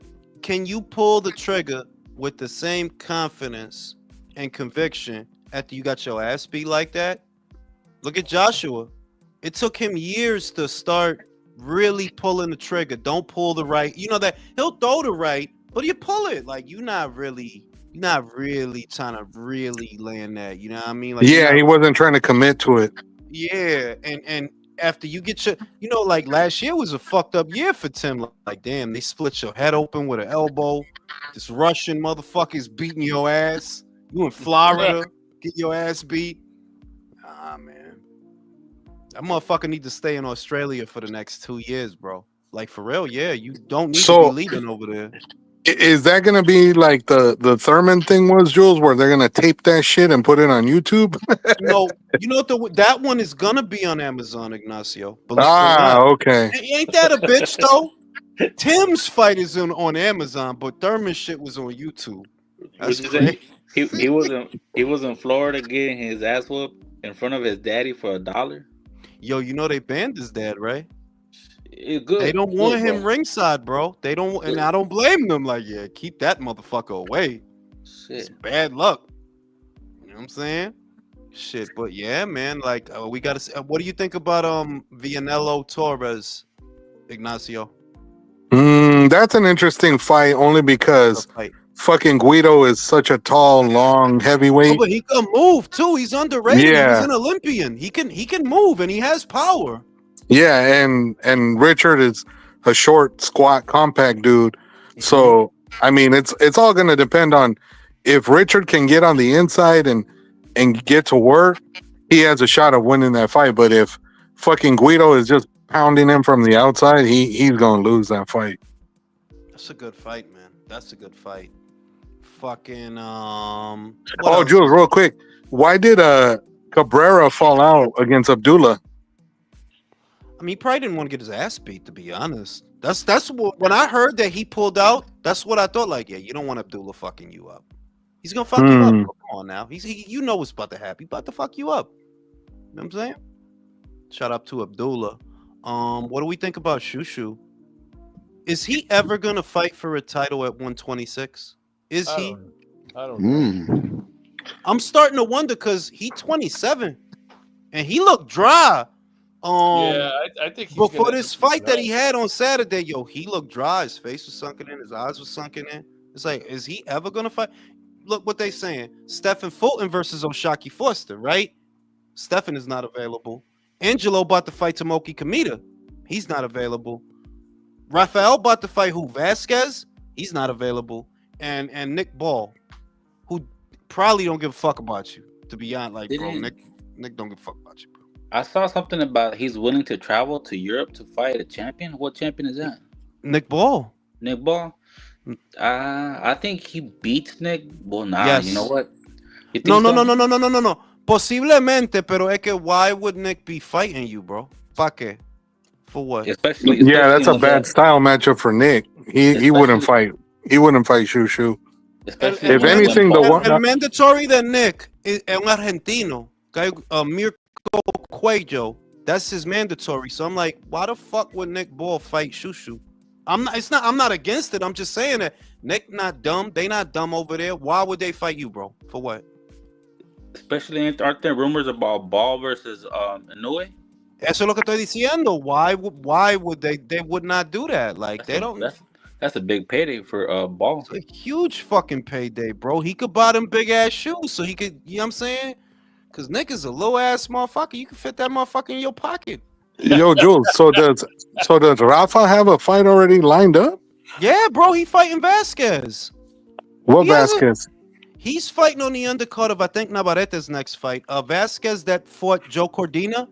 can you pull the trigger with the same confidence and conviction after you got your ass beat like that? Look at Joshua. It took him years to start really pulling the trigger. Don't pull the right. You know that he'll throw the right, but you pull it. Like you're not really trying to really land that. You know what I mean? Like he wasn't trying to commit to it. Yeah, and after you get your, you know, like last year was a fucked up year for Tim. Like, damn, they split your head open with an elbow. This Russian motherfucker's beating your ass. You in Florida, get your ass beat. Ah, man. That motherfucker need to stay in Australia for the next 2 years, bro. Like, for real, yeah. You don't need to be leaving over there. Is that going to be like the Thurman thing was, Jules, where they're going to tape that shit and put it on YouTube? No, you know what? That one is going to be on Amazon, Ignacio. Okay. Ain't that a bitch, though? Tim's fight is on Amazon, but Thurman's shit was on YouTube. That's crazy. He was in Florida getting his ass whooped in front of his daddy for $1. Yo, you know they banned his dad, right? It's good. They don't want him ringside, bro. They don't, and I don't blame them. Like, yeah, keep that motherfucker away. Shit. It's bad luck. You know what I'm saying? Shit, but yeah, man. Like, we gotta. What do you think about Vanello Torres, Ignacio? That's an interesting fight, only because fucking Guido is such a tall, long heavyweight. Oh, but he can move too. He's underrated. Yeah. He's an Olympian. He can move, and he has power. Yeah, and Richard is a short, squat, compact dude. So I mean, it's all going to depend on if Richard can get on the inside and get to work. He has a shot of winning that fight. But if fucking Guido is just pounding him from the outside, he's going to lose that fight. That's a good fight, man. That's a good fight. Fucking Jules, real quick, why did Cabrera fall out against Abdullah? I mean, he probably didn't want to get his ass beat, to be honest. That's what, when I heard that he pulled out, that's what I thought. Like, yeah, you don't want Abdullah fucking you up. He's gonna fuck you up. Come on now. You know what's about to happen. He's about to fuck you up. You know what I'm saying? Shout out to Abdullah. What do we think about Shushu? Is he ever gonna fight for a title at 126? Is he? I don't know. I'm starting to wonder because he's 27 and he looked dry. Yeah, I think he's before this fight that he had on Saturday, yo, he looked dry. His face was sunken in, his eyes were sunken in. It's like, is he ever gonna fight? Look what they saying: Stephen Fulton versus Oshaki Foster, right? Stefan is not available. Angelo about to fight Tomoki Kamita. He's not available. Rafael about to fight who? Vasquez? He's not available. And Nick Ball, who probably don't give a fuck about you. To be honest, like, bro, Nick don't give a fuck about you, bro. I saw something about he's willing to travel to Europe to fight a champion. What champion is that? Nick Ball. Nick Ball. I think he beats Nick. Well, nah. Yes. You know what? You think No. so? Posiblemente, pero es que why would Nick be fighting you, bro? ¿Pa qué? For what? Especially that's a bad style matchup for Nick. He wouldn't fight. He wouldn't fight Shushu. If anything, the one el mandatory de Nick es un argentino, Mirko Cuello. That's his mandatory. So I'm like, why the fuck would Nick Ball fight Shushu? I'm not against it. I'm just saying that Nick not dumb. They not dumb over there. Why would they fight you, bro? For what? Especially, aren't there rumors about Ball versus Inoue? Eso es lo que estoy diciendo. Why would they would not do that? Like, they don't. That's a big payday for Ball. It's a huge fucking payday, bro. He could buy them big ass shoes, so he could. You know what I'm saying? Because Nick is a low ass motherfucker. You can fit that motherfucker in your pocket. Yo, Jules. So does Rafa have a fight already lined up? Yeah, bro. He fighting Vasquez. What Vasquez? He's fighting on the undercard of, I think, Navarrete's next fight. Vasquez that fought Joe Cordina.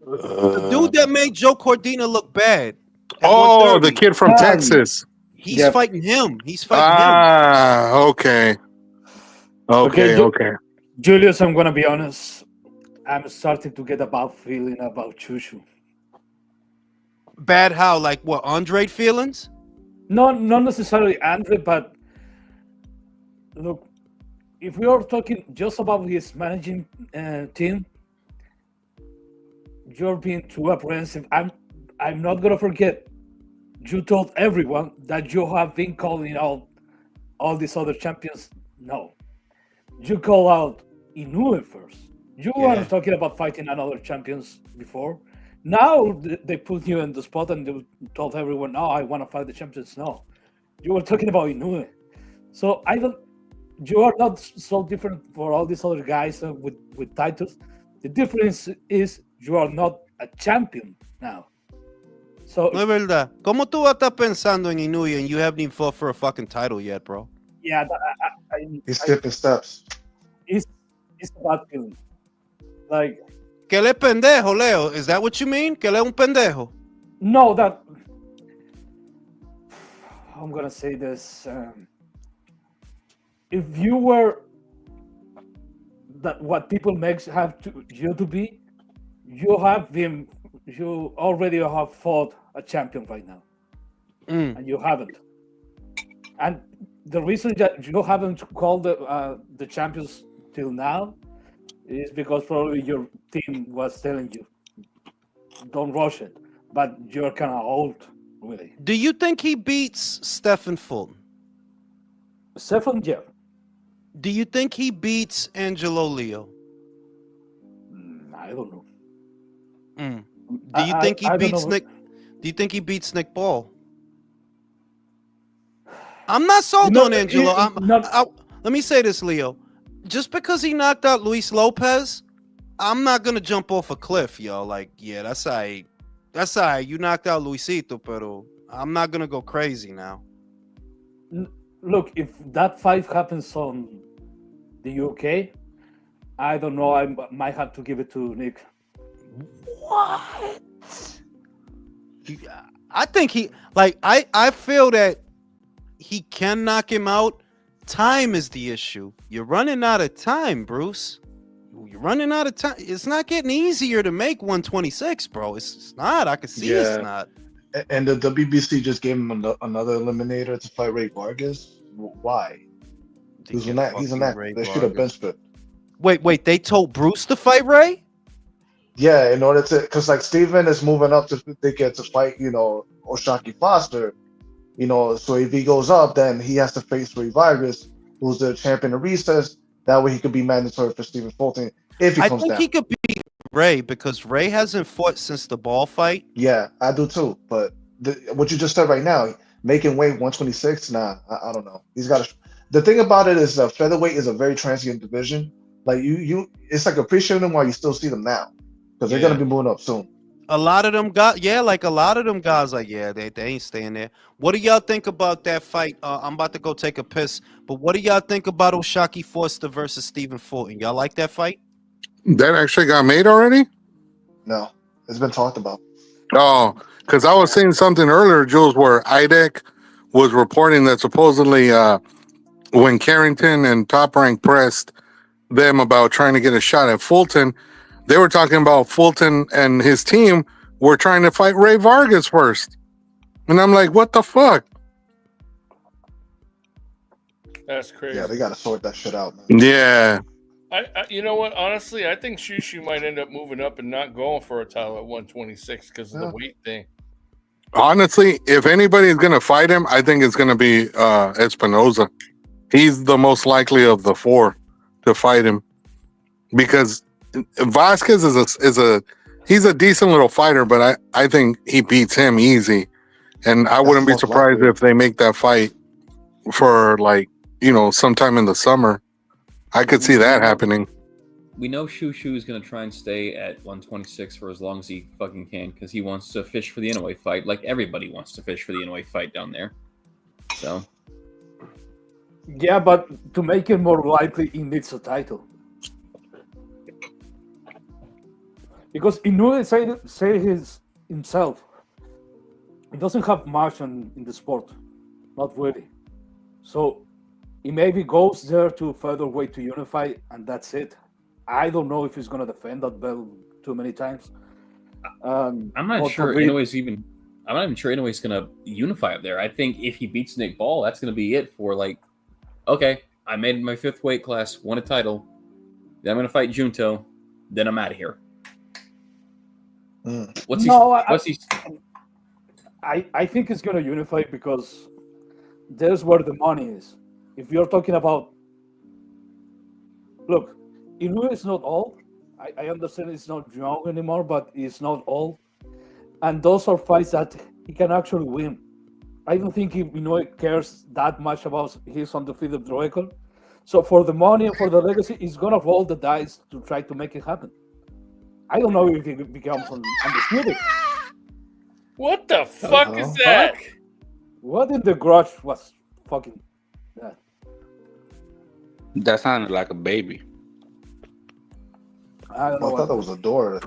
The dude that made Joe Cordina look bad. Oh, the kid from Texas. He's fighting him. He's fighting him. Okay. Okay. Julius, I'm gonna be honest. I'm starting to get a bad feeling about Shushu. Bad how? Like what? Andre feelings? Not necessarily Andre, but look, if we are talking just about his managing team, you're being too apprehensive. I'm not gonna forget. You told everyone that you have been calling out all these other champions. No, you call out Inoue first. You were talking about fighting another champions before. Now they put you in the spot and they told everyone, "No, I want to fight the champions." No, you were talking about Inoue. So you are not so different for all these other guys with titles. The difference is you are not a champion now. So no es verdad. ¿Cómo tú vas a estar pensando en Inoue and you haven't even fought for a fucking title yet, bro? Yeah, he's skipping steps. It's a bad feeling. Like, que él es pendejo, Leo. Is that what you mean? Que él es un pendejo? No, that I'm gonna say this. If you were that what people you to be, you already have fought a champion right now, and you haven't. And the reason that you haven't called the champions till now is because probably your team was telling you, don't rush it. But you're kind of old, really. Do you think he beats Stephen Fulton? Stephen, yeah. Do you think he beats Angelo Leo? I don't know. Do you think he beats Nick? Do you think he beats Nick Ball? I'm not sold on Angelo. Let me say this, Leo. Just because he knocked out Luis Lopez, I'm not gonna jump off a cliff, yo. Like, yeah, that's all right. That's all right. You knocked out Luisito, pero I'm not gonna go crazy now. Look, if that fight happens on the UK, I don't know. I might have to give it to Nick. What? I think I feel that he can knock him out. Time is the issue. You're running out of time, Bruce. You're running out of time. It's not getting easier to make 126, bro. It's not. I can see it's not. And the WBC just gave him another eliminator to fight Ray Vargas. Why? He's an act. They should have benched it. Wait. They told Bruce to fight Ray? Yeah, in order to, because like Steven is moving up to get to fight, Oshaki Foster. So if he goes up, then he has to face Ray Vargas, who's the champion of recess. That way he could be mandatory for Stephen Fulton if he comes down. I think he could beat Ray because Ray hasn't fought since the Ball fight. Yeah, I do too. But what you just said right now, making weight 126, nah, I don't know. He's got to. The thing about it is featherweight is a very transient division. Like it's like appreciating them while you still see them now, because they're gonna be moving up soon. A lot of them got like a lot of them guys like they ain't staying there. What do y'all think about that fight? I'm about to go take a piss, but what do y'all think about O'Shaquie Foster versus Stephen Fulton? Y'all like that fight? That actually got made already? No, it's been talked about. Oh, because I was seeing something earlier, Jules, where IDEC was reporting that supposedly when Carrington and Top Rank pressed them about trying to get a shot at Fulton, they were talking about Fulton and his team were trying to fight Ray Vargas first. And I'm like, what the fuck? That's crazy. Yeah, they got to sort that shit out, man. Yeah. I you know what? Honestly, I think Shushu might end up moving up and not going for a title at 126 because of the weight thing. Honestly, if anybody's going to fight him, I think it's going to be Espinoza. He's the most likely of the four to fight him because Vasquez he's a decent little fighter, but I think he beats him easy. And I wouldn't be surprised if they make that fight for sometime in the summer. I could see that happening. We know Shushu is going to try and stay at 126 for as long as he fucking can because he wants to fish for the Inoue fight, like everybody wants to fish for the Inoue fight down there. So, yeah, but to make it more likely, he needs a title. Because Inoue say himself, he doesn't have much in the sport, not really. So he maybe goes there to featherweight to unify, and that's it. I don't know if he's going to defend that belt too many times. I'm not sure Inoue's even. I'm not even sure Inoue's going to unify up there. I think if he beats Nick Ball, that's going to be it for okay, I made my 5th weight class, won a title, then I'm going to fight Junto, then I'm out of here. I think it's going to unify because there's where the money is. If you're talking about, look, Inoue is not old. I understand he's not young anymore, but he's not old. And those are fights that he can actually win. I don't think Inoue cares that much about his undefeated record. So for the money and for the legacy, he's going to roll the dice to try to make it happen. I don't know if he becomes undisputed. What the fuck is that? What in the garage was fucking that? That sounded like a baby. I don't know. I thought that was a door.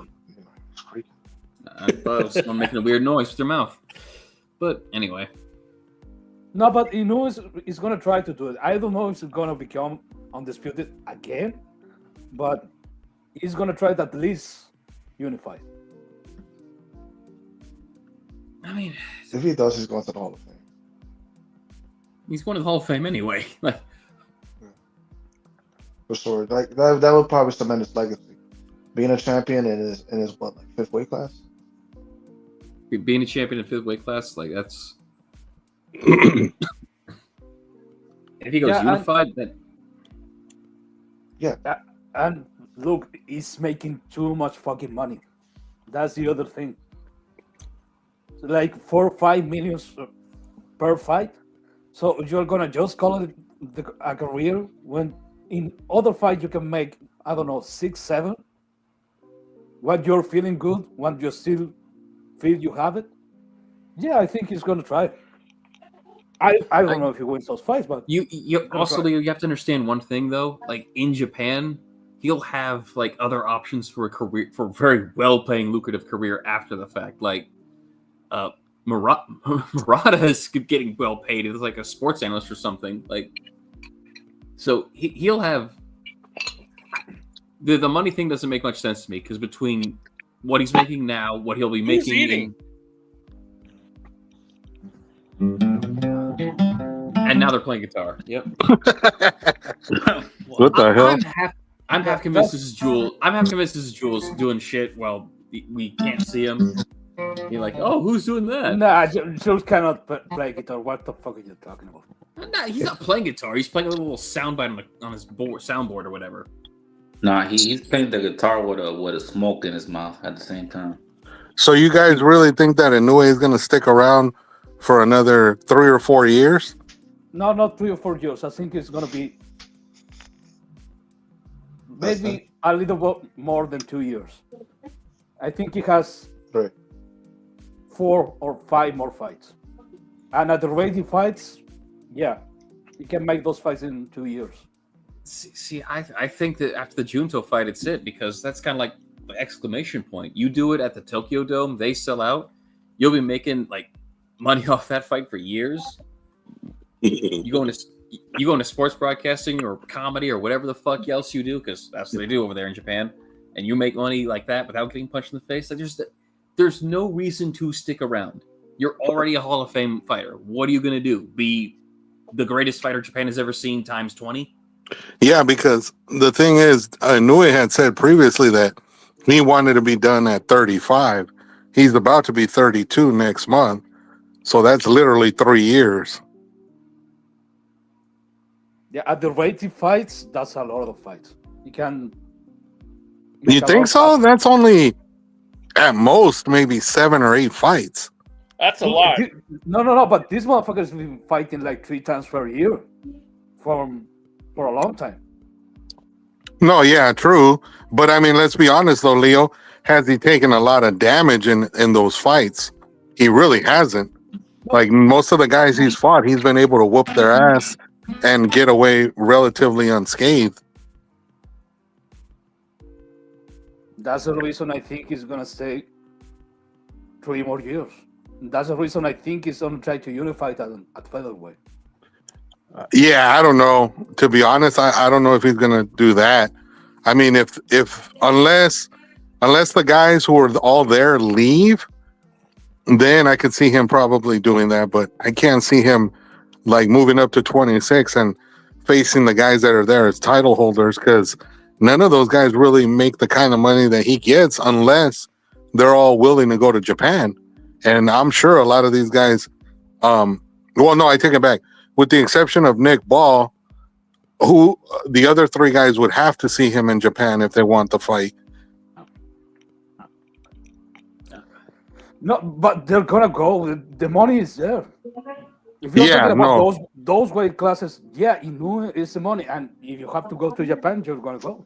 I thought it was someone making a weird noise with their mouth. But anyway. No, but Inoue is going to try to do it. I don't know if he's going to become undisputed again, but he's going to try to at least unify. I mean, if he does, he's going to the Hall of Fame. He's going to the Hall of Fame anyway. For sure. That would probably cement his legacy. Being a champion in his what, 5th weight class? Being a champion in 5th weight class, that's if he goes unified, then and look, he's making too much fucking money. That's the other thing. 4 or 5 million per fight. So you're gonna just call it a career when in other fights you can make, I don't know, 6, 7. When you're feeling good, when you still feel you have it. Yeah, I think he's gonna try. I don't know if he wins those fights, but you also you have to understand one thing though. In Japan, he'll have other options for a career, for a very well-paying, lucrative career after the fact. Murata is getting well paid. He's a sports analyst or something. So he'll have the money thing doesn't make much sense to me because between what he's making now, what he'll be making, and now they're playing guitar. Yep. What the hell? I'm half convinced this is Jules. I'm half convinced this is Jules doing shit while we can't see him. You're oh, who's doing that? Nah, Jules cannot play guitar. What the fuck are you talking about? Nah, he's not playing guitar. He's playing a little soundbite on his soundboard or whatever. Nah, he's playing the guitar with a smoke in his mouth at the same time. So you guys really think that Inoue is going to stick around for another 3 or 4 years? No, not 3 or 4 years. I think it's going to be maybe a little bit more than 2 years. I think he has 4 or 5 more fights. And at the rate he fights, yeah, he can make those fights in 2 years. See, I think that after the Junto fight, it's it, because that's kind of like the exclamation point. You do it at the Tokyo Dome, they sell out. You'll be making like money off that fight for years. You go into sports broadcasting or comedy or whatever the fuck else you do, because that's what they do over there in Japan, and you make money like that without getting punched in the face. Like there's no reason to stick around. You're already a Hall of Fame fighter. What are you gonna do? Be the greatest fighter Japan has ever seen times 20? Yeah, because the thing is, Inoue had said previously that he wanted to be done at 35. He's about to be 32 next month. So that's literally 3 years. Yeah, at the rate he fights, that's a lot of fights. He can. You think so? That's only at most maybe 7 or 8 fights. That's a lot. No. But this motherfucker's been fighting like 3 times per year for a long time. No, yeah, true. But I mean, let's be honest though, Leo. Has he taken a lot of damage in those fights? He really hasn't. Like most of the guys he's fought, he's been able to whoop their ass and get away relatively unscathed. That's the reason I think he's gonna stay 3 more years. That's the reason I think he's gonna try to unify at featherweight. Yeah, I don't know. To be honest, I don't know if he's gonna do that. I mean, if unless the guys who are all there leave, then I could see him probably doing that. But I can't see him like moving up to 26 and facing the guys that are there as title holders, because none of those guys really make the kind of money that he gets unless they're all willing to go to Japan. And I'm sure a lot of these guys, well, no, I take it back. With the exception of Nick Ball, who the other 3 guys would have to see him in Japan if they want the fight. No, but they're gonna go. The money is there. If you're talking about those weight classes, yeah, Inoue is the money, and if you have to go to Japan, you're gonna go.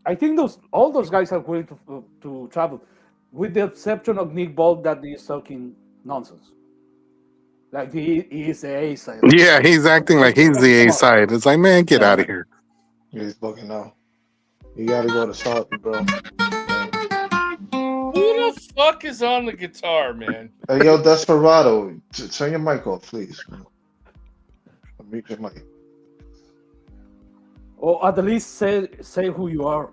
I think all those guys are willing to travel, with the exception of Nick Ball that is talking nonsense. Like he is the A side. Yeah, he's acting like he's the A side. It's like, man, get out of here. He's bugging out. You gotta go to Salty, bro. Who the fuck is on the guitar, man? Hey, yo, Desperado, turn your mic off, please. Mute your mic. Or at least say who you are.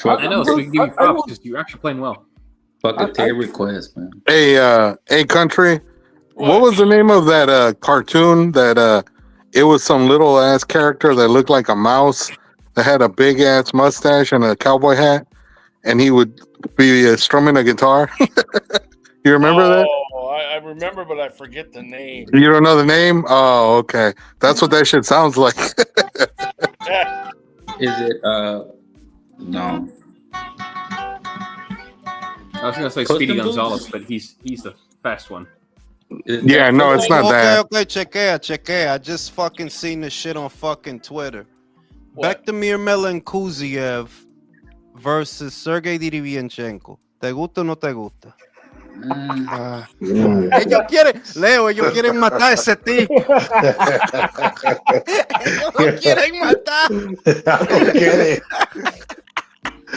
I know, so we can give you props because you're actually playing well. Fucking take request, man. Hey, country. What was the name of that cartoon that it was some little ass character that looked like a mouse that had a big ass mustache and a cowboy hat, and he would be strumming a guitar? You remember that? Oh, I remember, but I forget the name. You don't know the name? Oh, okay. That's what that shit sounds like. Is it no. I was gonna say Speedy Gonzalez, but he's the fast one. Yeah, no, it's not that. Okay, chequea. I just fucking seen this shit on fucking Twitter. Bektamir Melanchuziev versus Sergey Dirivianchenko. ¿Te gusta o no te gusta? Ellos quieren matar a ese tipo. Ellos lo quieren matar.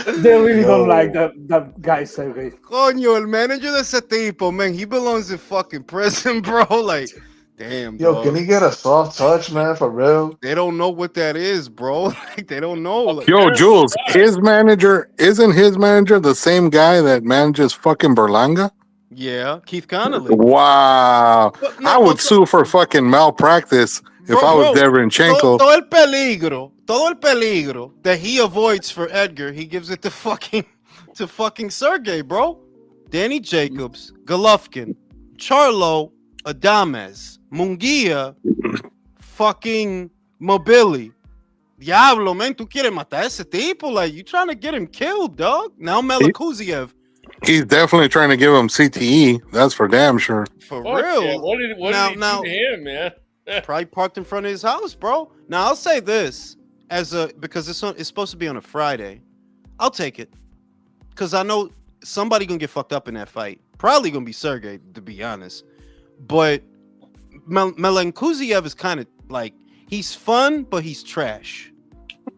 They really don't like that guy, Sergey. Coño, el manager de ese tipo, man, he belongs in fucking prison, bro. Like, damn, yo, dog. can he get a soft touch, man, for real? They don't know what that is, bro. Like, they don't know. Like, Yo, Jules, isn't his manager the same guy that manages fucking Berlanga? Yeah, Keith Connolly. Wow. I would sue for fucking malpractice if I was Derevyanchenko. Todo el peligro that he avoids for Edgar, he gives it to fucking Sergey, bro. Danny Jacobs, Golovkin, Charlo, Adames, Munguia, fucking Mobili. Diablo, man, tú quieres matar a ese tipo? Like, you trying to get him killed, dog. Now Melanchuziev. He's definitely trying to give him CTE. That's for damn sure. For real. Yeah. What did he do to him, man? Probably parked in front of his house, bro. Now I'll say this because it's supposed to be on a Friday. I'll take it because I know somebody gonna get fucked up in that fight. Probably gonna be Sergey, to be honest. But Melanchuziev is kind of like he's fun, but he's trash.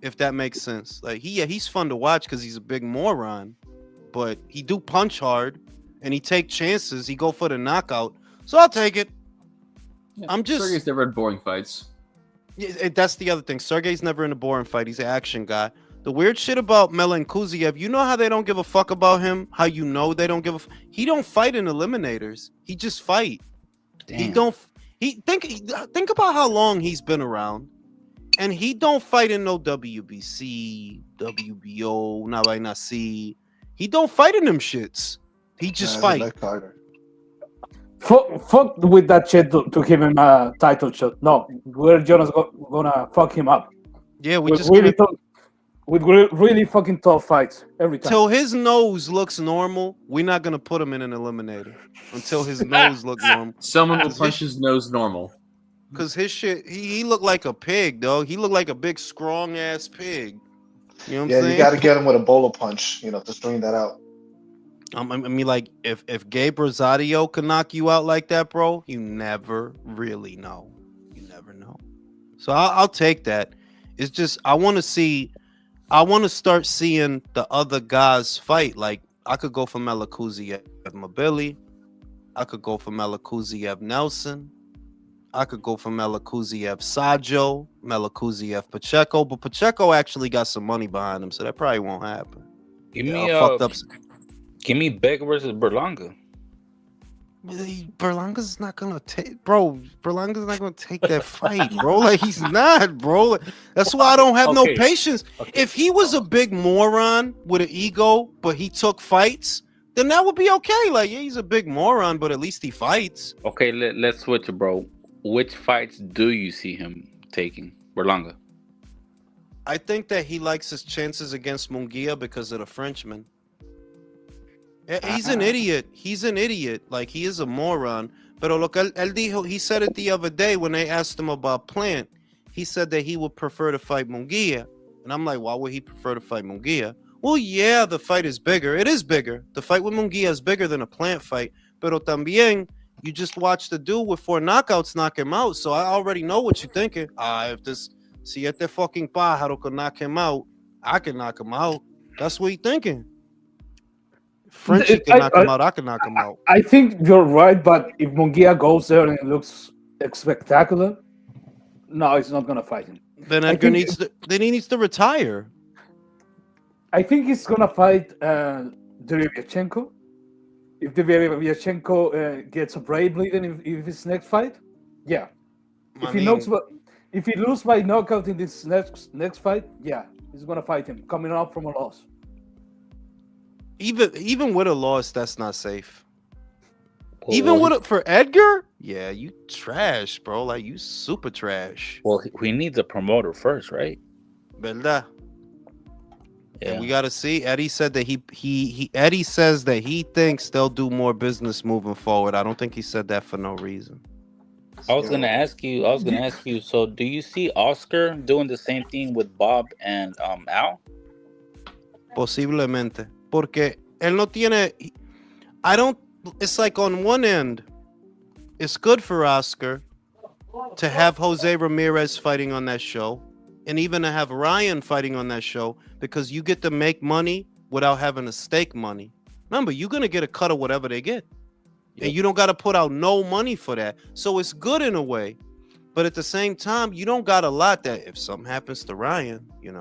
If that makes sense. Like he's fun to watch because he's a big moron, but he do punch hard and he take chances. He go for the knockout, so I'll take it. Yeah, I'm just Sergey's never had boring fights. Yeah, that's the other thing. Sergey's never in a boring fight. He's an action guy. The weird shit about Melanchuziev, you know how they don't give a fuck about him? How you know they don't give a he don't fight in eliminators. He just fight. Damn. Think about how long he's been around. And he don't fight in no WBC, WBO, na vaina así. He don't fight in them shits. He just fight. Fuck with that shit to give him a title shot. No, we're just gonna fuck him up. Yeah, with really fucking tough fights every time. Till his nose looks normal, we're not gonna put him in an eliminator until his nose looks normal. Someone will punch his nose normal. Cause his shit, he looked like a pig, dog. He looked like a big, strong ass pig. You know what I'm saying? Yeah, you got to get him with a bowler punch, to string that out. I mean, like if Gabe Rosario can knock you out like that, bro, you never really know. You never know. So I'll take that. It's just I want to start seeing the other guys fight. Like I could go for Melanchuziev Mabili. I could go for Melanchuziev Nelson. I could go for Melanchuziev Sajo, Melanchuziev Pacheco, but Pacheco actually got some money behind him, so that probably won't happen. Give me Beck versus Berlanga. Berlanga's not gonna take, bro. Berlanga's not gonna take that fight, bro. Like he's not, bro. That's why I don't have no patience. If he was a big moron with an ego, but he took fights, then that would be okay. Like, yeah, he's a big moron, but at least he fights. Okay, let's switch it, bro. Which fights do you see him taking, Berlanga? I think that he likes his chances against Munguia because of the Frenchman. He's an idiot. He's an idiot. Like, he is a moron. Pero lo que él dijo, he said it the other day when they asked him about Plant. He said that he would prefer to fight Munguia. And I'm like, why would he prefer to fight Munguia? Well, yeah, the fight is bigger. It is bigger. The fight with Munguia is bigger than a Plant fight. Pero también, you just watched the dude with 4 knockouts knock him out. So I already know what you're thinking. Si este fucking pájaro can knock him out, I can knock him out. That's what you're thinking. Frenchie can knock him out. I can knock him out. I think you're right, but if Munguia goes there and it looks spectacular, no, he's not gonna fight him. Then Edgar he needs to retire. I think he's gonna fight Derevyanchenko. If Derevyanchenko gets a brain bleeding in his next fight, yeah. If he loses by knockout in this next fight, yeah, he's gonna fight him coming out from a loss. Even with a loss, that's not safe. For Edgar, yeah, you trash, bro. Like you super trash. Well, we need the promoter first, right? ¿Verdad? Yeah. And we gotta see. Eddie said that Eddie says that he thinks they'll do more business moving forward. I don't think he said that for no reason. I was gonna ask you. So, do you see Oscar doing the same thing with Bob and Al? Posiblemente, porque él no tiene. It's like on one end, it's good for Oscar to have Jose Ramirez fighting on that show, and even to have Ryan fighting on that show, because you get to make money without having to stake money. Remember, you're gonna get a cut of whatever they get. And you don't got to put out no money for that. So it's good in a way. But at the same time, you don't got a lot that if something happens to Ryan, you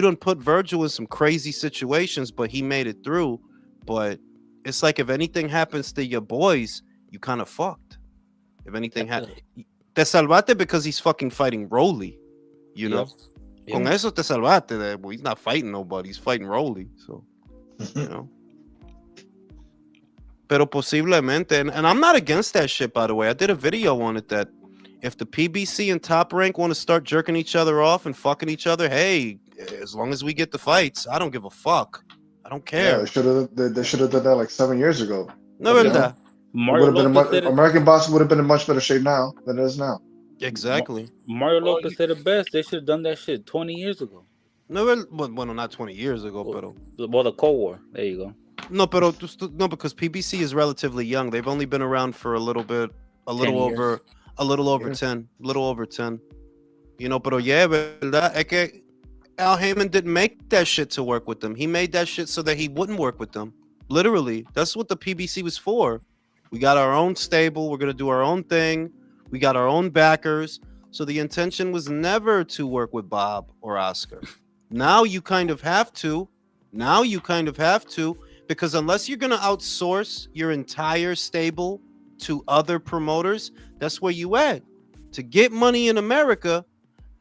done put Virgil in some crazy situations, but he made it through. But it's like if anything happens to your boys, you kind of fucked. If anything happens, te salvaste because he's fucking fighting Rolly, you know? Yep. Con eso te salvaste. Well, he's not fighting nobody. He's fighting Rolly. So, you know. Pero posiblemente, and I'm not against that shit, by the way. I did a video on it that if the PBC and Top Rank want to start jerking each other off and fucking each other, hey, as long as we get the fights, I don't give a fuck. I don't care. Yeah, they should have done that like 7 years ago. No, verdad. Mario Lopez said it. American boxing would have been in much better shape now than it is now. Exactly. Mario Lopez said it best. They should have done that shit 20 years ago. No, well, not 20 years ago, pero. Well, the Cold War. There you go. No, pero no, because PBC is relatively young. They've only been around for a little over 10. You know, pero yeah, verdad, es que Al Heyman didn't make that shit to work with them. He made that shit so that he wouldn't work with them. Literally, that's what the PBC was for. We got our own stable. We're gonna do our own thing. We got our own backers. So the intention was never to work with Bob or Oscar. Now you kind of have to. Because unless you're gonna outsource your entire stable to other promoters, that's where you at. To get money in America,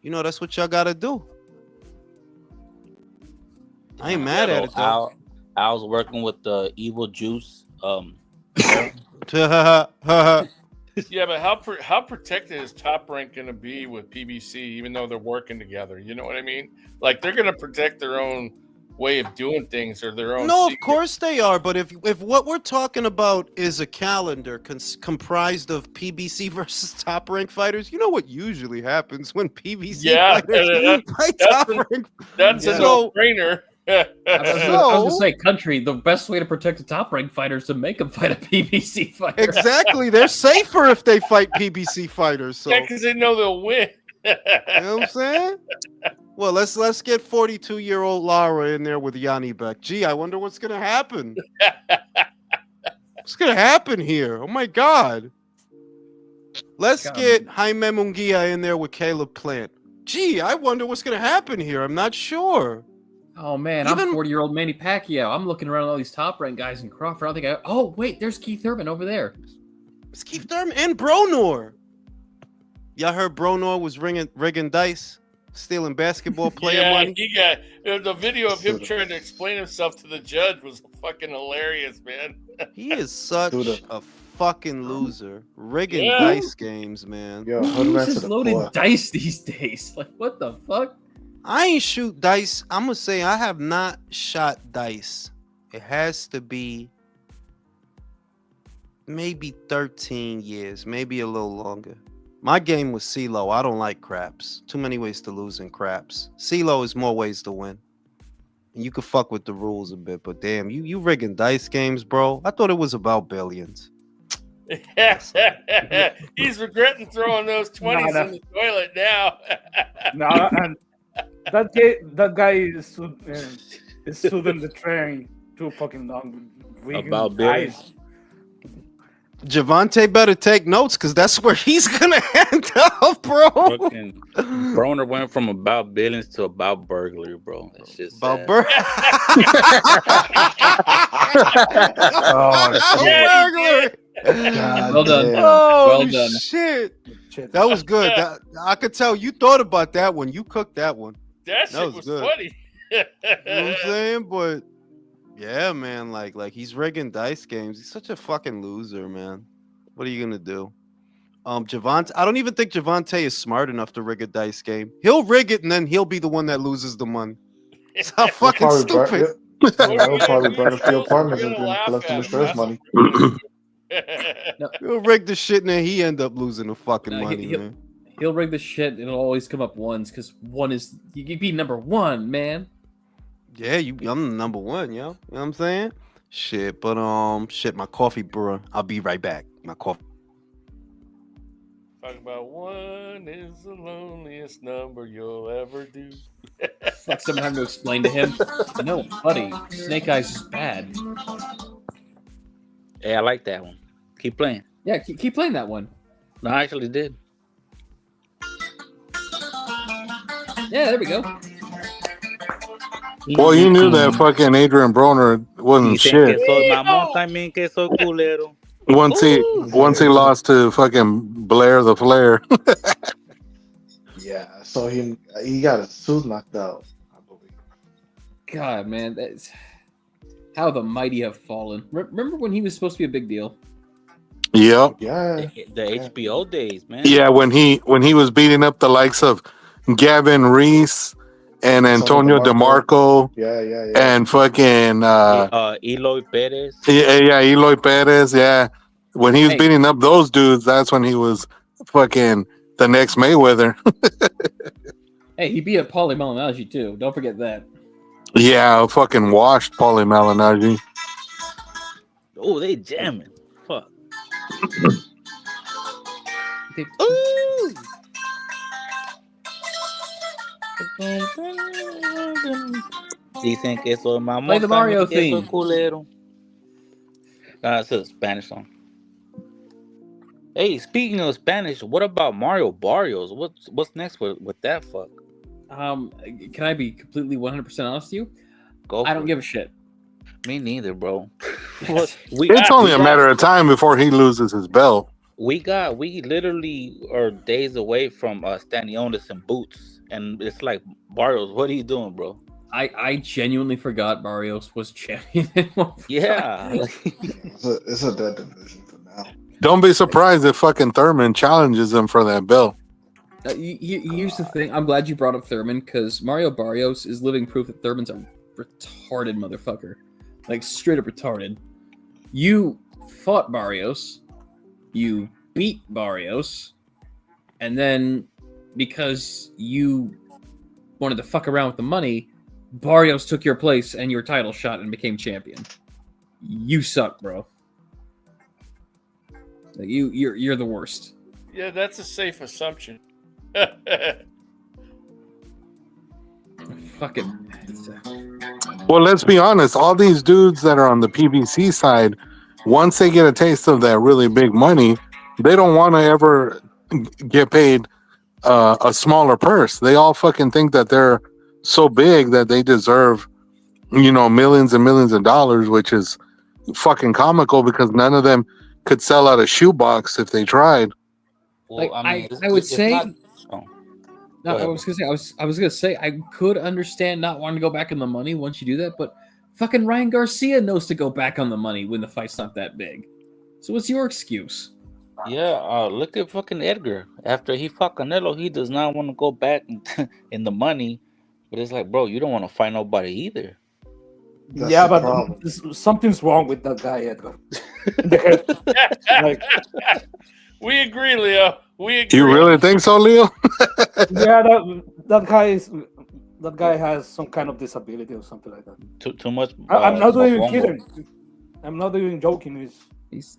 you know, that's what y'all gotta do. I ain't mad at it though. I was working with the Evil Juice. Yeah, but how protected is Top Rank going to be with PBC, even though they're working together? You know what I mean? Like, they're going to protect their own way of doing things or their own. No, of course they are. But if what we're talking about is a calendar comprised of PBC versus Top Rank fighters, you know what usually happens when PBC fighters fight Top Rank? That's a no-brainer. I was going to say, country, the best way to protect a top rank fighter is to make them fight a PBC fighter. Exactly. They're safer if they fight PBC fighters. So. Yeah, because they know they'll win. You know what I'm saying? Well, let's get 42-year-old Lara in there with Yanni Beck. Gee, I wonder what's going to happen. What's going to happen here? Oh, my God. Let's get Jaime Munguia in there with Caleb Plant. Gee, I wonder what's going to happen here. I'm not sure. Oh, man, I'm 40-year-old Manny Pacquiao. I'm looking around all these top-ranked guys in Crawford. I think oh, wait, there's Keith Thurman over there. It's Keith Thurman and Bronor. Y'all heard Bronor was rigging dice, stealing basketball player money? Yeah, he got the video of him trying to explain himself to the judge was fucking hilarious, man. He is such a fucking loser. Rigging dice games, man. Who's just loaded dice these days? Like, what the fuck? I ain't shoot dice. I'm going to say I have not shot dice. It has to be maybe 13 years, maybe a little longer. My game was CeeLo. I don't like craps. Too many ways to lose in craps. CeeLo is more ways to win. And you can fuck with the rules a bit, but damn, you rigging dice games, bro. I thought it was about billions. He's regretting throwing those 20s in the toilet now. No, and that guy is soothing the train too fucking long. About billions. Javante better take notes because that's where he's gonna end up, bro. Fucking Broner went from about billions to about burglary, bro. It's just about burglary. Well done. Oh, well done. Shit. That was good. I could tell you thought about that one. You cooked that one. That shit was good. funny. You know what I'm saying? But yeah, man, like he's rigging dice games. He's such a fucking loser, man. What are you gonna do? Javante, I don't even think Javante is smart enough to rig a dice game. He'll rig it and then he'll be the one that loses the money. It's how fucking stupid. He'll probably burn a few apartments and collect some insurance money. He'll rig the shit and then he end up losing the fucking money, man. He'll rig the shit. It'll always come up ones because one is you can be number one, man. Yeah, I'm the number one, yo. You know what I'm saying? Shit, but my coffee brewer. I'll be right back. My coffee. Talk about one is the loneliest number you'll ever do. Fuck, someone have to explain to him. No, buddy, Snake Eyes is bad. Hey, I like that one. Keep playing. Yeah, keep playing that one. No, I actually did. Yeah, there we go. Well, you knew that fucking Adrian Broner wasn't shit. Once he lost to fucking Blair the Flair. Yeah, so he got his tooth knocked out, I believe. God, man, that's how the mighty have fallen. Remember when he was supposed to be a big deal? Yep. Yeah. The HBO days, man. Yeah, when he was beating up the likes of Gavin Reese and Antonio DeMarco. Yeah. And fucking Eloy Perez. Yeah, Eloy Perez, yeah. When he was beating up those dudes, that's when he was fucking the next Mayweather. Hey, he beat up Paulie Malignaggi too. Don't forget that. Yeah, fucking washed Paulie Malignaggi. Oh, they jamming. Fuck. Ooh. Dicen que soy mamón. Play the Mario que soy theme. culero. It's a Spanish song. Hey, speaking of Spanish, what about Mario Barrios? What's next with that fuck? Can I be completely 100% honest with you? I don't give a shit. Me neither, bro. It's only a matter of time before he loses his belt. We literally are days away from Stanionis and Boots, and it's like, Barrios, what are you doing, bro? I genuinely forgot Barrios was champion. Yeah. It's a dead division for now. Don't be surprised if fucking Thurman challenges him for that belt. Here's the thing. I'm glad you brought up Thurman, because Mario Barrios is living proof that Thurman's a retarded motherfucker. Like, straight up retarded. You fought Barrios. You beat Barrios. And then, because you wanted to fuck around with the money, Barrios took your place and your title shot and became champion. You suck, bro. You're the worst. Yeah, that's a safe assumption. Fucking. Well, let's be honest. All these dudes that are on the PBC side, once they get a taste of that really big money, they don't want to ever get paid a smaller purse. They all fucking think that they're so big that they deserve, millions and millions of dollars, which is fucking comical because none of them could sell out a shoebox if they tried. Well, I would say. I was gonna say I could understand not wanting to go back on the money once you do that, but fucking Ryan Garcia knows to go back on the money when the fight's not that big. So what's your excuse? Yeah, look at fucking Edgar. After he fought Canelo, he does not want to go back in the money. But it's like, bro, you don't want to fight nobody either. That's but something's wrong with that guy, Edgar. We agree, Leo. We agree. You really think so, Leo? Yeah, that guy has some kind of disability or something like that. Too much. I'm not even kidding. I'm not even joking. He's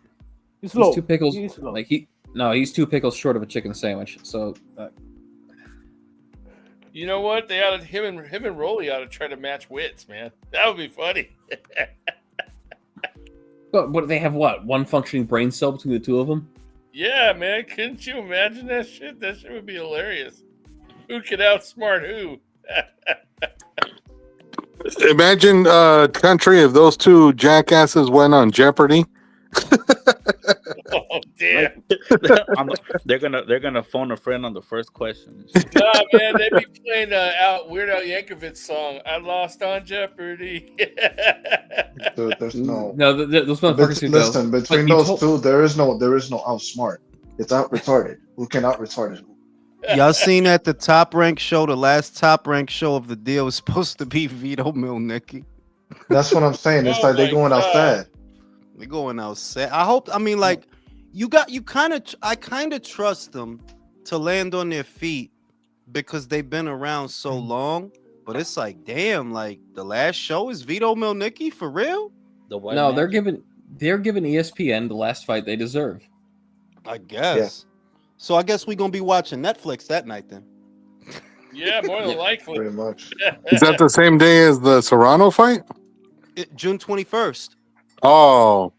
low. He's two pickles. He's two pickles short of a chicken sandwich. So. You know what? They ought to him and Rolly ought to try to match wits, man. That would be funny. But what they have? What, one functioning brain cell between the two of them? Yeah, man. Couldn't you imagine that shit? That shit would be hilarious. Who could outsmart who? Imagine country if those two jackasses went on Jeopardy. Oh damn! They're gonna phone a friend on the first question. Nah, man, they'd be playing Weird Al Yankovic's song "I Lost on Jeopardy." Dude, there's no. Those motherfuckers. Listen, between those two, there is no outsmart. It's out retarded. Who can out retarded? Y'all seen at the Top Rank show? The last Top Rank show of the deal was supposed to be Vito Milnicki. That's what I'm saying. It's like they're going outside. They're going outside. I kind of trust them to land on their feet because they've been around so long. But it's like, damn, like the last show is Vito Milnicki for real? They're giving ESPN the last fight they deserve. I guess. Yeah. So I guess we're gonna be watching Netflix that night then. Yeah, more than likely. Pretty much. Is that the same day as the Serrano fight? June 21st. Oh,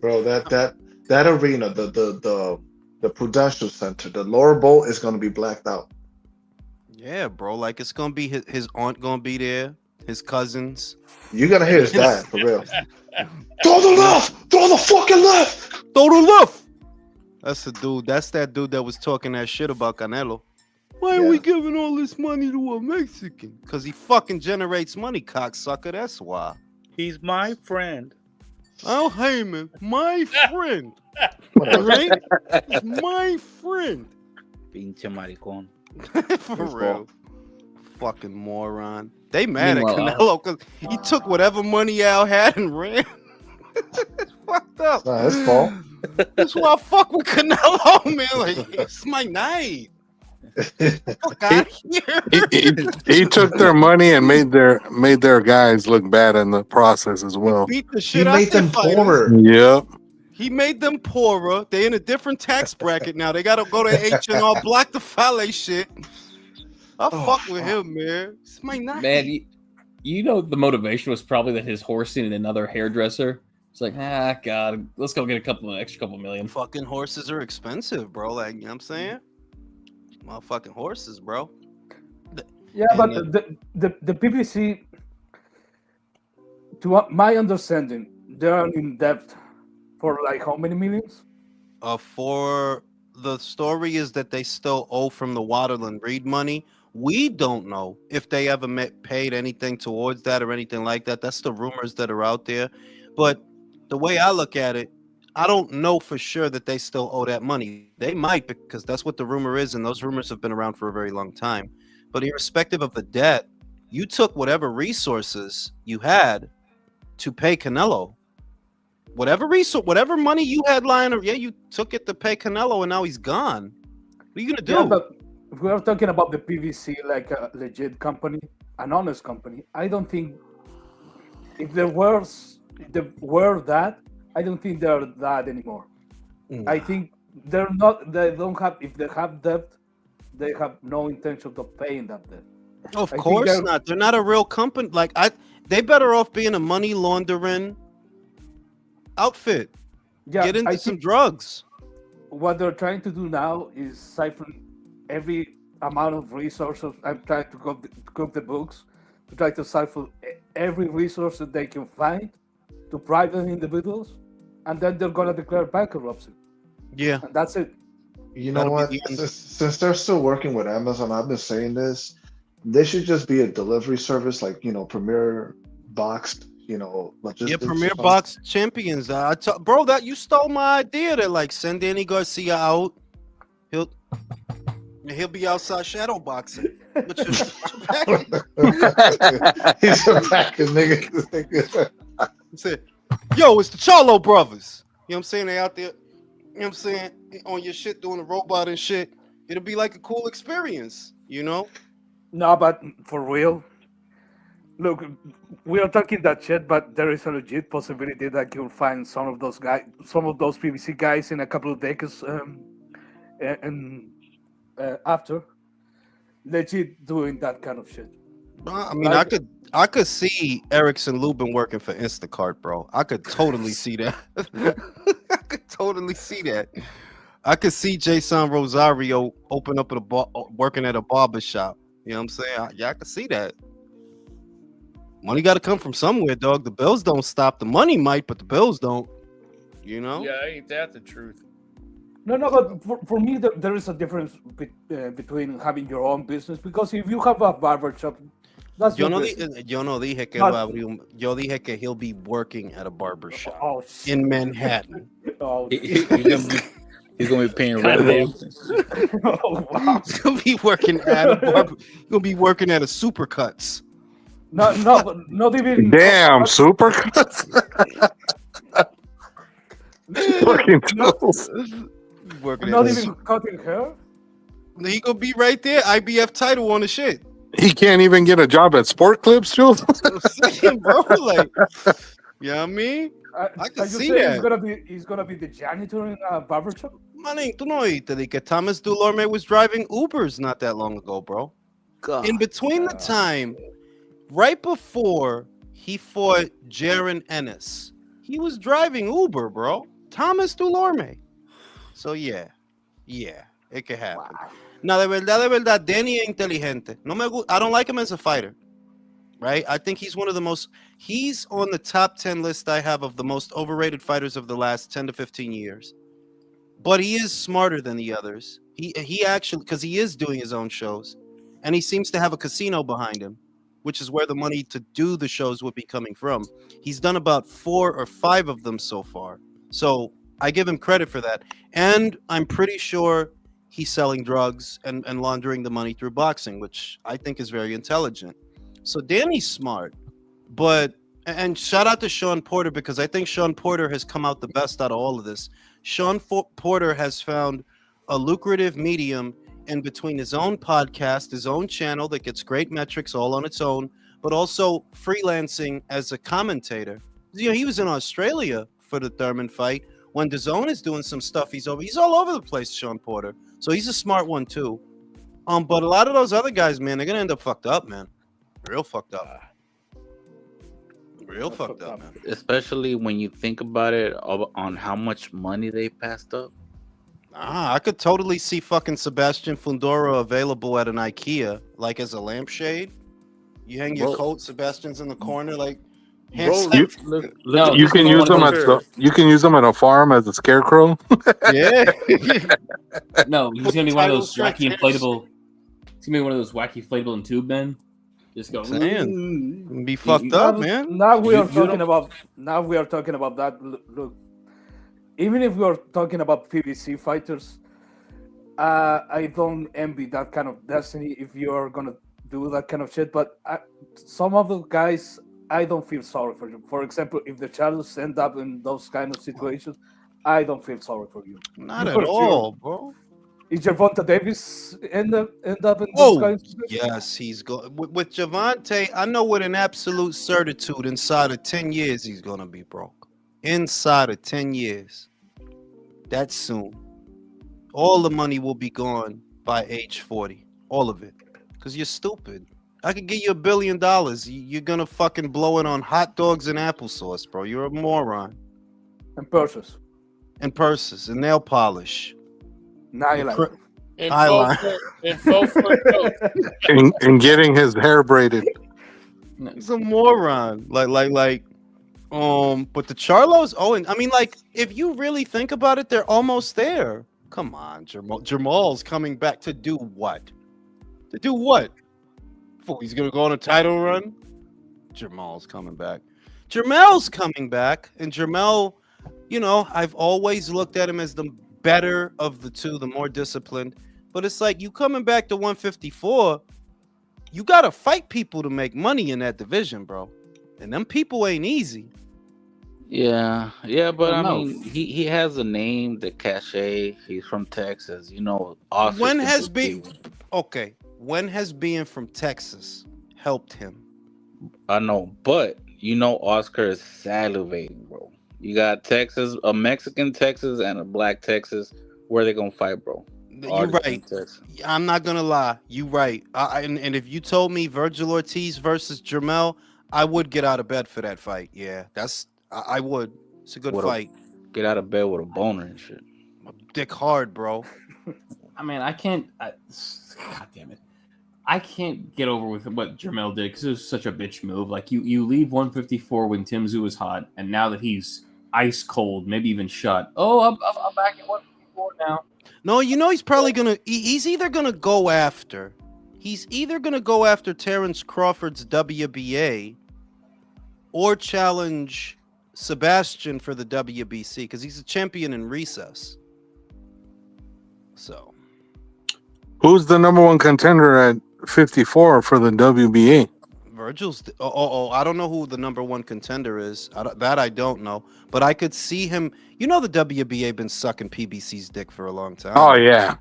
bro, that arena, the Prudential Center, the lower bowl is gonna be blacked out. Yeah, bro. Like it's gonna be his aunt gonna be there, his cousins. You're gonna hear his dad for real. Throw the left! Throw the fucking left! Throw the left! That's the dude. That's that dude that was talking that shit about Canelo. Why are we giving all this money to a Mexican? Because he fucking generates money, cocksucker. That's why. He's my friend. Al Heyman, my friend. Right? He's my friend. Pinche maricón. For real. Fucking moron. They mad at Canelo because he took whatever money Al had and ran. Fuck up? It's not his fault. That's why I fuck with Canelo, man. Like, it's my night. Fuck out of here. He took their money and made their guys look bad in the process as well. Beat the He shit out made their them fighters. poorer. Yep. He made them poorer. They in a different tax bracket now. They gotta go to H&R, block the file shit. I fuck with him, man. It's my night. Man, you know the motivation was probably that his horse needed another hairdresser. It's like, God, let's go get extra couple million. Fucking horses are expensive, bro. Like, you know what I'm saying? Motherfucking horses, bro. Yeah, but the PBC, to my understanding, they are in debt for like how many millions? For the story is that they still owe from the Waterland Reed money. We don't know if they ever paid anything towards that or anything like that. That's the rumors that are out there. But the way I look at it, I don't know for sure that they still owe that money. They might, because that's what the rumor is, and those rumors have been around for a very long time. But irrespective of the debt, you took whatever resources you had to pay Canelo. Whatever money you had lying, you took it to pay Canelo, and now he's gone. What are you gonna do? Yeah, but if we are talking about the PVC like a legit company, an honest company, I don't think if there were that, I don't think they're that anymore. I think they're not. They don't have. If they have debt, they have no intention of paying that debt. Of course not. They're not a real company. Like they better off being a money laundering outfit. Yeah, get into some drugs. What they're trying to do now is siphon every amount of resources. I'm trying to cook the books to try to siphon every resource that they can find to private individuals, and then they're gonna declare bankruptcy. Yeah, and that's it. You know what? Since they're still working with Amazon, I've been saying this. They should just be a delivery service, like Premier Boxed. Logistics. Yeah, Premier Box Champions. Bro, that you stole my idea. To like send Danny Garcia out. He'll be outside shadow boxing. He's a package nigga. He said, "Yo, it's the Charlo brothers." You know what I'm saying? They out there. You know what I'm saying? On your shit, doing the robot and shit. It'll be like a cool experience. No, but for real. Look, we are talking that shit, but there is a legit possibility that you'll find some of those PVC guys in a couple of decades, after legit doing that kind of shit. I mean, I could see Erickson Lubin working for Instacart, bro. I could totally see that. I could totally see that. I could see Jason Rosario open up working at a barber shop. You know what I'm saying? I could see that. Money got to come from somewhere, dog. The bills don't stop. The money might, but the bills don't. Yeah, ain't that the truth? No, but for me, there is a difference between having your own business, because if you have a barber shop, that's yo dije que he'll be working at a barber shop in Manhattan. He's gonna be paying rent. Oh, wow. He's gonna be working at a barber. He's gonna be working at a Supercuts. No, but not even. Damn, Supercuts. Fucking toes. Not even cutting hair. He gonna be right there. IBF title on the shit. He can't even get a job at Sport Clips, Jules. I'm saying, bro, like, you know what I mean? I can see that. He's gonna be the janitor in a barbershop. Manín, tú no oíste de que Thomas Dulorme was driving Ubers not that long ago, bro. God. In between the time, right before he fought Jaron Ennis, he was driving Uber, bro. Thomas Dulorme. So yeah, it could happen. Wow. Now, de verdad, Danny es inteligente. I don't like him as a fighter, right? I think he's he's on the top 10 list I have of the most overrated fighters of the last 10 to 15 years. But he is smarter than the others. He actually, because he is doing his own shows, and he seems to have a casino behind him, which is where the money to do the shows would be coming from. He's done about 4 or 5 of them so far. So I give him credit for that. And I'm pretty sure he's selling drugs and laundering the money through boxing, which I think is very intelligent. So Danny's smart, but And shout out to Sean Porter, because I think Sean Porter has come out the best out of all of this. Sean Porter has found a lucrative medium in between his own podcast, his own channel that gets great metrics all on its own, but also freelancing as a commentator. You know, he was in Australia for the Thurman fight. When DAZN is doing some stuff, he's all over the place, Sean Porter. So he's a smart one too. But a lot of those other guys, man, they're gonna end up fucked up, man. Real fucked up. Real fucked up, man. Especially when you think about it on how much money they passed up. I could totally see fucking Sebastian Fundora available at an IKEA, like as a lampshade. You hang your coat, Sebastian's in the corner, like. You can use them you can use them at a farm as a scarecrow. Yeah. No, he's gonna be one of those wacky inflatable. It's gonna be one of those wacky inflatable and tube men. Just go. Be fucked up, man. Now we are talking about. Now we are talking about that. Look, even if we are talking about PBC fighters, I don't envy that kind of destiny if you are gonna do that kind of shit. But some of the guys, I don't feel sorry for them. For example, if the Charles end up in those kind of situations, I don't feel sorry for you. Not at all, bro. Is Gervonta Davis end up in those kinds of situations? Yes, he's going with Gervonta. I know with an absolute certitude, inside of 10 years, he's gonna be broke. Inside of 10 years, that's soon. All the money will be gone by age 40, all of it, because you're stupid. I could give you $1 billion. You're gonna fucking blow it on hot dogs and applesauce, bro. You're a moron. And purses. And nail polish. Eyeliner. And getting his hair braided. He's a moron. But the Charlos, and I mean, like, if you really think about it, they're almost there. Come on, Jamal's coming back to do what? To do what? He's gonna go on a title run. Jamal's coming back. Jamal's coming back, and Jamal, you know, I've always looked at him as the better of the two, the more disciplined. But it's like, you coming back to 154, you gotta fight people to make money in that division, bro. And them people ain't easy. Yeah, but I mean, he has a name, the cachet. He's from Texas, you know. When has being from Texas helped him? I know, but you know, Oscar is salivating, bro. You got Texas, a Mexican Texas and a black Texas. Where they gonna fight, bro? You're right. I'm not gonna lie. You're right. And if you told me Virgil Ortiz versus Jermell, I would get out of bed for that fight. Yeah, I would. It's a good fight. Get out of bed with a boner and shit. Dick hard, bro. I mean, God damn it. I can't get over with what Jermell did because it was such a bitch move. Like, you leave 154 when Tim Tszyu is hot, and now that he's ice cold, maybe even shot. Oh, I'm back at 154 now. No, you know he's probably gonna. He's either gonna go after Terrence Crawford's WBA, or challenge Sebastian for the WBC because he's a champion in recess. So, who's the number one contender at 54 for the WBA? Virgil's. I don't know who the number one contender is. I don't know, but I could see him. You know, the WBA been sucking PBC's dick for a long time. Oh yeah,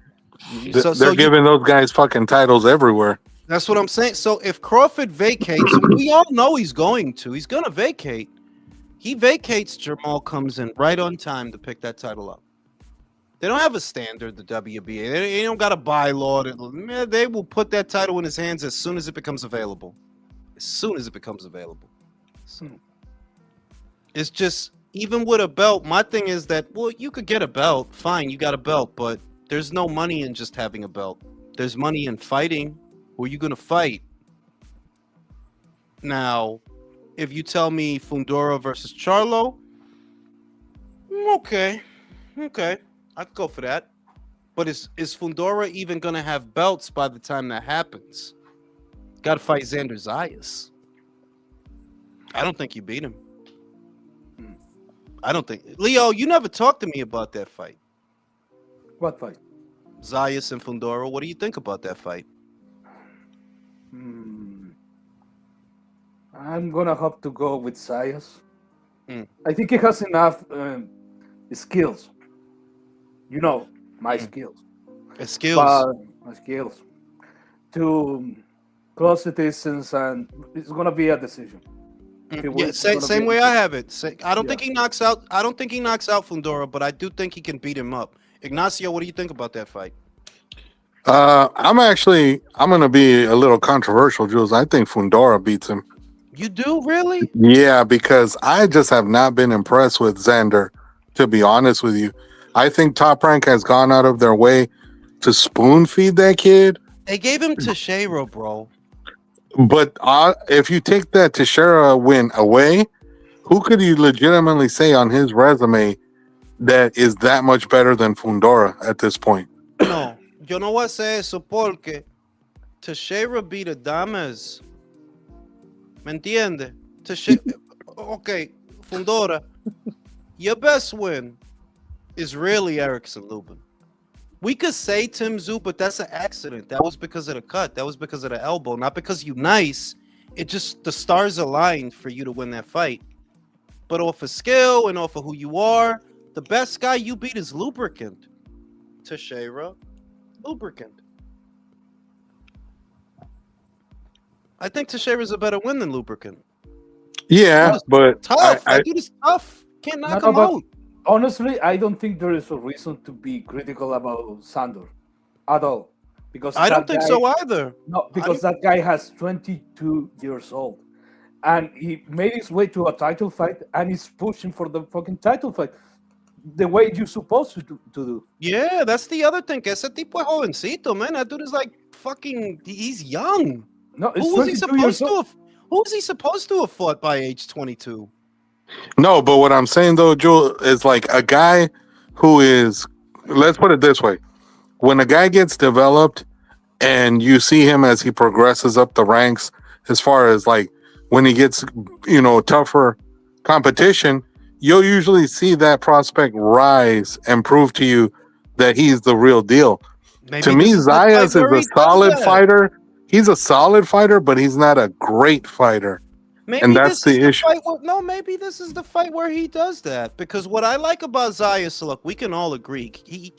they're giving those guys fucking titles everywhere. That's what I'm saying. So if Crawford vacates, we all know he's going to. He's gonna vacate. He vacates. Jamal comes in right on time to pick that title up. They don't have a standard, the WBA. They don't got a bylaw. They will put that title in his hands as soon as it becomes available. So it's just, even with a belt, my thing is that, well, you could get a belt. Fine, you got a belt, but there's no money in just having a belt. There's money in fighting. Who are you going to fight? Now, if you tell me Fundora versus Charlo, okay. I'd go for that. But is Fundora even going to have belts by the time that happens? Got to fight Xander Zayas. I don't think you beat him. I don't think. Leo, you never talked to me about that fight. What fight? Zayas and Fundora. What do you think about that fight? I'm gonna have to go with Zayas. Mm. I think he has enough skills. You know, my skills. Skills. My skills to close the distance, and it's gonna be a decision. Yeah, same way I have it. I don't think he knocks out. I don't think he knocks out Fundora, but I do think he can beat him up. Ignacio, what do you think about that fight? I'm gonna be a little controversial, Jules. I think Fundora beats him. You do, really? Yeah, because I just have not been impressed with Xander, to be honest with you. I think Top Rank has gone out of their way to spoon feed that kid. They gave him Teixeira, bro. But if you take that Teixeira win away, who could you legitimately say on his resume that is that much better than Fundora at this point? No, yo no voy a hacer eso porque Teixeira beat Adames. ¿Me entiende? Okay, Fundora, your best win is really Erickson Lubin. We could say Tim Tszyu, but that's an accident. That was because of the cut. That was because of the elbow, not because you nice. It just, the stars aligned for you to win that fight. But off of skill and off of who you are, the best guy you beat is Lubricant. Teixeira, Lubricant. I think Teixeira's a better win than Lubricant. Yeah, but tough. That dude is tough. Can't knock him out. Honestly, I don't think there is a reason to be critical about Sandor at all. Because I don't think so either. No, because that guy has 22 years old. And he made his way to a title fight and he's pushing for the fucking title fight. The way you're supposed to do. Yeah, that's the other thing. Ese tipo es jovencito, man. That dude is like fucking, he's young. No, who was he supposed to have fought by age 22? No, but what I'm saying though, Joel, is like a guy who is, let's put it this way. When a guy gets developed and you see him as he progresses up the ranks, as far as like when he gets, tougher competition, you'll usually see that prospect rise and prove to you that he's the real deal. To me, Zayas is a solid fighter. He's a solid fighter, but he's not a great fighter. And that's the issue. Maybe this is the fight where he does that. Because what I like about Zayas, look, we can all agree, he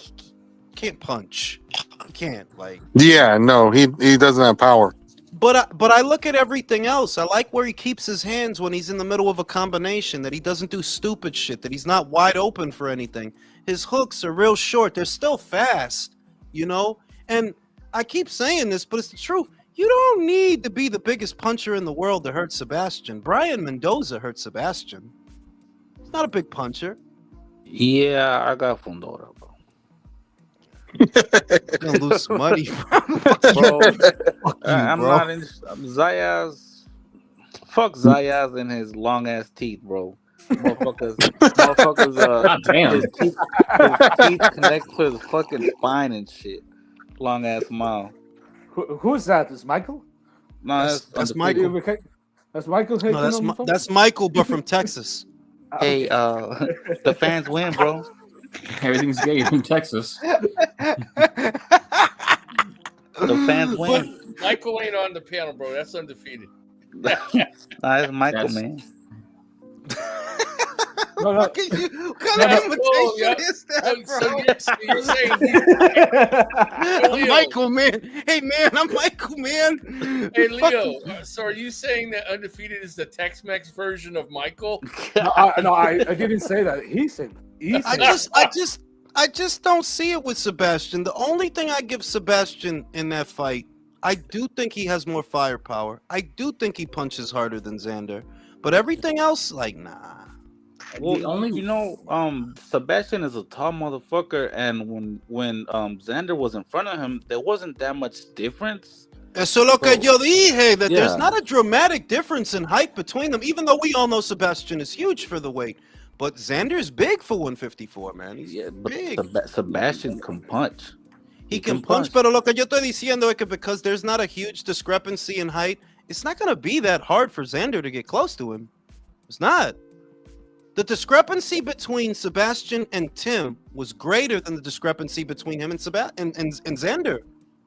can't punch. He can't, Yeah, no, he doesn't have power. But I look at everything else. I like where he keeps his hands when he's in the middle of a combination, that he doesn't do stupid shit, that he's not wide open for anything. His hooks are real short. They're still fast, And I keep saying this, but it's the truth. You don't need to be the biggest puncher in the world to hurt Sebastian. Brian Mendoza hurt Sebastian. He's not a big puncher. Yeah, I got Fundora, bro. You're gonna lose some money, bro. I'm not in Zayas. Fuck Zayas and his long ass teeth, bro. Motherfuckers, damn. His teeth connect to his fucking spine and shit. Long ass mouth. Who's that? Is Michael? No, that's Michael. That's Michael. No, that's Michael, but from Texas. Hey, the fans win, bro. Everything's gay from Texas. The fans win. Michael ain't on the panel, bro. That's undefeated. That's Michael, man. No. What kind of invitation is that, bro? So Michael, man. Hey, man, I'm Michael, man. Hey, Leo. So are you saying that undefeated is the Tex-Mex version of Michael? No, I didn't say that. He said. I just don't see it with Sebastian. The only thing I give Sebastian in that fight, I do think he has more firepower. I do think he punches harder than Xander. But everything else, nah. Well, Sebastian is a tall motherfucker, and when Xander was in front of him, there wasn't that much difference. Eso lo que yo dije, that there's not a dramatic difference in height between them, even though we all know Sebastian is huge for the weight. But Xander's big for 154, man. He's big. Sebastian can punch. He can punch, pero lo que yo estoy diciendo es que because there's not a huge discrepancy in height, it's not going to be that hard for Xander to get close to him. It's not. The discrepancy between Sebastian and Tim was greater than the discrepancy between him and Xander.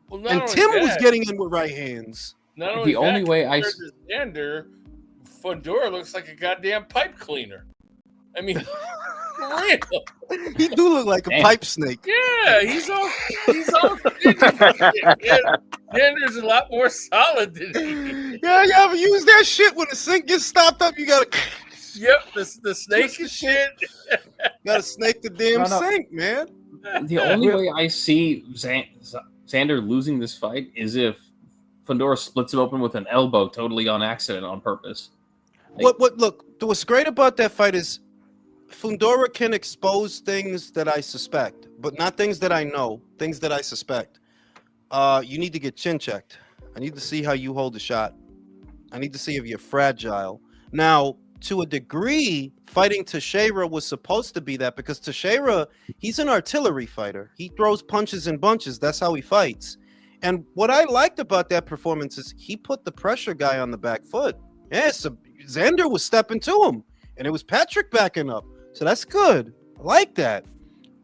Well, and Tim was getting in with right hands. Not only the only way I Xander Fundora looks like a goddamn pipe cleaner. I mean, for real. He do look like a Damn. pipe snake. Yeah, he's all Xander's a lot more solid than he. Yeah, you ever use that shit when the sink gets stopped up? You gotta Yep, the snake and shit. gotta snake the damn sink, man. The only way I see Xander losing this fight is if Fundora splits him open with an elbow, totally on accident, on purpose. Look, what's great about that fight is Fundora can expose things that I suspect, but not things that I know, things that I suspect. You need to get chin checked. I need to see how you hold the shot. I need to see if you're fragile. Now, to a degree, fighting Teixeira was supposed to be that, because Teixeira, he's an artillery fighter. He throws punches in bunches. That's how he fights. And what I liked about that performance is he put the pressure guy on the back foot. Yeah, so Xander was stepping to him, and it was Patrick backing up. So that's good. I like that.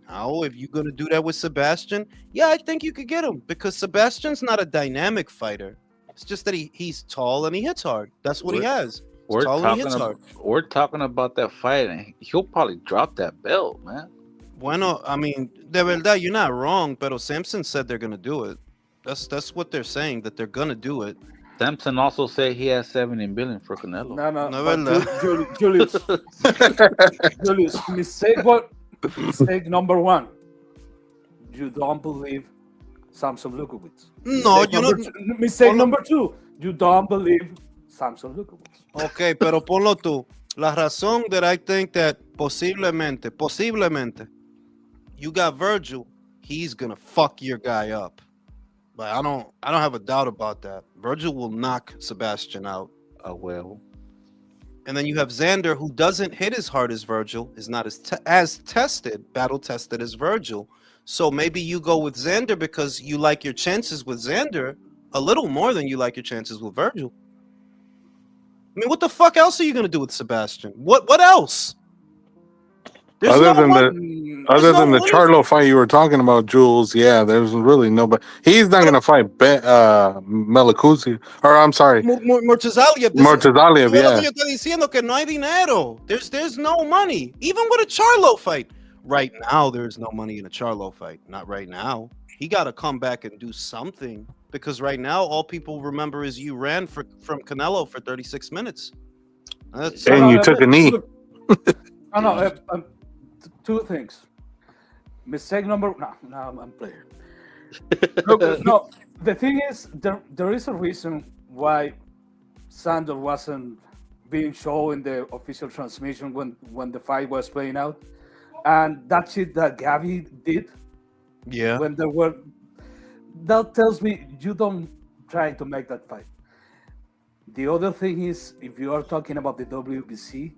Now, if you're going to do that with Sebastian, yeah, I think you could get him, because Sebastian's not a dynamic fighter. It's just that he's tall and he hits hard. That's what he has. We're talking about that fight, and he'll probably drop that belt, man. Bueno, I mean, de verdad, you're not wrong, pero Samson said they're going to do it. That's what they're saying, that they're going to do it. Samson also said he has 70 billion for Canelo. No, Julius, mistake number one. You don't believe Samson Lukowicz. No, you don't. Mistake number two. You don't believe Samson Lukowicz. Okay, pero ponlo tú. La razón that I think that posiblemente, you got Virgil, he's gonna fuck your guy up. But I don't have a doubt about that. Virgil will knock Sebastian out. Well. And then you have Xander, who doesn't hit as hard as Virgil, is not as battle tested as Virgil. So maybe you go with Xander because you like your chances with Xander a little more than you like your chances with Virgil. I mean, what the fuck else are you gonna do with Sebastian? What else? Other than the Charlo fight you were talking about, Jules, yeah, there's really nobody. He's not gonna fight Melanchuziev, or I'm sorry, Mortazaliev. Mortazaliev, yeah. Yo estoy diciendo que no hay dinero. There's no money, even with a Charlo fight. Right now, there's no money in a Charlo fight. Not right now. He got to come back and do something, because right now all people remember is you ran from Canelo for 36 minutes. And you took a knee. Two things. Mistake number. No, I'm playing. No, the thing is, there is a reason why Sandor wasn't being shown in the official transmission when the fight was playing out, and that shit that Gabby did. Yeah. When there were, that tells me you don't try to make that fight. The other thing is, if you are talking about the WBC,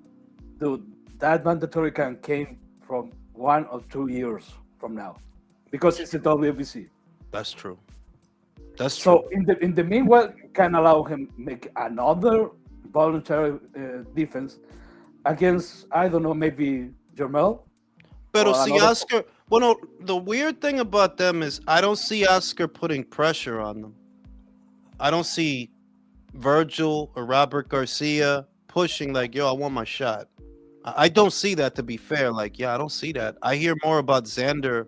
dude, that mandatory can came from 1 or 2 years from now, because it's the WBC. That's true. That's true. So in the meanwhile, can allow him make another voluntary defense against, I don't know, maybe Jermel. Pero si Oscar, well, no, the weird thing about them is I don't see Oscar putting pressure on them. I don't see Virgil or Robert Garcia pushing like, yo, I want my shot. I don't see that, to be fair. Like, yeah, I don't see that. I hear more about Xander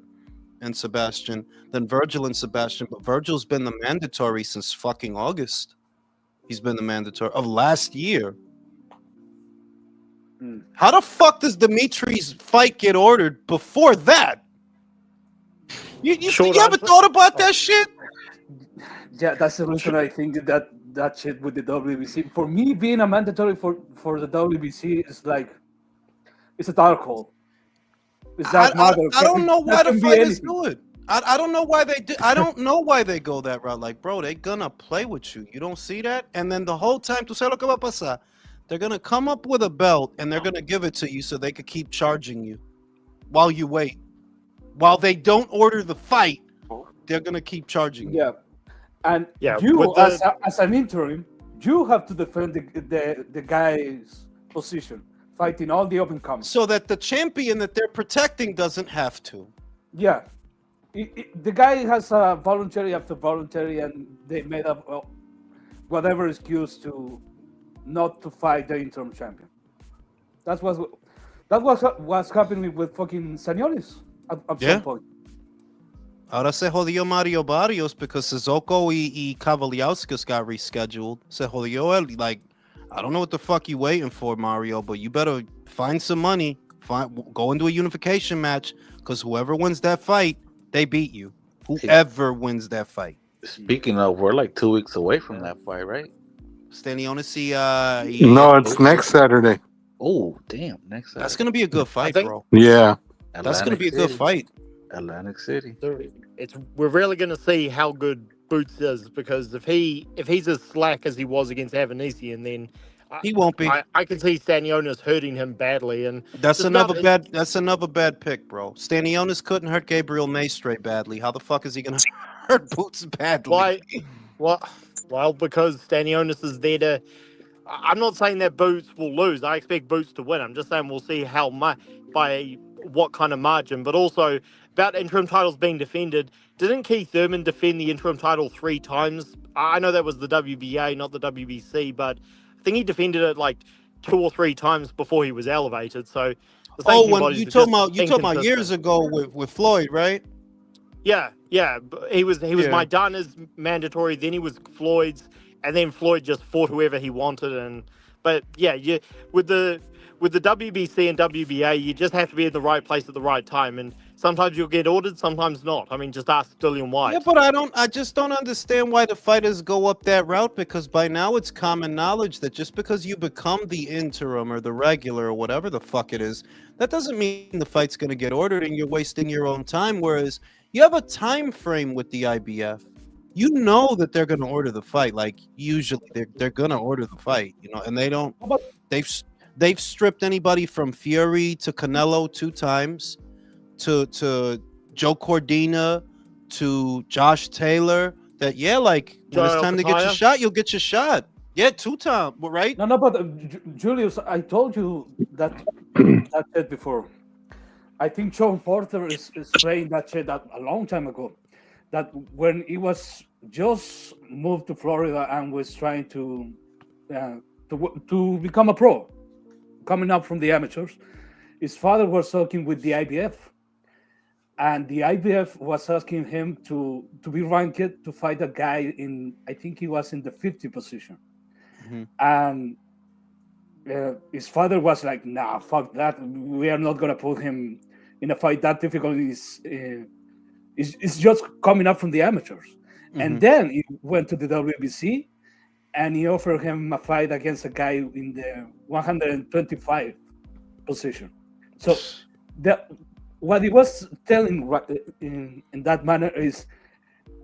and Sebastian than Virgil and Sebastian, but Virgil's been the mandatory since fucking August. He's been the mandatory of last year. How the fuck does Dimitri's fight get ordered before that? You ever thought about that shit? Yeah, that's the reason I think that shit with the WBC. For me, being a mandatory for the WBC is like, it's a dark hole. It's that I don't know why the fighters do it. I don't know why they do. I don't know why they go that route. Like, bro, they gonna play with you. You don't see that? And then the whole time, tú sabes lo que va a pasar? They're gonna come up with a belt and they're gonna give it to you so they could keep charging you while you wait. While they don't order the fight, they're gonna keep charging you. Yeah, and you as an interim, you have to defend the guy's position, fighting all the open comers, so that the champion that they're protecting doesn't have to. Yeah, the guy has a voluntary after voluntary, and they made up whatever excuse to not to fight the interim champion. That was happening with fucking Sanionis at some point. Ahora se jodió Mario Barrios because Sissoko y Kavaliauskas got rescheduled. Se jodió él. Like, I don't know what the fuck you waiting for, Mario, but you better find some money. Go into a unification match, because whoever wins that fight, they beat you. Whoever wins that fight. Speaking of, we're like 2 weeks away from that fight, right? Stanionis, no, it's next Saturday. Oh, damn. Next Saturday. That's going to be a good fight, bro. Yeah. That's going to be a good fight. Atlantic City. We're really going to see how good Boots is, because if he's as slack as he was against Avanesian, then he won't be. I can see Stanionis hurting him badly, and that's another bad pick, bro. Stanionis couldn't hurt Gabriel Maestre badly. How the fuck is he going to hurt Boots badly? Why? Well, because Stanionis is there to. I'm not saying that Boots will lose. I expect Boots to win. I'm just saying we'll see how much, by what kind of margin, but also about interim titles being defended. Didn't Keith Thurman defend the interim title 3 times? I know that was the WBA, not the WBC, but I think he defended it like 2 or 3 times before he was elevated. So, when you talking about years ago with Floyd, right? Yeah. He was Maidana's mandatory, then he was Floyd's, and then Floyd just fought whoever he wanted. But with the WBC and WBA, you just have to be in the right place at the right time, and sometimes you'll get ordered, sometimes not. I mean, just ask Dillian White. Yeah, but I just don't understand why the fighters go up that route, because by now it's common knowledge that just because you become the interim or the regular or whatever the fuck it is, that doesn't mean the fight's going to get ordered and you're wasting your own time. Whereas you have a time frame with the IBF. You know that they're going to order the fight. Like, usually they're going to order the fight, and they don't. They've stripped anybody from Fury to Canelo 2 times, to Joe Cordina, to Josh Taylor. That when it's time to get your shot, you'll get your shot. Yeah, 2 times, right? No, but Julius, I told you that shit before. I think Sean Porter is saying that shit a long time ago. That when he was just moved to Florida and was trying to become a pro, coming up from the amateurs, his father was talking with the IBF, and the IBF was asking him to be ranked to fight a guy in, I think he was in the 50 position. Mm-hmm. And his father was like, nah, fuck that. We are not going to put him in a fight that difficult. It's just coming up from the amateurs. Mm-hmm. And then he went to the WBC, and he offered him a fight against a guy in the 125 position. So what he was telling in that manner is,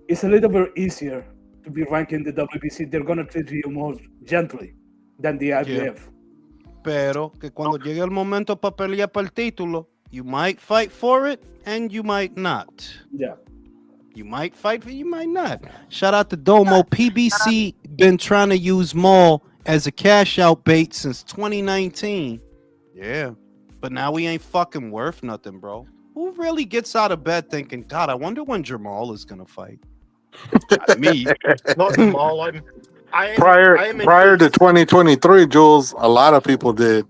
it's a little bit easier to be ranked in the WBC. They're going to treat you more gently than the IBF. Yeah. Pero que cuando llegue el momento para pelear para el título, you might fight for it and you might not. Yeah. You might fight for it, you might not. Shout out to Domo. PBC been trying to use Maul as a cash out bait since 2019. Yeah. But now we ain't fucking worth nothing, bro. Who really gets out of bed thinking, God, I wonder when Jamal is going to fight? Not me. Not Jamal. Prior to 2023, Jules, a lot of people did.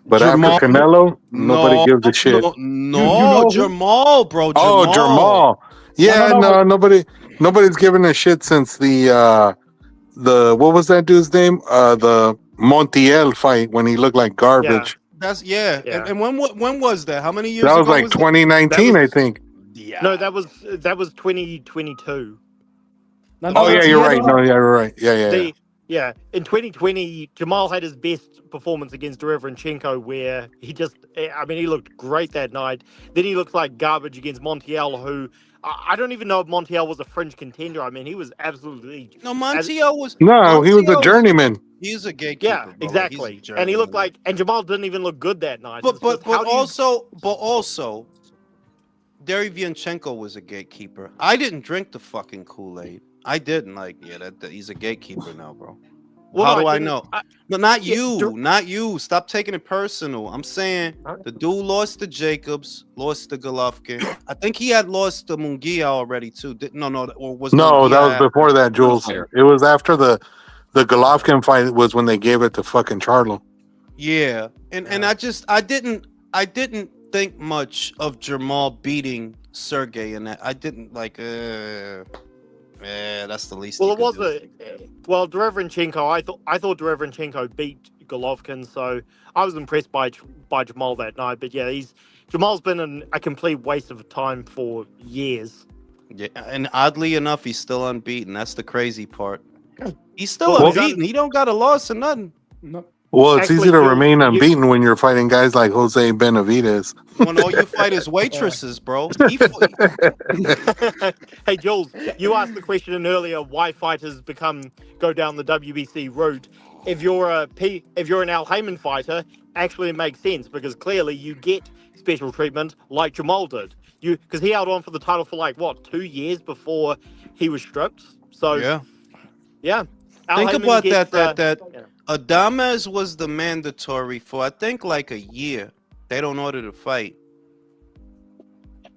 But Jamal, after Canelo, nobody gives a shit. No, Jamal, bro. Oh, Jamal. Yeah, no, nobody's giving a shit since the what was that dude's name? The Montiel fight when he looked like garbage. Yeah. And when was that? How many years ago? That was like 2019, I think. Yeah. No, that was 2022. Yeah, you're right. No, yeah, you're right. Yeah. In 2020, Jamal had his best performance against Derevyanchenko, where he looked great that night. Then he looked like garbage against Montiel, who I don't even know if Montiel was a fringe contender. I mean, he was absolutely... No, Montiel was... No, he was a journeyman. He's a gatekeeper. Yeah, bro. exactly. And he looked like... And Jamal didn't even look good that night. But also, Derevyanchenko was a gatekeeper. I didn't drink the fucking Kool-Aid. I didn't. He's a gatekeeper now, bro. Well, how do I know? No, not you. Stop taking it personal. I'm saying the dude lost to Jacobs, lost to Golovkin. I think he had lost to Munguia already too. That was before that, Jules. It was after the The Golovkin fight was when they gave it to fucking Charlo. Yeah, and I didn't think much of Jamal beating Sergey in that. I didn't like. That's the least. Well, it was Derevyanchenko. I thought Derevyanchenko beat Golovkin, so I was impressed by Jamal that night. But yeah, Jamal's been a complete waste of time for years. Yeah, and oddly enough, he's still unbeaten. That's the crazy part. He's still unbeaten. He don't got a loss or nothing. No. Well, it's easy to remain unbeaten when you're fighting guys like Jose Benavidez. When all you fight is waitresses, bro. Hey, Jules, you asked the question earlier why fighters go down the WBC route. If you're an Al Heyman fighter, actually it makes sense because clearly you get special treatment like Jamal did. Because he held on for the title for 2 years before he was stripped. So yeah. Think about that. Adames was the mandatory for I think a year. They don't order the fight.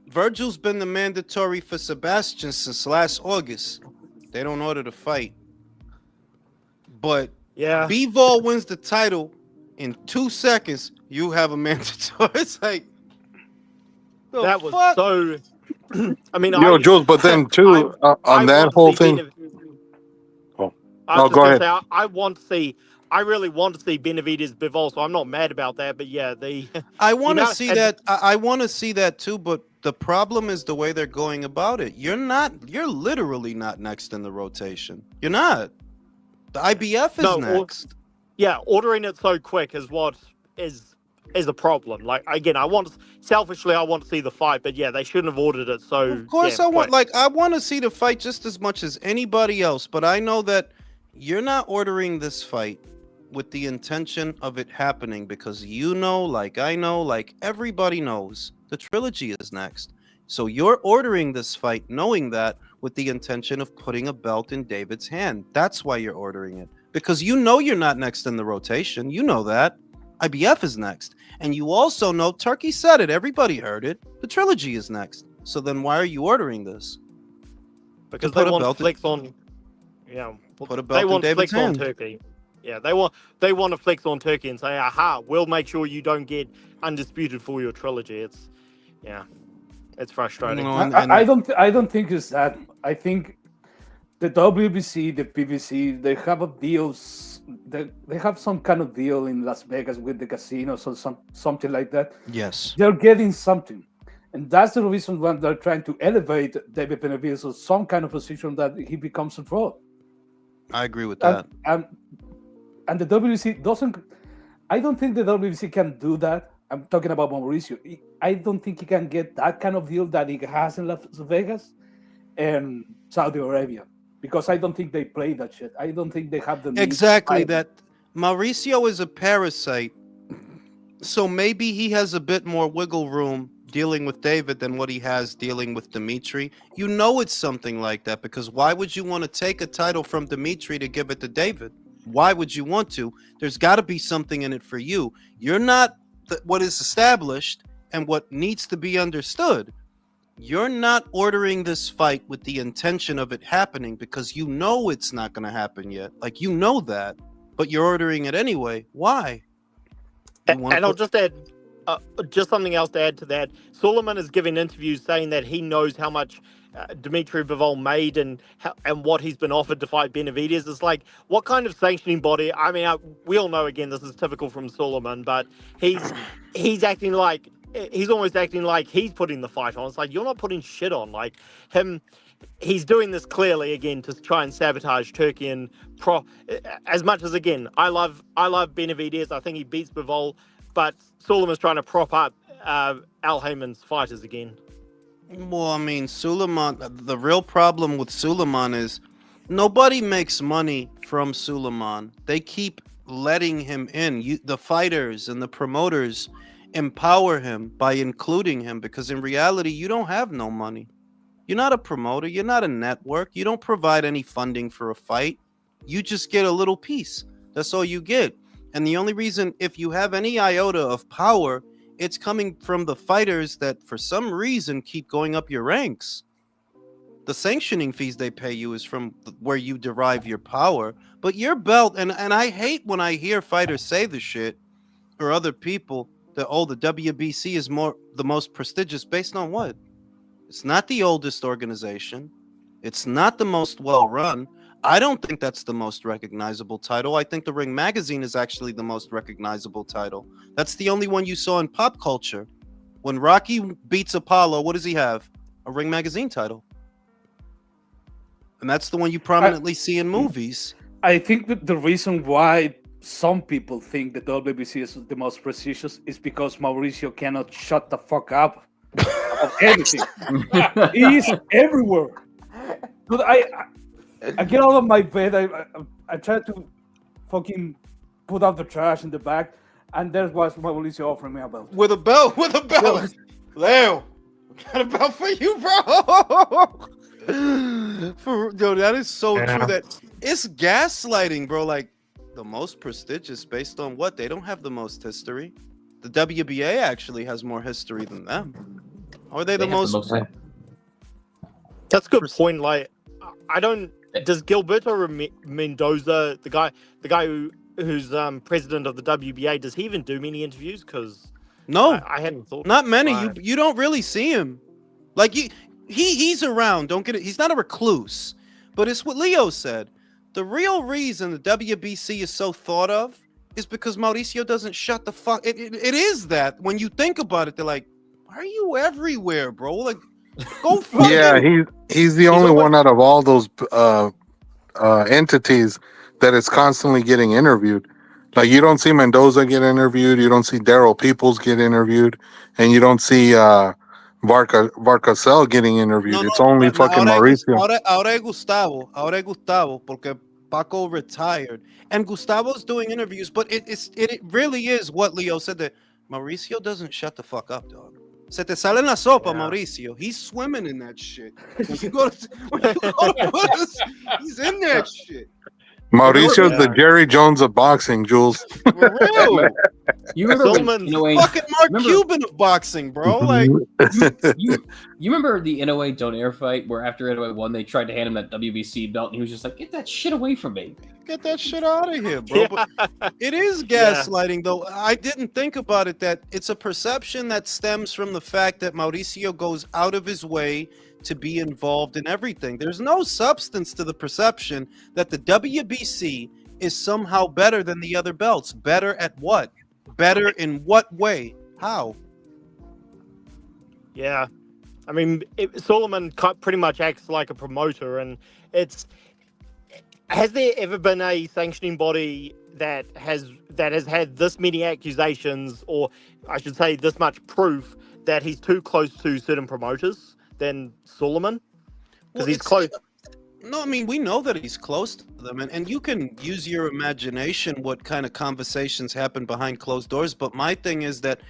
Virgil's been the mandatory for Sebastian since last August. They don't order the fight. But Bivol wins the title in 2 seconds. You have a mandatory. It's like that was so. I mean, Jules, but then too on that whole thing. Go ahead. I really want to see Benavidez Bivol, so I'm not mad about that. But yeah, I want to see that. I want to see that too. But the problem is the way they're going about it. You're literally not next in the rotation. You're not. The IBF is next. Ordering it so quick is what is a problem. Like again, I want to see the fight, but yeah, they shouldn't have ordered it. So of course, I want to see the fight just as much as anybody else. But I know that you're not ordering this fight with the intention of it happening because like I know, like everybody knows, the trilogy is next. So you're ordering this fight knowing that with the intention of putting a belt in David's hand. That's why you're ordering it. Because you're not next in the rotation. You know that. IBF is next. And you also know, Turkey said it, everybody heard it, the trilogy is next. So then why are you ordering this? Because they want to flex on... Yeah, put a belt in David's hand. On Turkey. Yeah, they want to flex on Turkey and say, "Aha, we'll make sure you don't get undisputed for your trilogy." It's frustrating. I don't think it's that. I think the WBC, the PBC, they have a deal. They have some kind of deal in Las Vegas with the casinos or something like that. Yes, they're getting something. And that's the reason why they're trying to elevate David Benavidez to some kind of position that he becomes a draw. I agree with that. And the WBC doesn't. I don't think the WBC can do that. I'm talking about Mauricio. I don't think he can get that kind of deal that he has in Las Vegas and Saudi Arabia because I don't think they play that shit. I don't think they have the exactly that. Mauricio is a parasite, so maybe he has a bit more wiggle room dealing with David than what he has dealing with Dimitri. It's something like that because why would you want to take a title from Dimitri to give it to David? Why would you want to? There's got to be something in it for you. You're not what is established and what needs to be understood. You're not ordering this fight with the intention of it happening because it's not going to happen yet. Like that, but you're ordering it anyway. Why? I'll just add just something else to add to that. Suleiman is giving interviews saying that he knows how much Dmitry Bivol made and what he's been offered to fight Benavidez. It's like, what kind of sanctioning body? I mean, we all know, again, this is typical from Suleiman, but he's acting like, he's almost acting like he's putting the fight on. It's like, you're not putting shit on. Like, he's doing this clearly, again, to try and sabotage Turkey and as much as, again, I love Benavidez. I think he beats Bivol, but Suleiman's trying to prop up Al Heyman's fighters again. Well, I mean, Suleiman, the real problem with Suleiman is nobody makes money from Suleiman. They keep letting him in. The fighters and the promoters empower him by including him because in reality, you don't have no money. You're not a promoter. You're not a network. You don't provide any funding for a fight. You just get a little piece. That's all you get. And the only reason, if you have any iota of power, it's coming from the fighters that for some reason keep going up your ranks. The sanctioning fees they pay you is from where you derive your power. But your belt, and I hate when I hear fighters say the shit or other people that, oh, the WBC is the most prestigious based on what? It's not the oldest organization. It's not the most well run. I don't think that's the most recognizable title. I think the Ring Magazine is actually the most recognizable title. That's the only one you saw in pop culture. When Rocky beats Apollo, what does he have? A Ring Magazine title. And that's the one you prominently see in movies. I think that the reason why some people think the WBC is the most prestigious is because Mauricio cannot shut the fuck up about anything. He's everywhere. But I get out of my bed. I try to fucking put out the trash in the back, and there was Mauricio offering me a belt. With a belt. Leo, got a belt for you, bro. Yo, that is so true. That it's gaslighting, bro. Like, the most prestigious based on what? They don't have the most history. The WBA actually has more history than them. Or are they the most? That's a good point. Like, I don't. Does Gilberto Mendoza, the guy who's president of the WBA, does he even do many interviews? Because no, I hadn't thought. Not many. You don't really see him. Like he's around. Don't get it. He's not a recluse. But it's what Leo said. The real reason the WBC is so thought of is because Mauricio doesn't shut the fuck. It is that when you think about it, they're like, why are you everywhere, bro? Like, go fuck him. He's the only one out of all those entities that is constantly getting interviewed. Like, you don't see Mendoza get interviewed, you don't see Daryl Peoples get interviewed, and you don't see Varcasel getting interviewed. It's only fucking Mauricio. Ahora es Gustavo, porque Paco retired, and Gustavo's doing interviews. But it really is what Leo said, that Mauricio doesn't shut the fuck up, dog. Se te sale en la sopa, Mauricio. He's swimming in that shit. When you go to he's in that shit. Mauricio's the Jerry Jones of boxing, Jules. For real. You remember Inoue, fucking Mark Cuban of boxing, bro? Like, you remember the Inoue Donaire fight where after Inoue won, they tried to hand him that WBC belt, and he was just like, "Get that shit away from me! Get that shit out of here, bro!" Yeah. But it is gaslighting, though. I didn't think about it. That it's a perception that stems from the fact that Mauricio goes out of his way to be involved in everything. There's no substance to the perception that the WBC is somehow better than the other belts. Better at what? Better in what way? How? Yeah, I mean, Solomon pretty much acts like a promoter, and has there ever been a sanctioning body that has had this many accusations, or I should say, this much proof that he's too close to certain promoters than Solomon? Because he's close. No, I mean, we know that he's close to them, and you can use your imagination what kind of conversations happen behind closed doors, but my thing is that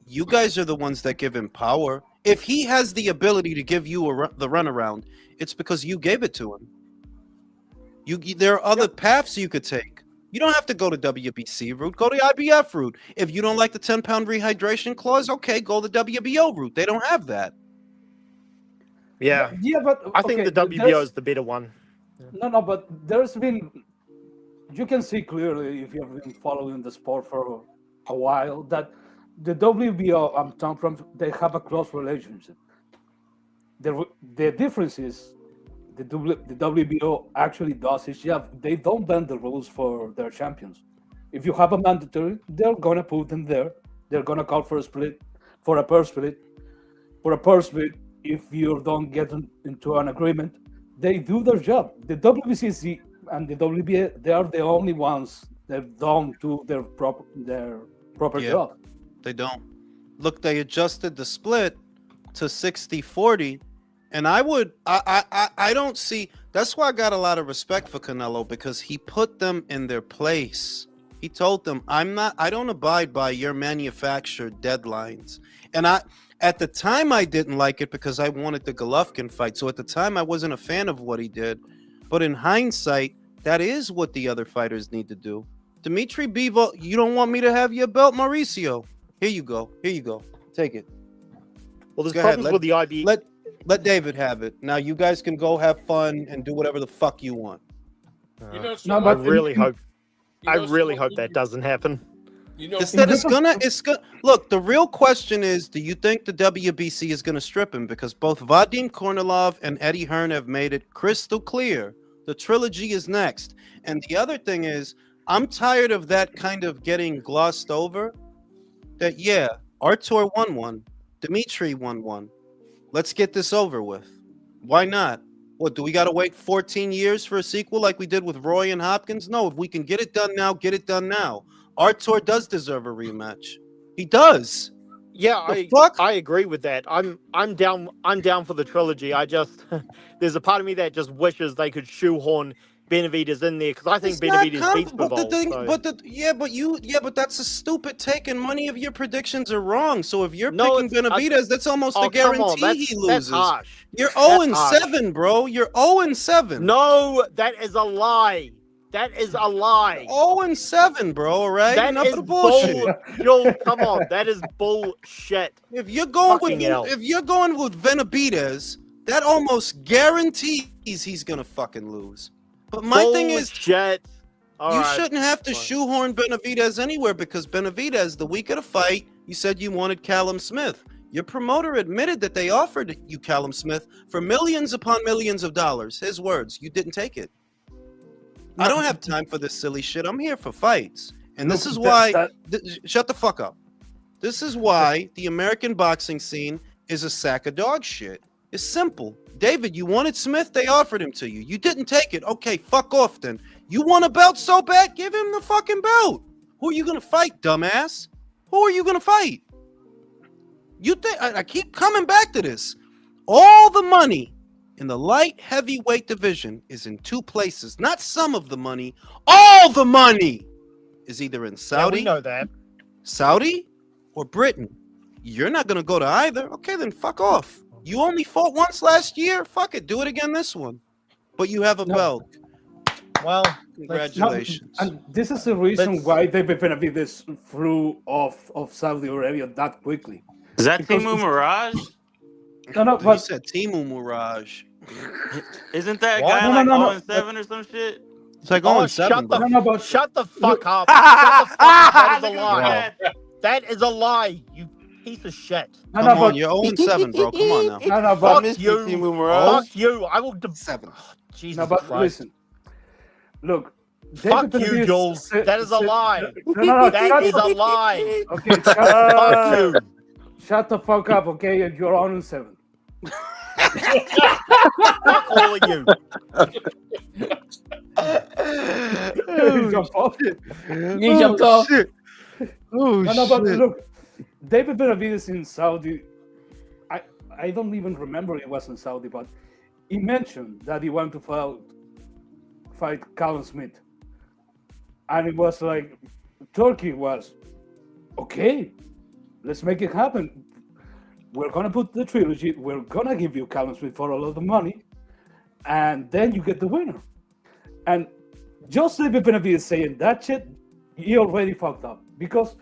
you guys are the ones that give him power. If he has the ability to give you the runaround, it's because you gave it to him. There are other paths you could take. You don't have to go to WBC route. Go to IBF route. If you don't like the 10-pound rehydration clause, okay, go the WBO route. They don't have that. Yeah, but I think the WBO is the better one. No, but there's been, you can see clearly if you've been following the sport for a while that the WBO I'm talking from, they have a close relationship. The difference is the WBO actually does its job. They don't bend the rules for their champions. If you have a mandatory, they're gonna put them there. They're gonna call for a split, for a purse split, if you don't get into an agreement. They do their job. The WBC and the WBA, they are the only ones that don't do their proper job. They don't. Look, they adjusted the split to 60-40, and I don't see. That's why I got a lot of respect for Canelo, because he put them in their place. He told them, I don't abide by your manufactured deadlines. And at the time, I didn't like it because I wanted the Golovkin fight. So at the time, I wasn't a fan of what he did. But in hindsight, that is what the other fighters need to do. Dimitri Bivol, you don't want me to have your belt, Mauricio? Here you go. Take it. Well, there's problems with the IB. Let David have it. Now you guys can go have fun and do whatever the fuck you want. You know, No, I really hope. You I know, really someone hope you that can- doesn't happen. You know, It's that it's gonna. Look, the real question is, do you think the WBC is gonna strip him? Because both Vadim Kornilov and Eddie Hearn have made it crystal clear the trilogy is next. And the other thing is, I'm tired of that kind of getting glossed over. That yeah, Artur won one, Dimitri won one. Let's get this over with. Why not? What, do we got to wait 14 years for a sequel like we did with Roy and Hopkins? No, if we can get it done now, get it done now. Artur does deserve a rematch. He does. Yeah, fuck? I agree with that. I'm down for the trilogy. I just there's a part of me that just wishes they could shoehorn Benavidez in there because I think Benavidez beats Bivol. But that's a stupid take, and money of your predictions are wrong. So if you're picking Benavidez, that's almost a guarantee he loses. That's harsh. You're That's 0-7, bro. You're 0-7. No, that is a lie. That is a lie. 0-7, bro. All right, That enough is of the bullshit. Joel, come on, that is bullshit. If you're going Fucking with hell. Benavidez, that almost guarantees he's gonna fucking lose. But my thing is, Bullshit. you shouldn't have to shoehorn Benavidez anywhere because Benavidez, the week of the fight, you said you wanted Callum Smith. Your promoter admitted that they offered you Callum Smith for millions upon millions of dollars. His words. You didn't take it. I don't have time for this silly shit. I'm here for fights. And this is why... shut the fuck up. This is why the American boxing scene is a sack of dog shit. It's simple. David, you wanted Smith, they offered him to you. You didn't take it. Okay, fuck off then. You want a belt so bad? Give him the fucking belt. Who are you gonna fight, dumbass? Who are you gonna fight? You think I keep coming back to this. All the money in the light heavyweight division is in two places. Not some of the money. All the money is either in Saudi. we know that. Saudi or Britain. You're not gonna go to either. Okay, then fuck off. You only fought once last year. Fuck it, do it again this one. But you have a belt. Well, congratulations. And this is the reason why David Benavidez flew off of Saudi Arabia that quickly. Is that Because Timu Mirage? No, He but said Timu Mirage. Isn't that What? guy No, like no, no, 0-7 or some shit? It's like Oh, 0-7, bro. shut the fuck up. Shut the fuck up. That is a lie. Wow. That is a lie, you piece of shit. Come on, you're 0-7, bro. Come on now. No, but Fuck you. Fuck you. I will... 7. Jesus no, but Christ. listen. Look. Fuck David you, Benavidez Joel. That is a lie. No, That is a lie. Okay, Fuck you. Shut the fuck up, okay? And you're 0-7. Fuck all of you. Jump off. He jumped off. Shit. Oh, No, but shit. look, David Benavidez in Saudi, I don't even remember it was in Saudi, but he mentioned that he wanted to fight Callum Smith. And it was like, Turkey was, okay, let's make it happen. We're going to put the trilogy, we're going to give you Callum Smith for a lot of money, and then you get the winner. And just David Benavidez saying that shit, he already fucked up. Because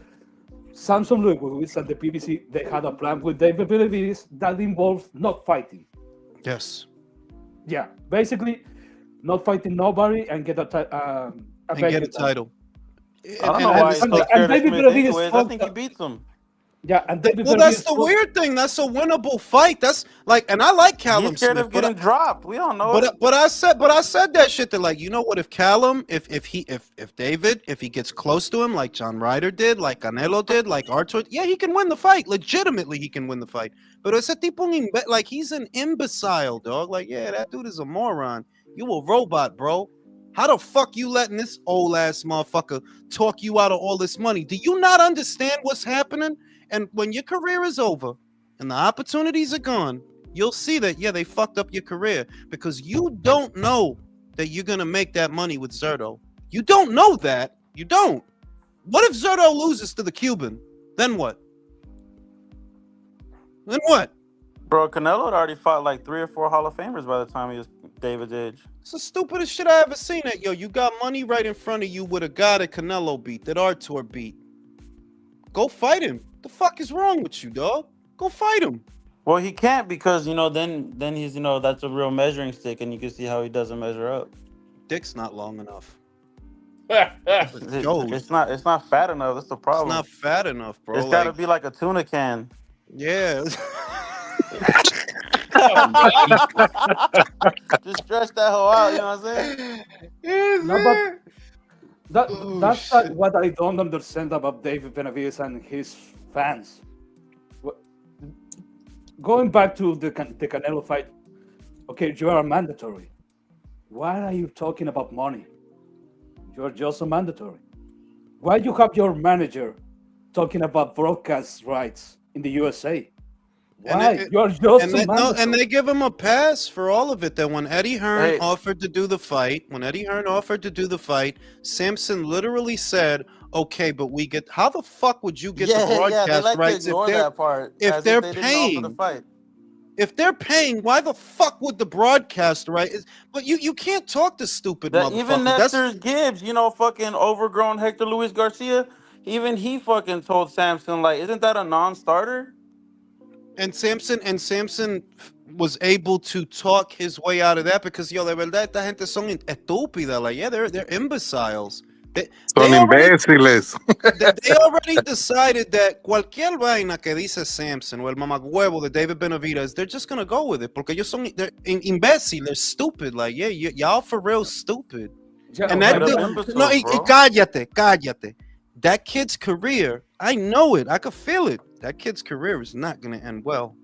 Samson Lewis and the PBC, they had a plan with David Benavidez that involves not fighting. Yes. Yeah, basically, not fighting nobody and get a title. I don't know why he's so scared of Smith anyways. I think he beats him. Yeah, and David Well, that's the weird thing. That's a winnable fight. That's like, and I like Callum He's scared Smith, of getting dropped. We all know it. but I said that shit. That like, you know what? If Callum, if David, if he gets close to him, like John Ryder did, like Canelo did, like Artur, yeah, he can win the fight. Legitimately, he can win the fight. But it's a tipo like he's an imbecile, dog. Like, yeah, that dude is a moron. You a robot, bro. How the fuck you letting this old ass motherfucker talk you out of all this money? Do you not understand what's happening? And when your career is over and the opportunities are gone, you'll see that, yeah, they fucked up your career because you don't know that you're going to make that money with Zerto. You don't know that. You don't. What if Zerto loses to the Cuban? Then what? Then what? Bro, Canelo had already fought like 3 or 4 Hall of Famers by the time he was David's age. It's the stupidest shit I ever seen. That, yo, you got money right in front of you with a guy that Canelo beat, that Artur beat. Go fight him. The fuck is wrong with you, dog? Go fight him. Well, he can't because then he's that's a real measuring stick, and you can see how he doesn't measure up. Dick's not long enough. It's not fat enough. That's the problem. It's not fat enough, bro. It's got to be like a tuna can. Yeah. Just stretch that hoe out. You know what I'm saying? No, but that's what I don't understand about David Benavides and his fans. Going back to the Canelo fight, okay, you are mandatory. Why are you talking about money? You're just a mandatory. Why you have your manager talking about broadcast rights in the USA? Why? You're just a mandatory. And they give him a pass for all of it. That when Eddie Hearn offered to do the fight, Sampson literally said, "Okay, but we get. How the fuck would you get the broadcast rights if they're paying? If they're paying, why the fuck would the broadcast rights? But you can't talk to stupid motherfuckers. Even Nestor Gibbs, fucking overgrown Hector Luis Garcia, even he fucking told Sampson, like, isn't that a non-starter? And Sampson was able to talk his way out of that because de verdad esta gente son estúpida. Like, yeah, they're imbeciles. They already decided that cualquier vaina que dice Sampson o el mamagüevo de David Benavides, they're just gonna go with it porque ellos son imbéciles, they're stupid. Like, yeah, y'all for real stupid. Yeah, and that cállate. That kid's career, I know it. I could feel it. That kid's career is not gonna end well.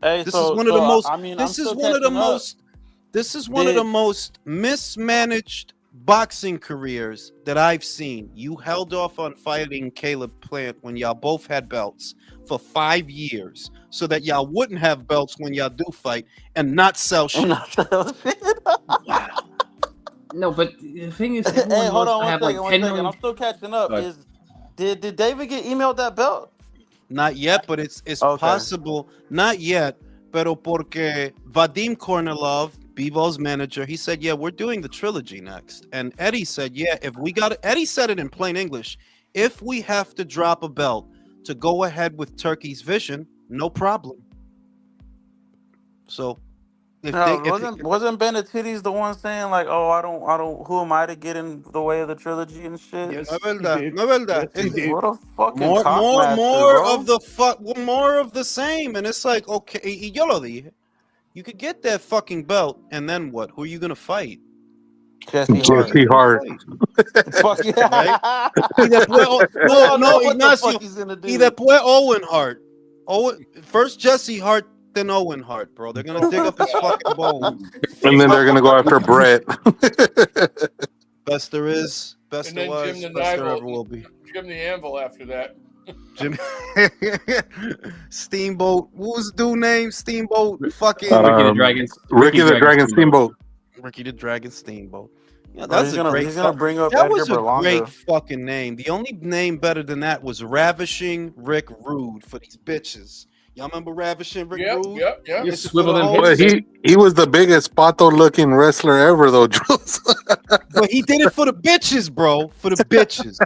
Hey, this is one of the most mismanaged boxing careers that I've seen. You held off on fighting Caleb Plant when y'all both had belts for 5 years so that y'all wouldn't have belts when y'all do fight and not sell shit. Wow. No, but the thing is, hey, hold on one second. I'm still catching up. Did David get emailed that belt? Not yet, but it's possible. Not yet, pero porque Vadim Kornilov, Bivol's manager, he said, yeah, we're doing the trilogy next. And Eddie said, yeah, if we got it, Eddie said it in plain English, if we have to drop a belt to go ahead with Turkey's vision, no problem. So wasn't Benavides the one saying like, oh, I don't who am I to get in the way of the trilogy and shit? Yes, no verdad. What a fucking more of the same. And it's like, okay, y yo lo dije. You could get that fucking belt, and then what? Who are you gonna fight? Jesse Hart. Fuck yeah. Right? Ignacio. Y después Owen Hart. First Jesse Hart, then Owen Hart, bro. They're gonna dig up his fucking bones. And then they're gonna go after Brett. Best there is, best there was, best there ever will be. Jim the Anvil after that. Jim Steamboat. What was the dude name? Steamboat. Fucking Ricky the Dragon Steamboat. Ricky the Dragon Steamboat. Yeah, he's gonna bring up that Edgar was a Berlanga. great fucking name. The only name better than that was Ravishing Rick Rude for these bitches. Y'all remember Ravishing Rick Rude? Yep. He was the biggest pato-looking wrestler ever, though, Jules. But he did it for the bitches, bro. For the bitches.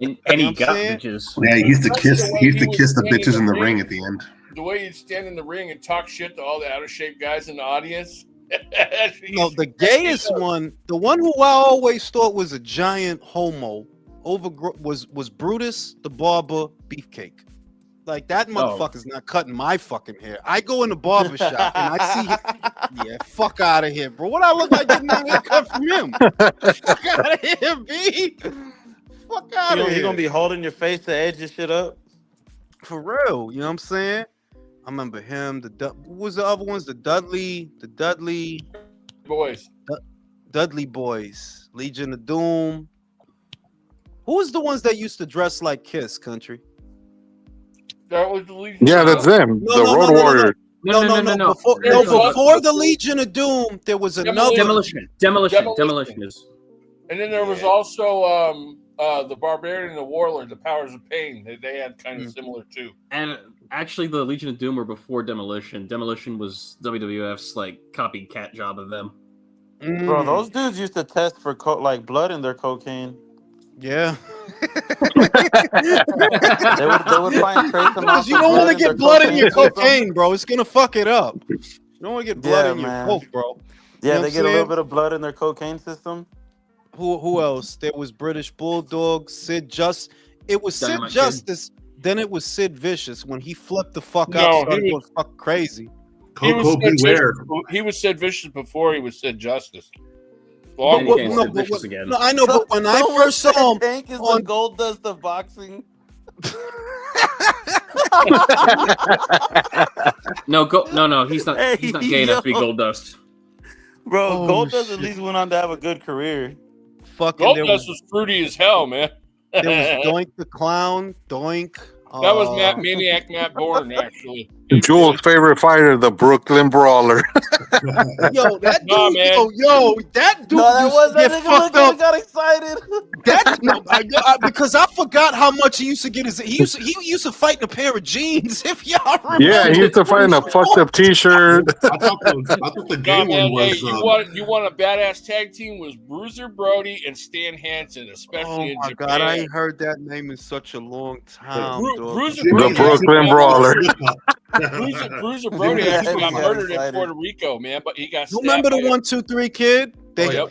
And he got bitches. Yeah, he used to kiss the bitches in the ring at the end. The way he'd stand in the ring and talk shit to all the out of shape guys in the audience. No, the gayest one, the one who I always thought was a giant homo, was Brutus the Barber Beefcake. Like, that motherfucker's not cutting my fucking hair. I go in the barber shop and I see him. Yeah, fuck out of here, bro. What I look like getting my hair cut from him? Fuck out of here, B. Fuck out of here. He gonna be holding your face to edge your shit up? For real, you know what I'm saying? I remember him. What was the other ones? The Dudley Boys. Dudley Boys. Legion of Doom. Who was the ones that used to dress like Kiss, country? That was the Legion. Yeah, that's them. The Road Warrior. No. Before the Legion of Doom, there was another Demolition. And then there was also the Barbarian and the Warlord, the Powers of Pain. They had kind of similar too. And actually, the Legion of Doom were before Demolition. Demolition was WWF's like copycat job of them. Bro, those dudes used to test for blood in their cocaine. Yeah. They would try and trace him Because off. you don't want to get blood in your cocaine, bro. It's gonna fuck it up. You don't want to get blood in your coke, bro. Yeah, You know they what get I'm a little saying? bit of blood in their cocaine system. Who else? There was British Bulldog, Sid Just. It was Sid Dynamite Kid. Justice. Then it was Sid Vicious when he flipped the fuck No, out, he started was- going fuck crazy. He was Coco, Sid beware. Vicious. He was Sid Vicious before he was Sid Justice. But Long what- before. no, but what- no, I know, but when I Someone first saw said him Tank is on the gold dust of boxing. No, he's not. Hey, He's not gay enough to be yo. Gold Dust. Bro, Oh, Gold Dust shit. at least went on to have a good career. fucking Gold there Dust was fruity as hell, man. there was Doink the Clown, Doink. That was Maniac Matt Borden, actually. Jules' favorite fighter, the Brooklyn Brawler. Yo, that dude, Nah, man. that dude No, that used was to get that nigga fucked looked up. got excited. Because I forgot how much he used to get his. He used to fight in a pair of jeans. If y'all remember, Yeah, he used to fight in a fucked up T-shirt. I thought the gay Nah, man, one was. hey, you want a badass tag team was Bruiser Brody and Stan Hansen, especially Oh in my Japan. god, I ain't heard that name in such a long time. dog. Bruiser The Brody, Brooklyn Brawler. Bruiser Brody Yeah, actually got yeah, murdered in excited. Puerto Rico, man, but he got You stabbed remember by the a- 1, 2, 3 kid? Yep.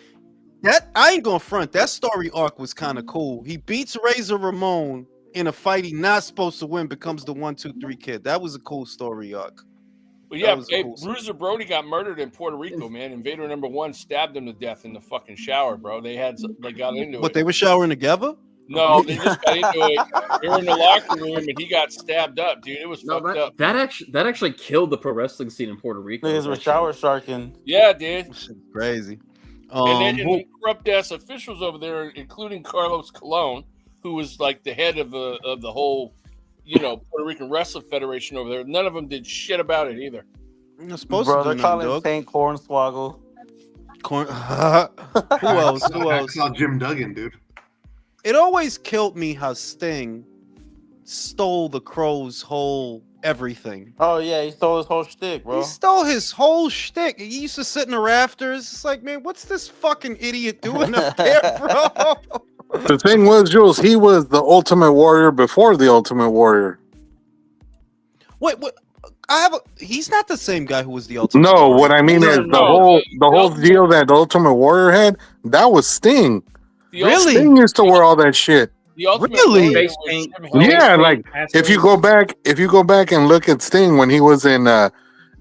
That I ain't gonna front. That story arc was kind of cool. He beats Razor Ramon in a fight he's not supposed to win, becomes the 1, 2, 3 kid. That was a cool story arc. But That yeah, was hey, cool. Bruiser Brody got murdered in Puerto Rico, man. Invader number 1 stabbed him to death in the fucking shower, bro. They got into But it. they were showering together? No, they just got into it. They were in the locker room and he got stabbed up, dude. It was fucked up. That actually killed the pro wrestling scene in Puerto Rico. Niggas were shower sharking. Yeah, dude. Crazy. And then corrupt ass officials over there, including Carlos Colon, who was like the head of the whole, Puerto Rican Wrestling Federation over there. None of them did shit about it either. You're supposed Bro, to they're do nothing, calling dog. Saint Cornswoggle. Who else? I saw Jim Duggan, dude. It always killed me how Sting stole the Crow's whole everything. Oh yeah, he stole his whole shtick, bro. He stole his whole shtick. He used to sit in the rafters. It's like, man, what's this fucking idiot doing up there, bro? The thing was, Jules, he was the Ultimate Warrior before the Ultimate Warrior. Wait, what? He's not the same guy who was the Ultimate No, Warrior. what I mean is the whole deal that the Ultimate Warrior had, that was Sting. Really? Sting used to wear all that shit. The Ultimate Really? Warrior Face was paint. Jim Hellman. Yeah, like if you go back and look at Sting when he was in the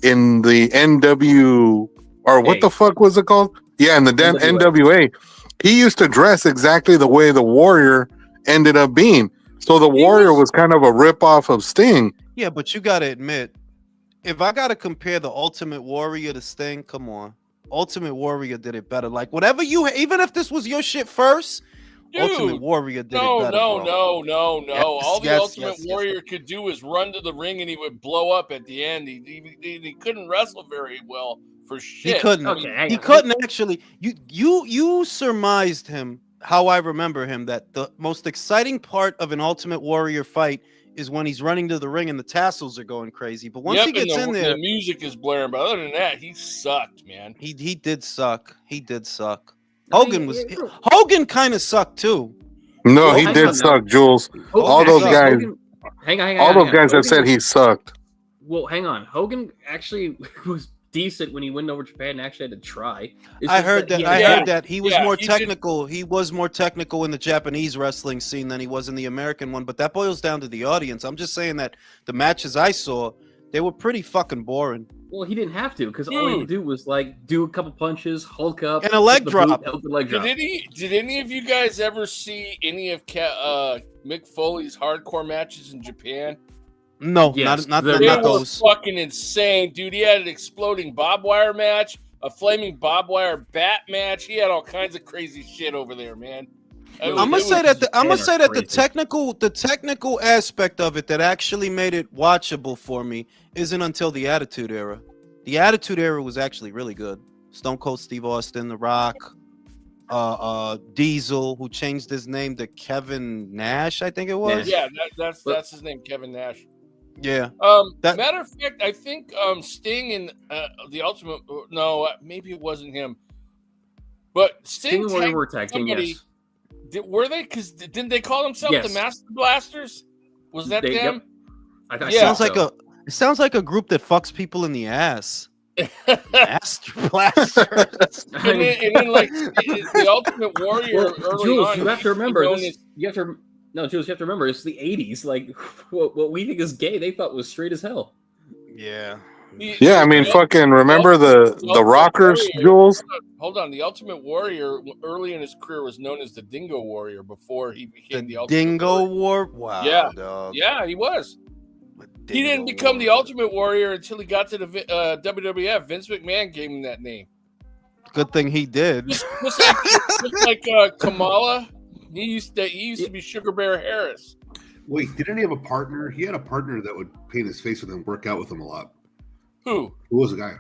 NW or what Hey. the fuck was it called? Yeah, in the NWA. He used to dress exactly the way the Warrior ended up being. So the Warrior was kind of a ripoff of Sting. Yeah, but you gotta admit, if I gotta compare the Ultimate Warrior to Sting, come on. Ultimate Warrior did it better. Like whatever even if this was your shit first, Dude, Ultimate Warrior did it No. better. bro. Yes, All the yes, Ultimate yes. Warrior could do was run to the ring and he would blow up at the end. He couldn't wrestle very well for shit. He couldn't. He couldn't actually. You surmised him how I remember him, that the most exciting part of an Ultimate Warrior fight is when he's running to the ring and the tassels are going crazy. But once he gets in there, the music is blaring. But other than that, he sucked, man. he did suck. He did suck. Hogan kind of sucked too. No, he hang did on suck, now. Jules. All those guys, Hang on. all those guys have Hogan said he sucked. Well, hang on. Hogan actually was decent when he went over Japan and actually had to try. It's I just heard that. he I had- heard that he was Yeah, more he did- technical. He was more technical in the Japanese wrestling scene than he was in the American one. But that boils down to the audience. I'm just saying that the matches I saw, they were pretty fucking boring. Well, he didn't have to because all he would do was like do a couple punches, hulk up, And a leg hit the drop. boot, help the leg drop. Did any of you guys ever see any of Mick Foley's hardcore matches in Japan? No, Yes, not they're They not were those. fucking insane, dude. He had an exploding barbed wire match, a flaming barbed wire bat match. He had all kinds of crazy shit over there, man. I'm gonna say that the technical aspect of it that actually made it watchable for me isn't until the Attitude Era. The Attitude Era was actually really good. Stone Cold Steve Austin, The Rock, Diesel, who changed his name to Kevin Nash, I think it was. Yeah, that's his name, Kevin Nash. Yeah. Matter of fact, I think Sting and the Ultimate. No, maybe it wasn't him. But Sting Sting and Warrior tagged were tag team, somebody. yes. Were they? Because didn't they call themselves the Yes. Master Blasters? Was that They- them? yep. It sounds like a group that fucks people in the ass. Master Blasters. And then like the Ultimate Warrior early Jules, on. you have to remember known this. Jules, you have to remember it's the '80s. Like what we think is gay, they thought was straight as hell. Yeah. Yeah, I mean, fucking remember the Rockers, Jules? Hold on. The Ultimate Warrior early in his career was known as the Dingo Warrior before he became the Ultimate Dingo Warrior. War? Wow, Yeah. dog. Yeah, he was. He didn't Dingo become the Ultimate Warrior until he got to the WWF. Vince McMahon gave him that name. Good thing he did. Just like Kamala, he used to be Sugar Bear Harris. Wait, didn't he have a partner? He had a partner that would paint his face with him, work out with him a lot. Who? Who was the guy?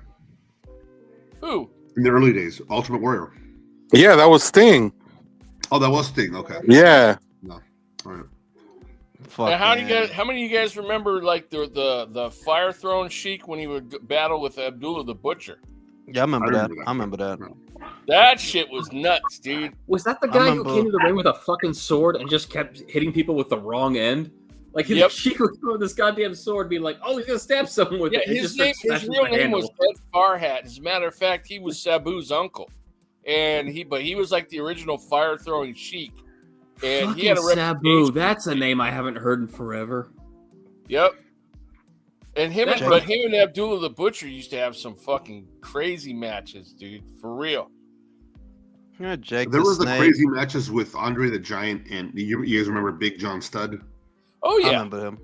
Who? In the early days, Ultimate Warrior. Yeah, that was Sting. Oh, that was Sting. Okay. Yeah. No. All right. And how many of you guys remember like the Fire Throne Sheik when he would battle with Abdullah the Butcher? Yeah, I remember that. I remember that. That shit was nuts, dude. Was that the guy who came to the ring with a fucking sword and just kept hitting people with the wrong end? Like his Sheik was throwing this goddamn sword, being like, "Oh, he's gonna stab someone with it." His real name was Ed Farhat. As a matter of fact, he was Sabu's uncle, and he was like the original fire throwing Sheik. And Fucking he had a Sabu. That's a name I haven't heard in forever. Yep. And him and Abdullah the Butcher used to have some fucking crazy matches, dude. For real. Yeah, Jake There the was the Snake. crazy matches with Andre the Giant, and you guys remember Big John Studd? Oh yeah, I remember him.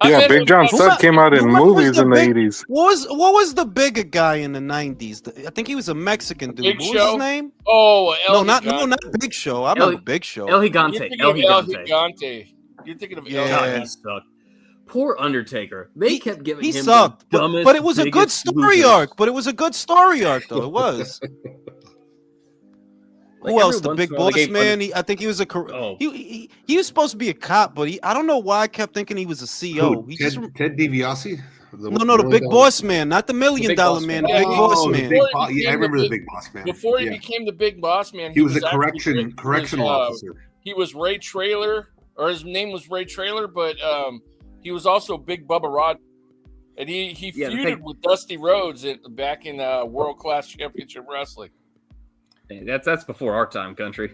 Yeah, Big John Studd came out in movies in the 80s. What was the bigger guy in the 90s? I think he was a Mexican dude. Big What was Show? his name? Oh, not Big Show. I remember Big Show. El Gigante. You're thinking El of El Gigante. Gigante. You're thinking of El God, Gigante. he sucked. Poor Undertaker. They kept giving He him sucked, the dumbest, but it was a good biggest story losers. arc. But it was a good story arc, though. It was. Like, Who else? every The once Big in a while they Boss gave Man. I think he was a. He was supposed to be a cop, but I don't know why I kept thinking he was a CO. Who, He Ted DiBiase? No, the Big Boss Man, not the $1 Million Man. The Big Boss Man. Yeah, I remember the Big Boss Man. Before he Yeah. became the Big Boss Man, He was a actually- correctional officer. He was Ray Traylor, or his name was Ray Traylor, but he was also Big Bubba Rod, and he feuded with Dusty Rhodes back in World Class Championship Wrestling. Hey, that's before our time, country.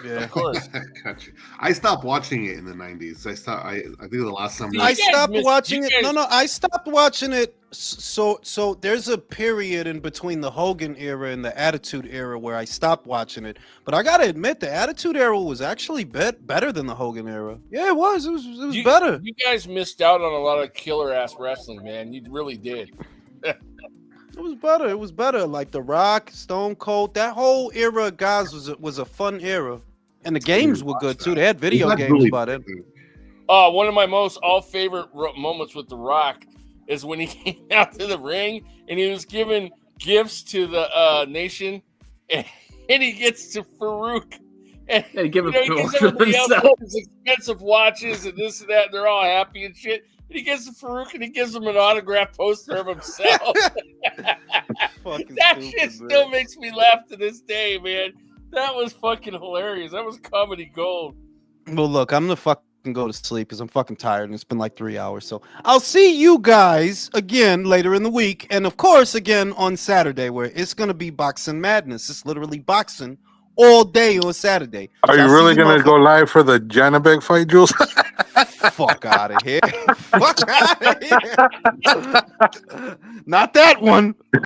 Yeah, of course. Gotcha. I stopped watching it in the 90s. I think the last summer. I stopped watching it. No, I stopped watching it. So there's a period in between the Hogan era and the Attitude Era where I stopped watching it. But I gotta admit, the Attitude Era was actually better than the Hogan era. Yeah, it was. It was better. You guys missed out on a lot of killer ass wrestling, man. You really did. It was better. It was better. Like The Rock, Stone Cold, that whole era of guys was a fun era, and the games were good too. They had video games about it. One of my most favorite moments with The Rock is when he came out to the ring and he was giving gifts to the nation, and he gets to Farouk. And he gives everybody else his expensive watches and this and that, and they're all happy and shit. And he gets to Farouk and he gives him an autograph poster of himself. That shit still makes me laugh to this day, man. That was fucking hilarious. That was comedy gold. Well, look, I'm gonna fucking go to sleep because I'm fucking tired and it's been like 3 hours. So I'll see you guys again later in the week, and of course again on Saturday, where it's gonna be boxing madness. It's literally boxing all day on Saturday. Are you really gonna go live for the Janabek fight, Jules? Fuck out of here. Fuck out of here. Not that one.